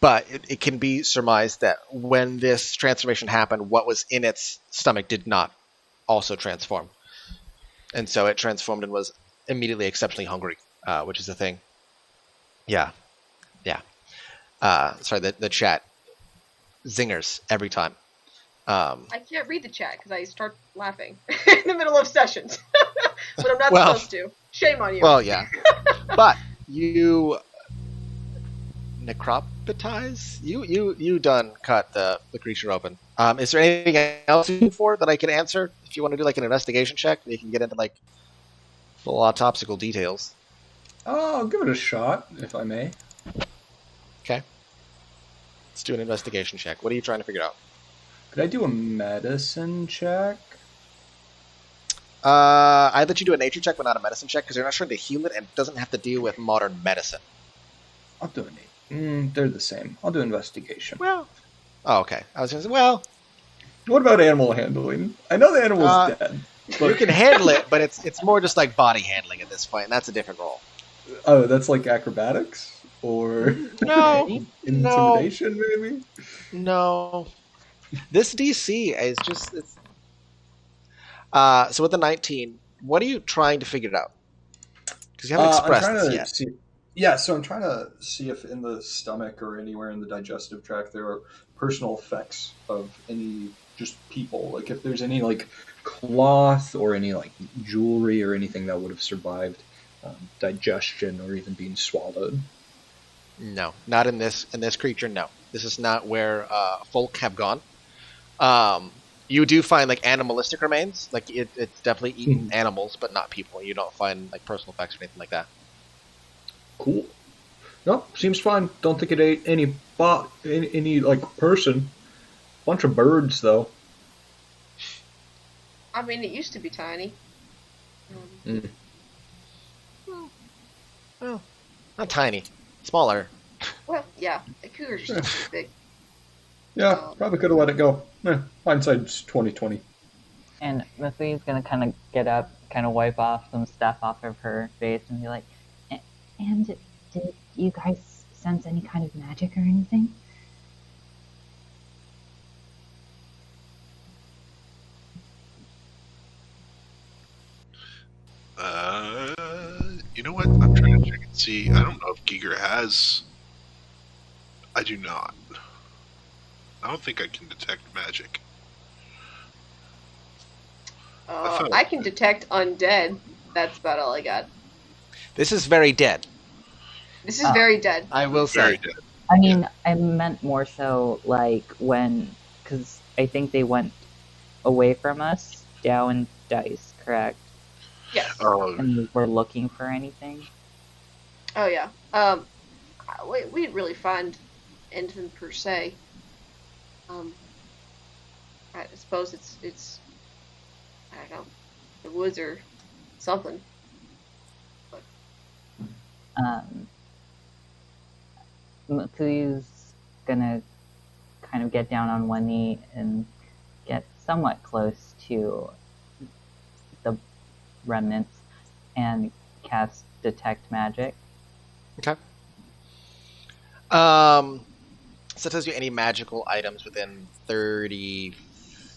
But it can be surmised that when this transformation happened, what was in its stomach did not also transform. And so it transformed and was immediately exceptionally hungry, which is the thing. Yeah. Sorry, the chat zingers every time. I can't read the chat because I start laughing in the middle of sessions. But I'm not supposed to. Shame on you. Well, yeah. But you necropatize? You done cut the creature open. Is there anything else you for that I can answer? If you want to do like an investigation check, you can get into like full autopsical details. Oh, I'll give it a shot, if I may. Okay. Let's do an investigation check. What are you trying to figure out? Could I do a medicine check? I'd let you do a nature check, but not a medicine check, because you're not trying to heal it, and it doesn't have to deal with modern medicine. I'll do a they're the same. I'll do investigation. Well, oh, okay. I was going to say, well, what about animal handling? I know the animal's dead. But... You can handle it, but it's more just like body handling at this point, and that's a different role. Oh, that's like acrobatics? Or intimidation, maybe? No. This DC is just... so with the 19, what are you trying to figure out? Because you haven't expressed this yet. So I'm trying to see if in the stomach or anywhere in the digestive tract there are personal effects of any just people. Like if there's any like cloth or any like jewelry or anything that would have survived digestion or even being swallowed. No, not in this creature. No, this is not where folk have gone. You do find like animalistic remains, like it's definitely eaten animals, but not people. You don't find like personal effects or anything like that. Cool. No, seems fine. Don't think it ate any like person. Bunch of birds though. I mean, it used to be tiny. Well, not tiny, smaller. Well, yeah, the cougars are still pretty big. Yeah, probably could have let it go. Hindsight's 20/20. And Mithi's gonna kind of get up, kind of wipe off some stuff off of her face, and be like, "And did you guys sense any kind of magic or anything?" know what? I'm trying to check and see. I don't know if Giger has. I do not. I don't think I can detect magic. thought- I can detect undead. That's about all I got. This is very dead. This is Oh. very dead. I will Very say. dead. I mean, I meant more so like when, because I think they went away from us down dice, correct? Yes. Oh, And we're looking for anything. Oh yeah. We didn't really find anything per se. I suppose it's I don't know, the woods or something. Mutsu's gonna kind of get down on one knee and get somewhat close to the remnants and cast Detect Magic. Okay. So it tells you any magical items within 30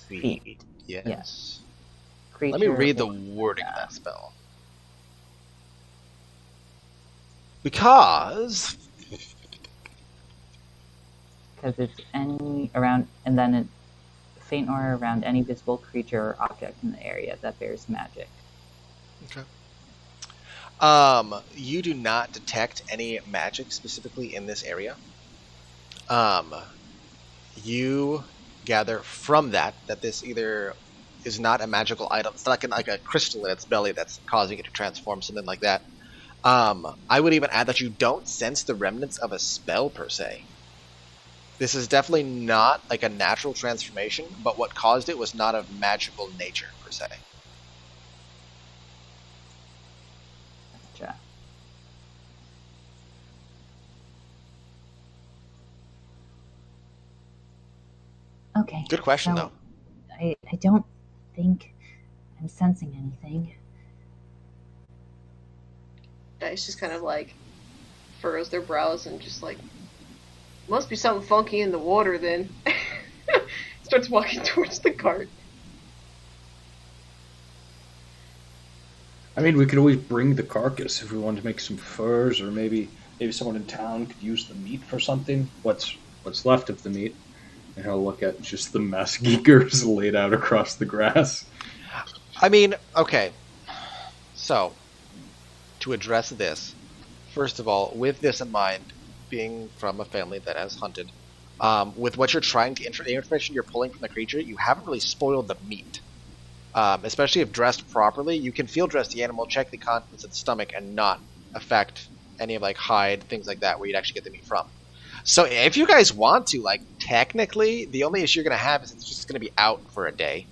feet. Yes. Yes. Let me Creature read the or- wording of that spell. Because it's any around, and then it faint aura around any visible creature or object in the area that bears magic. you do not detect any magic specifically in this area. You gather from that this either is not a magical item. It's not like a crystal in its belly that's causing it to transform, something like that. I would even add that you don't sense the remnants of a spell per se. This is definitely not like a natural transformation, but what caused it was not of magical nature per se. Gotcha. Okay. Good question, so though. I don't think I'm sensing anything. Dice just kind of like furrows their brows and just like, must be something funky in the water then. Starts walking towards the cart. I mean, we could always bring the carcass if we wanted to make some furs, or maybe someone in town could use the meat for something. What's left of the meat? And I'll look at just the mess geekers laid out across the grass. I mean, okay. So, to address this, first of all, with this in mind, being from a family that has hunted, with what you're trying to the information you're pulling from the creature, you haven't really spoiled the meat. Especially if dressed properly, you can field dress the animal, check the contents of the stomach, and not affect any of like hide, things like that, where you'd actually get the meat from. So if you guys want to, like, technically, the only issue you're going to have is it's just going to be out for a day.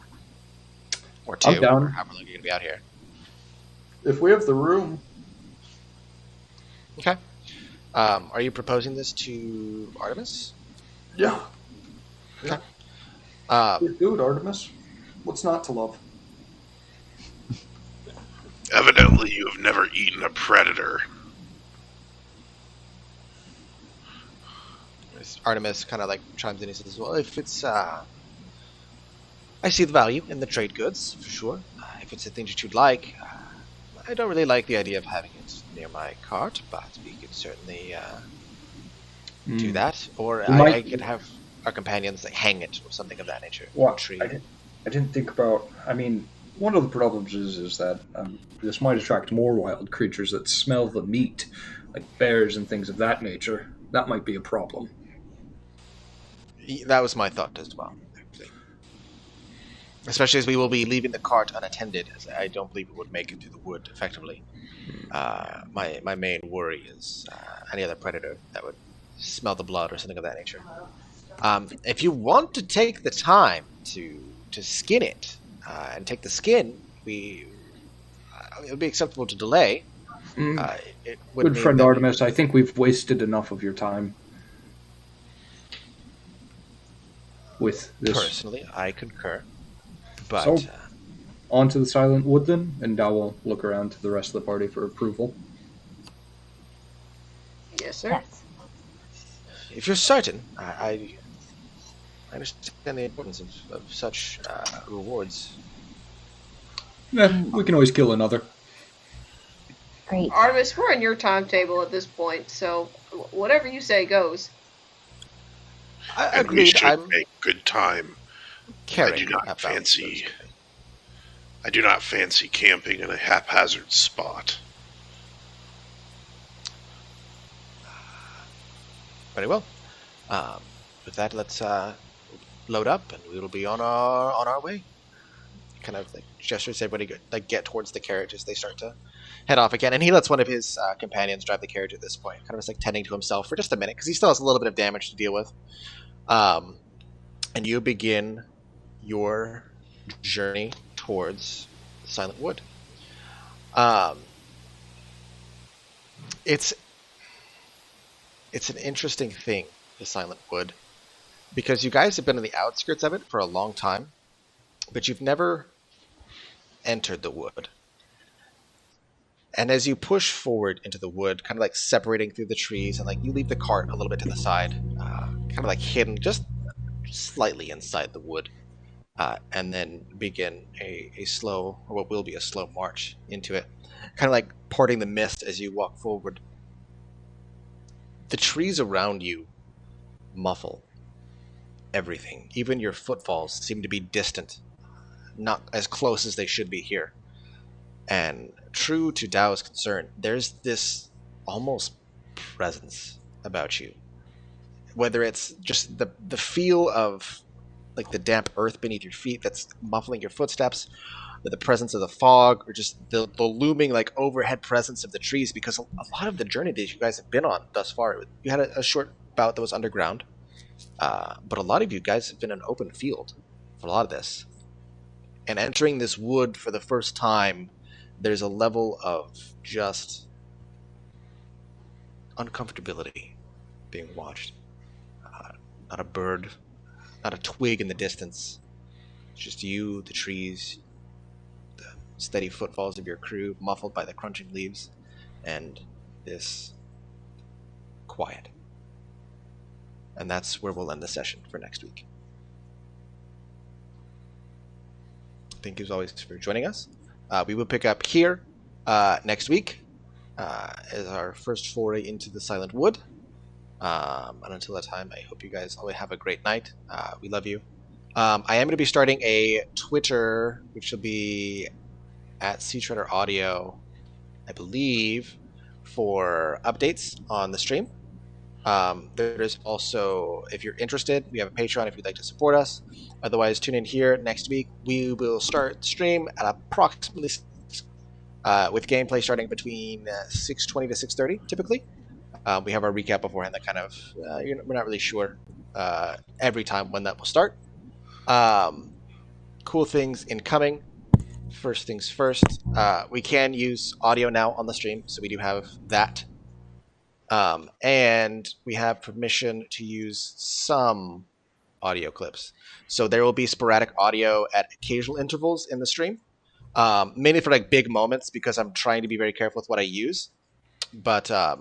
Or two, I'm down. or however long you're going to be out here. If we have the room. Okay. Are you proposing this to Artemis? Yeah. Okay. Do it, Artemis. What's not to love? evidently you have never eaten a predator. Artemis kind of like chimes in and says, well, if it's, I see the value in the trade goods, for sure. If it's a thing that you'd like, I don't really like the idea of having it near my cart, but we could certainly do that. Or I could have our companions like, hang it or something of that nature. Well, Tree. I didn't think about. I mean, one of the problems is that this might attract more wild creatures that smell the meat, like bears and things of that nature. That might be a problem. That was my thought as well, actually. Especially as we will be leaving the cart unattended, as I don't believe it would make it to the wood effectively. My main worry is any other predator that would smell the blood or something of that nature. If you want to take the time to skin it and take the skin, it would be acceptable to delay. It would Good mean friend that Artemis, I think we've wasted enough of your time with this. Personally, I concur. But So, on to the Silent Wood then, and I will look around to the rest of the party for approval. Yes, sir. Yes. if you're certain, I understand the importance of such rewards. We can always kill another. Great. Artemis, we're in your timetable at this point, so whatever you say goes. And we Agreed. should I'm make good time. caring I do not about fancy. those company. I do not fancy camping in a haphazard spot. Very well. With that, let's load up, and we will be on our way. Kind of like gestures everybody like get towards the carriage as they start to head off again, and he lets one of his companions drive the carriage at this point. Kind of just like tending to himself for just a minute because he still has a little bit of damage to deal with. And you begin your journey towards Silent Wood. It's an interesting thing, the Silent Wood, because you guys have been on the outskirts of it for a long time, but you've never entered the wood. And as you push forward into the wood, kind of like separating through the trees, and like you leave the cart a little bit to the side, kind of like hidden just slightly inside the wood, and then begin a slow, or what will be a slow march into it, kind of like parting the mist as you walk forward. The trees around you muffle everything. Even your footfalls seem to be distant, not as close as they should be here. And true to Dao's concern, there's this almost presence about you. Whether it's just the feel of like the damp earth beneath your feet that's muffling your footsteps, or the presence of the fog, or just the looming like overhead presence of the trees, because a lot of the journey that you guys have been on thus far, you had a short bout that was underground, but a lot of you guys have been in open field for a lot of this. And entering this wood for the first time, there's a level of just uncomfortability being watched. Not a bird, not a twig in the distance. It's just you, the trees, the steady footfalls of your crew, muffled by the crunching leaves, and this quiet. And that's where we'll end the session for next week. Thank you as always for joining us. We will pick up here next week as our first foray into the Silent Wood. And until that time, I hope you guys all have a great night. We love you. I am going to be starting a Twitter, which will be at Seatreader Audio, I believe, for updates on the stream. There's also, if you're interested, we have a Patreon if you'd like to support us. Otherwise, tune in here next week. We will start the stream at approximately with gameplay starting between 6:20 to 6:30 typically. We have our recap beforehand that kind of we're not really sure every time when that will start. Cool things incoming. First things first, we can use audio now on the stream, so we do have that. And we have permission to use some audio clips. So there will be sporadic audio at occasional intervals in the stream, mainly for like big moments because I'm trying to be very careful with what I use. But I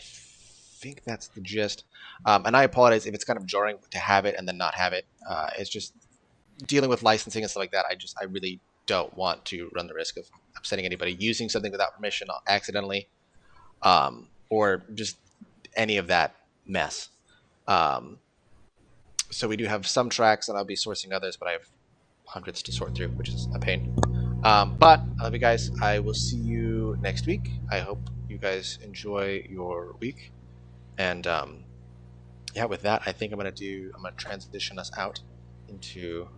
think that's the gist. And I apologize if it's kind of jarring to have it and then not have it. It's just dealing with licensing and stuff like that. I really don't want to run the risk of upsetting anybody using something without permission accidentally. Or just any of that mess. So we do have some tracks, and I'll be sourcing others, but I have hundreds to sort through, which is a pain. But I love you guys. I will see you next week. I hope you guys enjoy your week. And yeah, with that, I think I'm gonna transition us out into